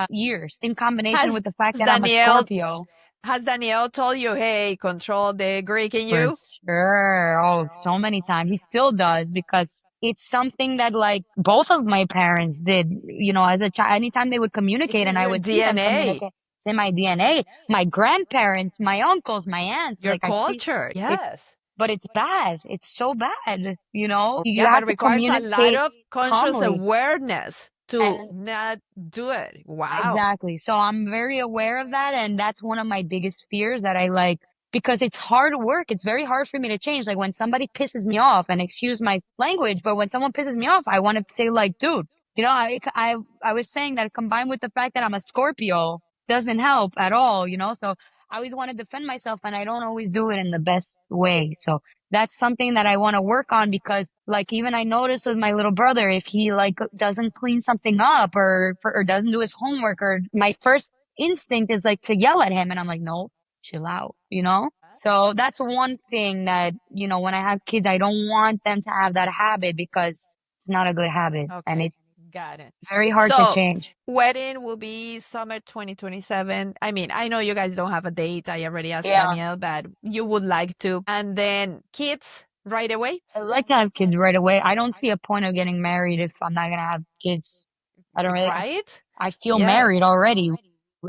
Speaker 2: years in combination
Speaker 1: Has
Speaker 2: with the fact that I'm a
Speaker 1: Danielle
Speaker 2: Scorpio.
Speaker 1: Has Danielle told you, hey, control the Greek in
Speaker 2: For
Speaker 1: you?
Speaker 2: sure. Oh, so many times. He still does because it's something that like both of my parents did, as a child. Anytime they would
Speaker 1: It's
Speaker 2: communicate
Speaker 1: in
Speaker 2: and I
Speaker 1: your
Speaker 2: would see them
Speaker 1: DNA,
Speaker 2: communicate, it's in my DNA. My grandparents, my uncles, my aunts,
Speaker 1: your
Speaker 2: like I see
Speaker 1: culture.
Speaker 2: it,
Speaker 1: Yes.
Speaker 2: but it's bad. It's so bad, you know? You
Speaker 1: Yeah, but
Speaker 2: have
Speaker 1: it
Speaker 2: to
Speaker 1: requires a lot
Speaker 2: communicate
Speaker 1: of conscious
Speaker 2: calmly.
Speaker 1: awareness to
Speaker 2: And
Speaker 1: not do it. Wow.
Speaker 2: exactly. So I'm very aware of that. And that's one of my biggest fears that I like because it's hard work. It's very hard for me to change. Like when somebody pisses me off and excuse my language, but when someone pisses me off, I want to say like, dude, I was saying that combined with the fact that I'm a Scorpio doesn't help at all, So I always want to defend myself and I don't always do it in the best way. So that's something that I want to work on because like even I noticed with my little brother, if he like doesn't clean something up or doesn't do his homework or my first instinct is like to yell at him and I'm like, no, chill out. So that's one thing that, when I have kids, I don't want them to have that habit because it's not a good habit and
Speaker 1: Okay.
Speaker 2: it's
Speaker 1: Got it.
Speaker 2: very hard to
Speaker 1: So,
Speaker 2: change.
Speaker 1: wedding will be summer 2027. I mean, I know you guys don't have a date. I already asked
Speaker 2: Yeah.
Speaker 1: Danielle, but you would like to. And then kids right away,
Speaker 2: I like to have kids right away. I don't see a point of getting married if I'm not gonna have kids. I don't really.
Speaker 1: right?
Speaker 2: I feel
Speaker 1: Yes.
Speaker 2: married already.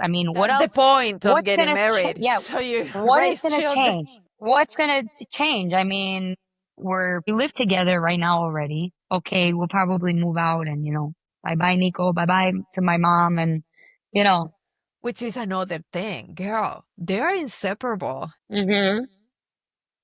Speaker 2: I mean, what
Speaker 1: That's the
Speaker 2: else?
Speaker 1: point of
Speaker 2: What's
Speaker 1: getting
Speaker 2: gonna change?
Speaker 1: married.
Speaker 2: Yeah,
Speaker 1: So you
Speaker 2: what is
Speaker 1: raise
Speaker 2: gonna
Speaker 1: children.
Speaker 2: change? What's gonna change? I mean, we live together right now already. Okay, we'll probably move out and bye bye Nico, bye bye to my mom, and you know.
Speaker 1: Which is another thing, girl. They're inseparable.
Speaker 2: Mm-hmm.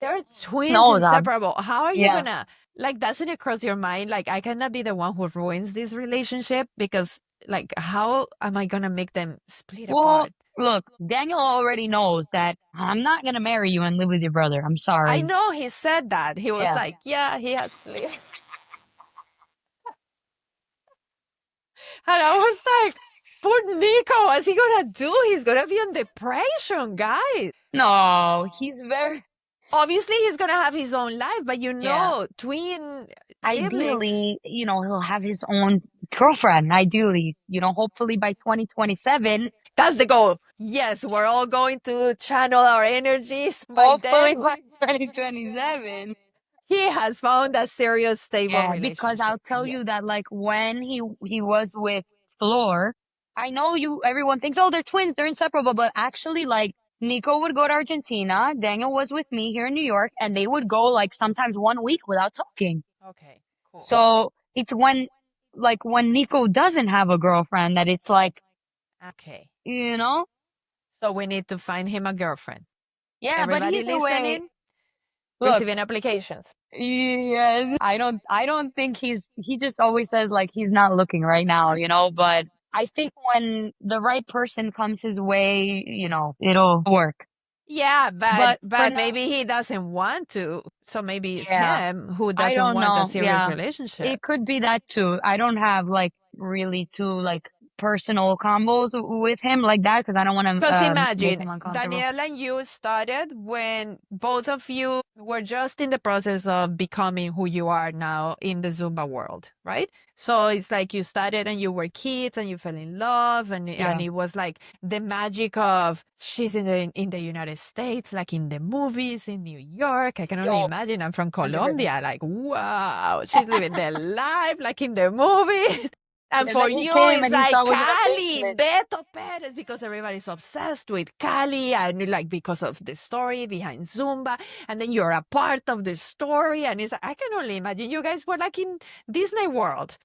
Speaker 1: They're twins
Speaker 2: No, that.
Speaker 1: inseparable. How are you
Speaker 2: Yeah.
Speaker 1: gonna, like, doesn't it cross your mind? Like, I cannot be the one who ruins this relationship because, like, how am I gonna make them split
Speaker 2: Well,
Speaker 1: apart?
Speaker 2: look, Daniel already knows that I'm not gonna marry you and live with your brother. I'm
Speaker 1: I
Speaker 2: sorry.
Speaker 1: know he said that. He was
Speaker 2: Yeah.
Speaker 1: like, yeah, he has split. And I was like, poor Nico, what's he gonna do? He's gonna be on depression, guys.
Speaker 2: No, he's very.
Speaker 1: Obviously, he's gonna have his own life, but
Speaker 2: Yeah.
Speaker 1: twin siblings.
Speaker 2: Ideally, he'll have his own girlfriend. Ideally, hopefully by 2027.
Speaker 1: That's the goal. Yes, we're all going to channel our energies by
Speaker 2: Hopefully
Speaker 1: then.
Speaker 2: by 2027.
Speaker 1: He has found a serious, stable
Speaker 2: Yeah, because I'll
Speaker 1: relationship.
Speaker 2: tell
Speaker 1: Yeah.
Speaker 2: you that like when he was with Floor, I know everyone thinks, oh, they're twins, they're inseparable, but actually like Nico would go to Argentina, Daniel was with me here in New York, and they would go like sometimes 1 week without talking.
Speaker 1: Okay, cool.
Speaker 2: So it's when Nico doesn't have a girlfriend that it's like,
Speaker 1: Okay.
Speaker 2: you know,
Speaker 1: So we need to find him a girlfriend.
Speaker 2: yeah, but
Speaker 1: Everybody
Speaker 2: either way,
Speaker 1: listening,
Speaker 2: look,
Speaker 1: receiving applications.
Speaker 2: yes, I don't think he just always says like he's not looking right now, but I think when the right person comes his way, it'll work.
Speaker 1: Yeah, but
Speaker 2: But for
Speaker 1: but
Speaker 2: now,
Speaker 1: maybe he doesn't want to. So maybe it's
Speaker 2: yeah,
Speaker 1: him who
Speaker 2: I
Speaker 1: doesn't
Speaker 2: don't
Speaker 1: want a
Speaker 2: know.
Speaker 1: serious
Speaker 2: Yeah,
Speaker 1: relationship.
Speaker 2: it could be that too. I don't have like really too like personal combos with him like that because I don't want to
Speaker 1: Because
Speaker 2: make
Speaker 1: imagine,
Speaker 2: him uncomfortable.
Speaker 1: Danielle and you started when both of you were just in the process of becoming who you are now in the Zumba world, right? So it's like you started and you were kids and you fell in love and
Speaker 2: Yeah.
Speaker 1: it was like the magic of she's in the United States, like in the movies in New York. I can only
Speaker 2: Oh,
Speaker 1: imagine. I'm from
Speaker 2: 100%.
Speaker 1: Colombia, like wow, she's living their life like in the movies. And
Speaker 2: And
Speaker 1: for
Speaker 2: then he
Speaker 1: you,
Speaker 2: came
Speaker 1: it's
Speaker 2: and he saw
Speaker 1: like
Speaker 2: I was in a
Speaker 1: Cali,
Speaker 2: basement.
Speaker 1: Beto Perez, because everybody's obsessed with Cali and like because of the story behind Zumba. And then you're a part of the story. And I can only imagine you guys were like in Disney World.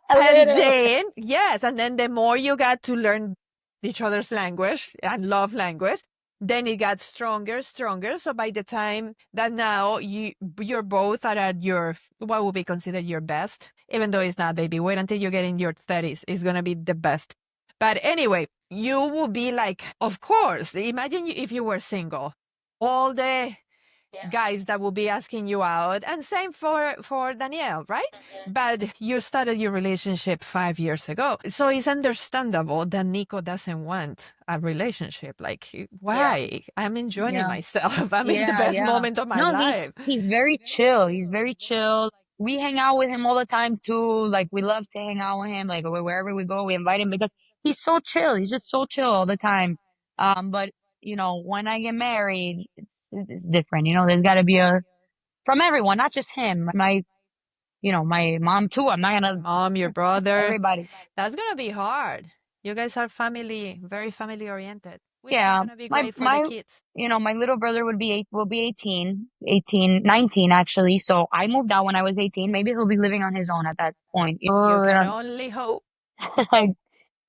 Speaker 2: A
Speaker 1: And
Speaker 2: little.
Speaker 1: then, yes, and then the more you got to learn each other's language and love language, then it got stronger, stronger. So by the time that now you're both are at your what would be considered your best, even though it's not, baby. Wait until you get in your 30s. It's gonna be the best. But anyway, you will be like, of course. Imagine if you were single. All the
Speaker 2: Yeah.
Speaker 1: guys that will be asking you out, and same for Danielle, right?
Speaker 2: Mhm.
Speaker 1: But you started your relationship 5 years ago, so it's understandable that Nico doesn't want a relationship. Like,
Speaker 2: Yeah.
Speaker 1: why? I'm enjoying
Speaker 2: Yeah.
Speaker 1: myself. I'm in the
Speaker 2: Yeah.
Speaker 1: best
Speaker 2: Yeah.
Speaker 1: moment of my
Speaker 2: No,
Speaker 1: life.
Speaker 2: he's very chill. He's very chill. We hang out with him all the time too. Like we love to hang out with him. Like wherever we go, we invite him because he's so chill. He's just so chill all the time. But when I get married, it's different. There's got to be from everyone, not just him. My mom too. I'm not
Speaker 1: Your
Speaker 2: gonna
Speaker 1: mom, your brother.
Speaker 2: everybody.
Speaker 1: That's gonna be hard. You guys are family, very family oriented, which is
Speaker 2: Yeah,
Speaker 1: gonna be
Speaker 2: my
Speaker 1: great for the
Speaker 2: my
Speaker 1: kids.
Speaker 2: my little brother will be 18, 19 actually. So I moved out when I was 18. Maybe he'll be living on his own at that point.
Speaker 1: You can only hope.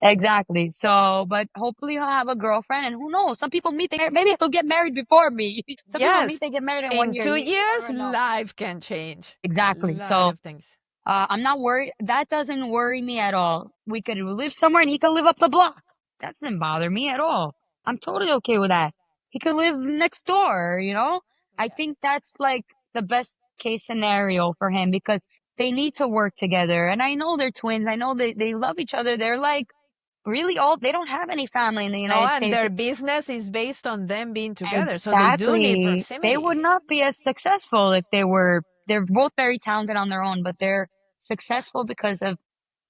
Speaker 2: Exactly. So, but hopefully he'll have a girlfriend, and who knows? Some people meet, maybe he'll get married before me. Some people meet,
Speaker 1: Yes,
Speaker 2: they get married in one
Speaker 1: in
Speaker 2: year.
Speaker 1: two
Speaker 2: You
Speaker 1: years,
Speaker 2: never know.
Speaker 1: life can change. A
Speaker 2: Exactly.
Speaker 1: lot
Speaker 2: So,
Speaker 1: of things.
Speaker 2: I'm not worried. That doesn't worry me at all. We could live somewhere and he could live up the block. That doesn't bother me at all. I'm totally okay with that. He could live next door. I
Speaker 1: Yeah.
Speaker 2: think that's like the best case scenario for him because they need to work together. And I know they're twins. I know they love each other. They're like really old. They don't have any family in the
Speaker 1: No,
Speaker 2: United
Speaker 1: and
Speaker 2: States.
Speaker 1: their business is based on them being together, so they do need
Speaker 2: Exactly. They would
Speaker 1: proximity.
Speaker 2: not be as successful if they're both very talented on their own, but they're successful
Speaker 1: They're
Speaker 2: because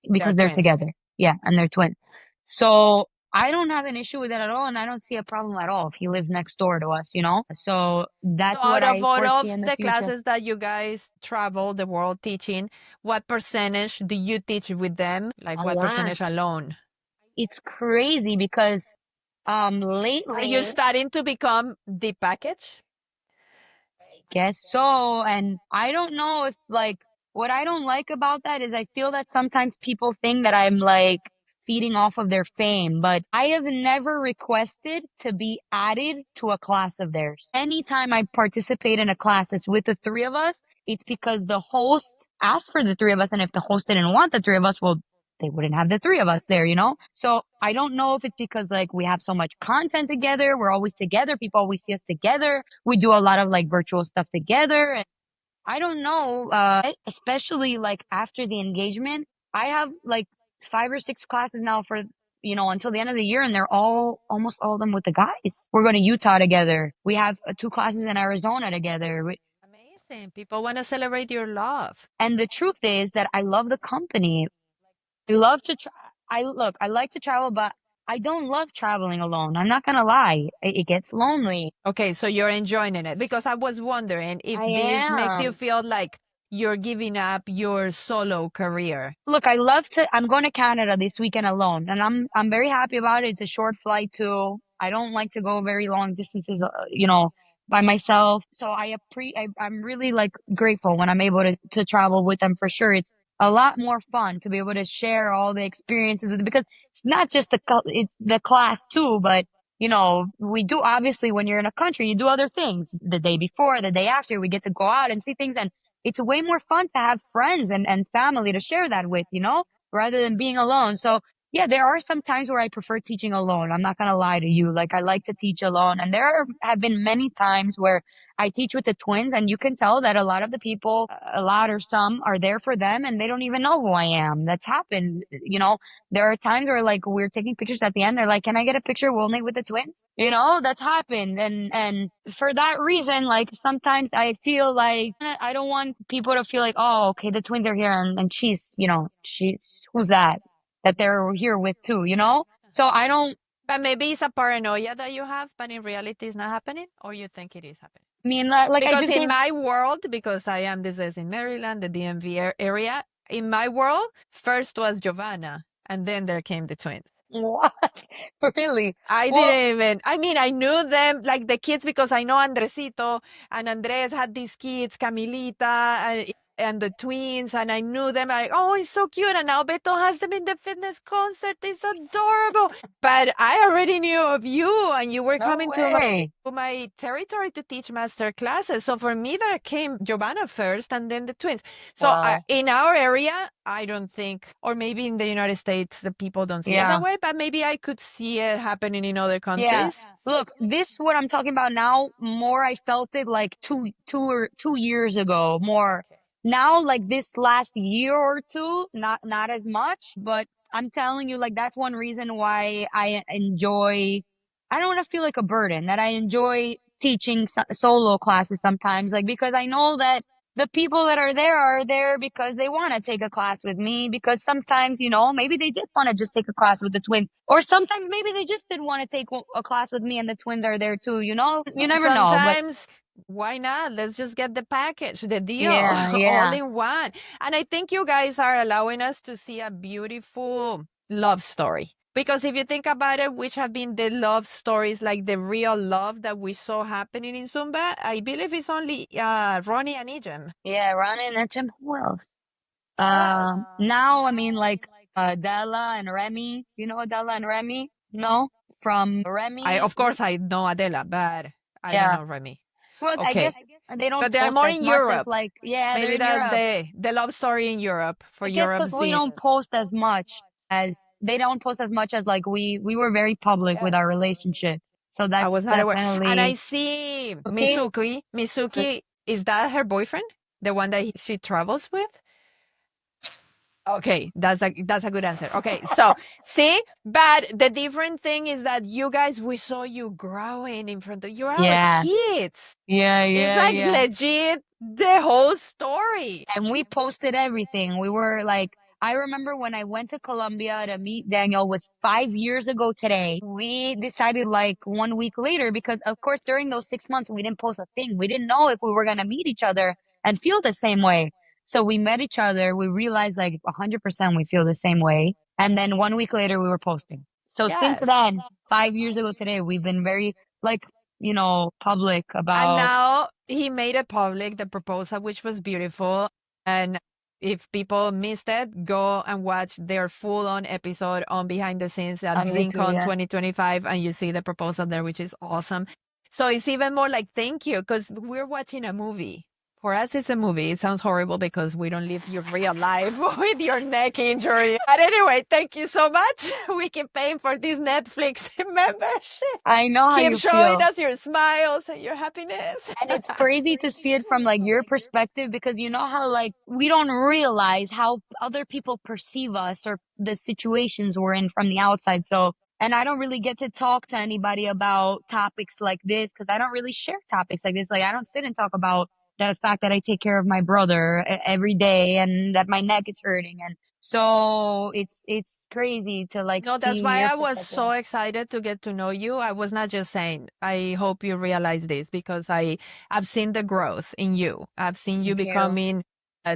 Speaker 2: they're
Speaker 1: twins.
Speaker 2: together. Yeah, and they're twins. So I don't have an issue with that at all, and I don't see a problem at all if he lives next door to us. So
Speaker 1: So
Speaker 2: that's what
Speaker 1: out of
Speaker 2: I
Speaker 1: all
Speaker 2: foresee
Speaker 1: of
Speaker 2: in the
Speaker 1: the
Speaker 2: future.
Speaker 1: classes that you guys travel the world teaching, what percentage do you teach with them? Like
Speaker 2: A
Speaker 1: what
Speaker 2: lot.
Speaker 1: percentage alone?
Speaker 2: It's crazy because
Speaker 1: Are you
Speaker 2: lately
Speaker 1: starting to become the package?
Speaker 2: guess so. And I don't know if like what I don't like about that is I feel that sometimes people think that I'm like feeding off of their fame, but I have never requested to be added to a class of theirs. Anytime I participate in a class that's with the three of us, it's because the host asked for the three of us. And if the host didn't want the three of us, well, they wouldn't have the three of us there. So I don't know if it's because like we have so much content together. We're always together. People always see us together. We do a lot of like virtual stuff together. And I don't know, especially like after the engagement, I have like 5 or 6 classes now until the end of the year. And they're almost all of them with the guys. We're going to Utah together. We have 2 classes in Arizona together.
Speaker 1: Amazing. People want to celebrate your love.
Speaker 2: And the truth is that I love the company. I love to I like to travel, but I don't love traveling alone. I'm not gonna lie. It gets lonely.
Speaker 1: Okay, so you're enjoying it because I was wondering if
Speaker 2: I
Speaker 1: this makes you
Speaker 2: am.
Speaker 1: feel like you're giving up your solo career.
Speaker 2: Look, I'm going to Canada this weekend alone, and I'm very happy about it. It's a short flight too. I don't like to go very long distances, by myself. So I'm really like grateful when I'm able to travel with them for sure. It's a lot more fun to be able to share all the experiences with because it's not just it's the class too, but we do obviously when you're in a country, you do other things the day before, the day after, we get to go out and see things and it's way more fun to have friends and family to share that with, rather than being alone. So yeah, there are some times where I prefer teaching alone. I'm not going to lie to you. Like I like to teach alone. And have been many times where I teach with the twins and you can tell that a lot of the people, a lot or some are there for them and they don't even know who I am. That's happened. There are times where like we're taking pictures at the end. They're like, can I get a picture only with the twins? That's happened. And for that reason, like sometimes I feel like I don't want people to feel like, oh, okay, the twins are here and she's who's that they're here with too. So I don't
Speaker 1: But maybe it's a paranoia that you have, but in reality it's not happening, or you think it is happening.
Speaker 2: mean like I
Speaker 1: Because
Speaker 2: just
Speaker 1: in
Speaker 2: gave
Speaker 1: my world, because I am this is in Maryland, the DMV area, in my world, first was Giovanna, and then there came the twins.
Speaker 2: what really
Speaker 1: I
Speaker 2: well
Speaker 1: didn't even, I mean, I knew them, like the kids, because I know Andresito, and Andres had these kids, Camilita, and the twins, and I knew them. Like, oh, it's so cute. And now Beto has them in the fitness concert. It's adorable. But I already knew of you, and you were
Speaker 2: no
Speaker 1: coming
Speaker 2: way.
Speaker 1: to my territory to teach master classes. So for me, there came Giovanna first, and then the twins. So
Speaker 2: Wow.
Speaker 1: in our area, I don't think, or maybe in the United States, the people don't see it that
Speaker 2: Yeah.
Speaker 1: way, but maybe I could see it happening in other
Speaker 2: Yeah.
Speaker 1: countries.
Speaker 2: Look, this what I'm talking about now, more I felt it like 2 years ago, more.
Speaker 1: Okay.
Speaker 2: Now, like this last year or two, not as much, but I'm telling you, like that's one reason why I don't want to feel like a burden, that I enjoy teaching solo classes sometimes, like because I know that the people that are there because they want to take a class with me, because sometimes, maybe they did want to just take a class with the twins, or sometimes maybe they just did want to take a class with me and the twins are there too, you never know. But
Speaker 1: Sometimes, why not? Let's just get the package, the deal,
Speaker 2: yeah,
Speaker 1: all
Speaker 2: yeah,
Speaker 1: in one. And I think you guys are allowing us to see a beautiful love story. Because if you think about it, which have been the love stories, like the real love that we saw happening in Zumba, I believe it's only Ronnie and Ijem.
Speaker 2: yeah, Ronnie and Jim, who else?
Speaker 1: Who else?
Speaker 2: Now, I mean, like, Della and Remy. You know Della and Remy? No? From Remy?
Speaker 1: Of course, I know Adela, but I don't
Speaker 2: Yeah.
Speaker 1: know Remy.
Speaker 2: Well, I
Speaker 1: Okay.
Speaker 2: guess they don't
Speaker 1: But they are
Speaker 2: post
Speaker 1: more
Speaker 2: as
Speaker 1: in
Speaker 2: much as,
Speaker 1: Europe.
Speaker 2: like, yeah, they're
Speaker 1: Maybe
Speaker 2: in
Speaker 1: that's
Speaker 2: Europe.
Speaker 1: the love story in Europe for
Speaker 2: I guess
Speaker 1: Europe
Speaker 2: because we
Speaker 1: scene.
Speaker 2: don't post as much as they don't post as much as, like, we were very public with
Speaker 1: Yes.
Speaker 2: our relationship. So
Speaker 1: I
Speaker 2: that's
Speaker 1: was not aware. And I
Speaker 2: definitely
Speaker 1: see
Speaker 2: okay.
Speaker 1: Mizuki. Mizuki, is that her boyfriend? The one that she travels with? Okay, that's a good answer. Okay, so see, but the different thing is that you guys, we saw you growing in front of you're our
Speaker 2: Yeah.
Speaker 1: kids.
Speaker 2: Yeah,
Speaker 1: It's
Speaker 2: yeah,
Speaker 1: like
Speaker 2: yeah.
Speaker 1: legit the whole story.
Speaker 2: And we posted everything. We were like, I remember when I went to Colombia to meet Daniel was 5 years ago today. We decided like 1 week later, because of course during those 6 months we didn't post a thing. We didn't know if we were gonna meet each other and feel the same way. So we met each other. We realized like 100% we feel the same way. And then 1 week later we were posting. So since
Speaker 1: Yes.
Speaker 2: then, 5 years ago today, we've been very like, public
Speaker 1: And
Speaker 2: about.
Speaker 1: now he made it public, the proposal, which was beautiful. And if people missed it, go and watch their full on episode on Behind the Scenes at
Speaker 2: Me too,
Speaker 1: ZinCon
Speaker 2: yeah.
Speaker 1: 2025. And you see the proposal there, which is awesome. So it's even more like thank you, because we're watching a movie. For us, it's a movie. It sounds horrible because we don't live your real life with your neck injury. But anyway, thank you so much. We keep paying for this Netflix membership.
Speaker 2: I know how
Speaker 1: Keep
Speaker 2: you
Speaker 1: showing
Speaker 2: feel.
Speaker 1: us your smiles and your happiness.
Speaker 2: And it's crazy to see it from like your perspective, because you know how like we don't realize how other people perceive us or the situations we're in from the outside. So, and I don't really get to talk to anybody about topics like this because I don't really share topics like this. Like I don't sit and talk about the fact that I take care of my brother every day and that my neck is hurting. And so it's crazy to like
Speaker 1: No, that's
Speaker 2: see
Speaker 1: why
Speaker 2: your
Speaker 1: I was
Speaker 2: perspective.
Speaker 1: so excited to get to know you. I was not just saying, I hope you realize this because I've seen the growth in you. I've seen you
Speaker 2: Thank you.
Speaker 1: becoming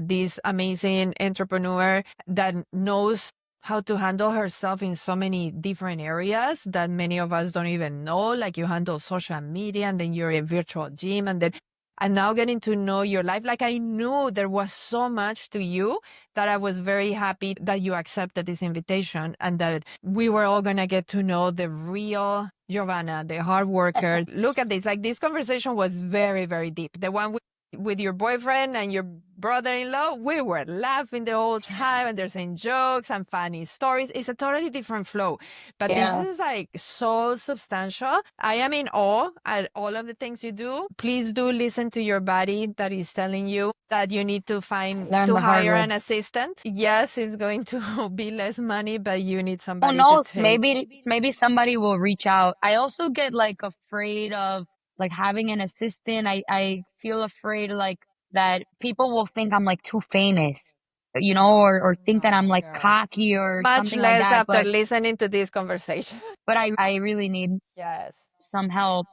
Speaker 1: this amazing entrepreneur that knows how to handle herself in so many different areas that many of us don't even know. Like you handle social media and then you're a virtual gym and now getting to know your life. Like I knew there was so much to you that I was very happy that you accepted this invitation and that we were all going to get to know the real Giovanna, the hard worker. Look at this. Like this conversation was very, very deep. The one with your boyfriend and your brother-in-law, we were laughing the whole time and they're saying jokes and funny stories. It's a totally different flow. But this
Speaker 2: Yeah.
Speaker 1: is like so substantial. I am in awe at all of the things you do. Please do listen to your body that is telling you that you need to
Speaker 2: Learn the hard
Speaker 1: hire
Speaker 2: way.
Speaker 1: an assistant. Yes, it's going to be less money, but you need
Speaker 2: Who
Speaker 1: somebody to
Speaker 2: knows?
Speaker 1: take.
Speaker 2: Maybe somebody will reach out. I also get like afraid of like having an assistant. I feel afraid like that people will think I'm like too famous, or think that I'm
Speaker 1: No,
Speaker 2: like
Speaker 1: girl.
Speaker 2: cocky or
Speaker 1: Much
Speaker 2: something like
Speaker 1: less
Speaker 2: that.
Speaker 1: after listening to this conversation.
Speaker 2: But I really need
Speaker 1: Yes.
Speaker 2: some help.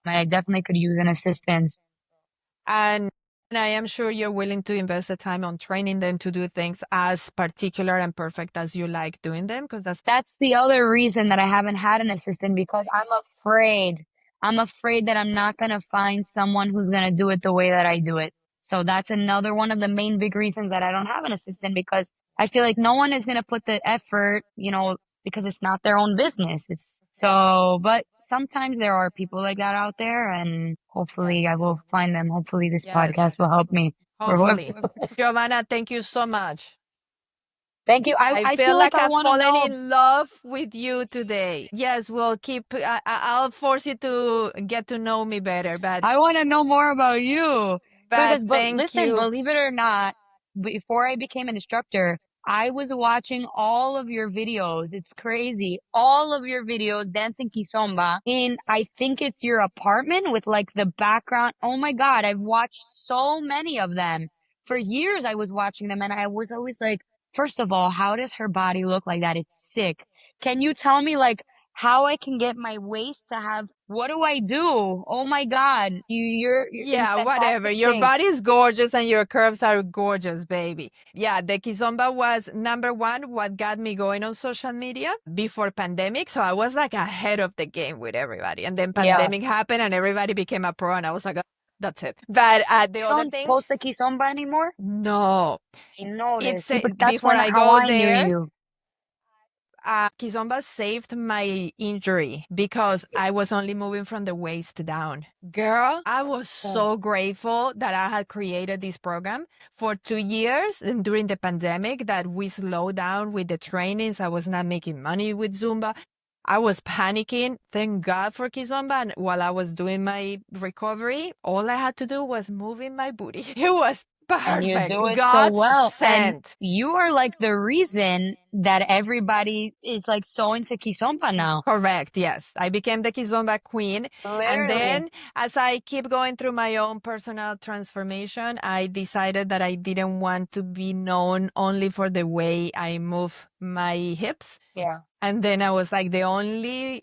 Speaker 2: I definitely could use an assistant.
Speaker 1: And and I am sure you're willing to invest the time on training them to do things as particular and perfect as you like doing them, because
Speaker 2: That's the other reason that I haven't had an assistant, because I'm afraid. I'm afraid that I'm not going to find someone who's going to do it the way that I do it. So that's another one of the main big reasons that I don't have an assistant, because I feel like no one is going to put the effort, because it's not their own business. It's so, but sometimes there are people like that out there, and hopefully I will find them. Hopefully this
Speaker 1: yes,
Speaker 2: podcast will help me. Or
Speaker 1: hopefully. Giovanna, thank you so much.
Speaker 2: Thank you.
Speaker 1: I
Speaker 2: I
Speaker 1: feel
Speaker 2: feel like
Speaker 1: like
Speaker 2: I
Speaker 1: I've
Speaker 2: want to
Speaker 1: fallen
Speaker 2: know.
Speaker 1: in love with you today. Yes, we'll keep, I'll force you to get to know me better,
Speaker 2: I want to know more about you.
Speaker 1: but
Speaker 2: But
Speaker 1: thank
Speaker 2: listen,
Speaker 1: you.
Speaker 2: believe it or not, before I became an instructor, I was watching all of your videos. It's crazy. All of your videos dancing kizomba in, I think it's your apartment with like the background. Oh my God, I've watched so many of them. for years I was watching them and I was always like, first of all, how does her body look like that? It's sick. Can you tell me like how I can get my waist to have what do I do? Oh my God. You're in
Speaker 1: Yeah, whatever.
Speaker 2: fantastic
Speaker 1: Your
Speaker 2: shape.
Speaker 1: body is gorgeous and your curves are gorgeous, baby. Yeah, the kizomba was number one, what got me going on social media before pandemic. So I was like ahead of the game with everybody. And then
Speaker 2: Yeah.
Speaker 1: pandemic happened and everybody became a pro and I was like, "Oh, that's it." But the
Speaker 2: You
Speaker 1: other
Speaker 2: don't
Speaker 1: thing,
Speaker 2: post the kizomba anymore?
Speaker 1: no,
Speaker 2: I noticed.
Speaker 1: it's
Speaker 2: See, but that's
Speaker 1: before
Speaker 2: when
Speaker 1: I
Speaker 2: how
Speaker 1: go
Speaker 2: I knew
Speaker 1: there,
Speaker 2: you.
Speaker 1: Kizomba saved my injury because I was only moving from the waist down. Girl, I was
Speaker 2: Oh,
Speaker 1: so grateful that I had created this program for 2 years and during the pandemic that we slowed down with the trainings. I was not making money with Zumba. I was panicking. Thank God for Kizomba. And while I was doing my recovery, all I had to do was moving my booty. It was
Speaker 2: and you do
Speaker 1: perfect.
Speaker 2: it so
Speaker 1: God's
Speaker 2: well. And
Speaker 1: sent.
Speaker 2: you are like the reason that everybody is like so into kizomba now.
Speaker 1: Correct. Yes. I became the Kizomba queen. And
Speaker 2: Literally.
Speaker 1: then as I keep going through my own personal transformation, I decided that I didn't want to be known only for the way I move my hips.
Speaker 2: Yeah.
Speaker 1: And then I was like, the only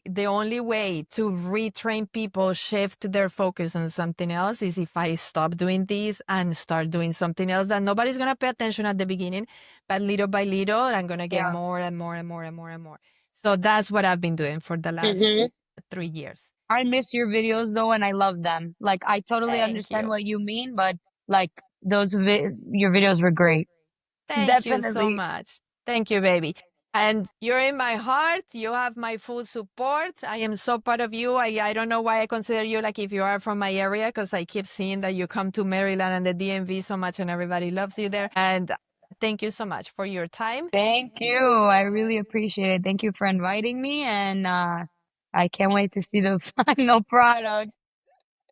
Speaker 1: way to retrain people, shift their focus on something else is if I stop doing this and start doing something else that nobody's gonna pay attention at the beginning, but little by little, I'm gonna get
Speaker 2: Yeah.
Speaker 1: more and more and more and more and more. So that's what I've been doing for the last
Speaker 2: Hmm.
Speaker 1: 3 years.
Speaker 2: I miss your videos though, and I love them. Like, I totally
Speaker 1: Thank
Speaker 2: understand
Speaker 1: you.
Speaker 2: what you mean, but like your videos were great.
Speaker 1: Thank you so
Speaker 2: Definitely.
Speaker 1: much. Thank you, baby. And you're in my heart. You have my full support. I am so proud of you. I don't know why I consider you like if you are from my area, because I keep seeing that you come to Maryland and the DMV so much and everybody loves you there. And thank you so much for your time.
Speaker 2: Thank you. I really appreciate it. Thank you for inviting me, and I can't wait to see the final product.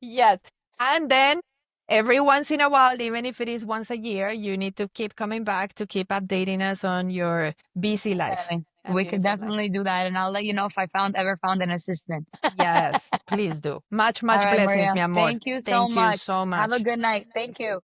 Speaker 1: Yes. And then every once in a while, even if it is once a year, you need to keep coming back to keep updating us on your busy life
Speaker 2: Definitely.
Speaker 1: and
Speaker 2: We could
Speaker 1: beautiful life.
Speaker 2: definitely do that, and I'll let you know if I ever found an assistant.
Speaker 1: Yes, please do. Much,
Speaker 2: All
Speaker 1: much
Speaker 2: right,
Speaker 1: blessings,
Speaker 2: Maria.
Speaker 1: mi amor.
Speaker 2: Thank you so
Speaker 1: Thank you
Speaker 2: much.
Speaker 1: so
Speaker 2: Have a
Speaker 1: much.
Speaker 2: good night. Thank you.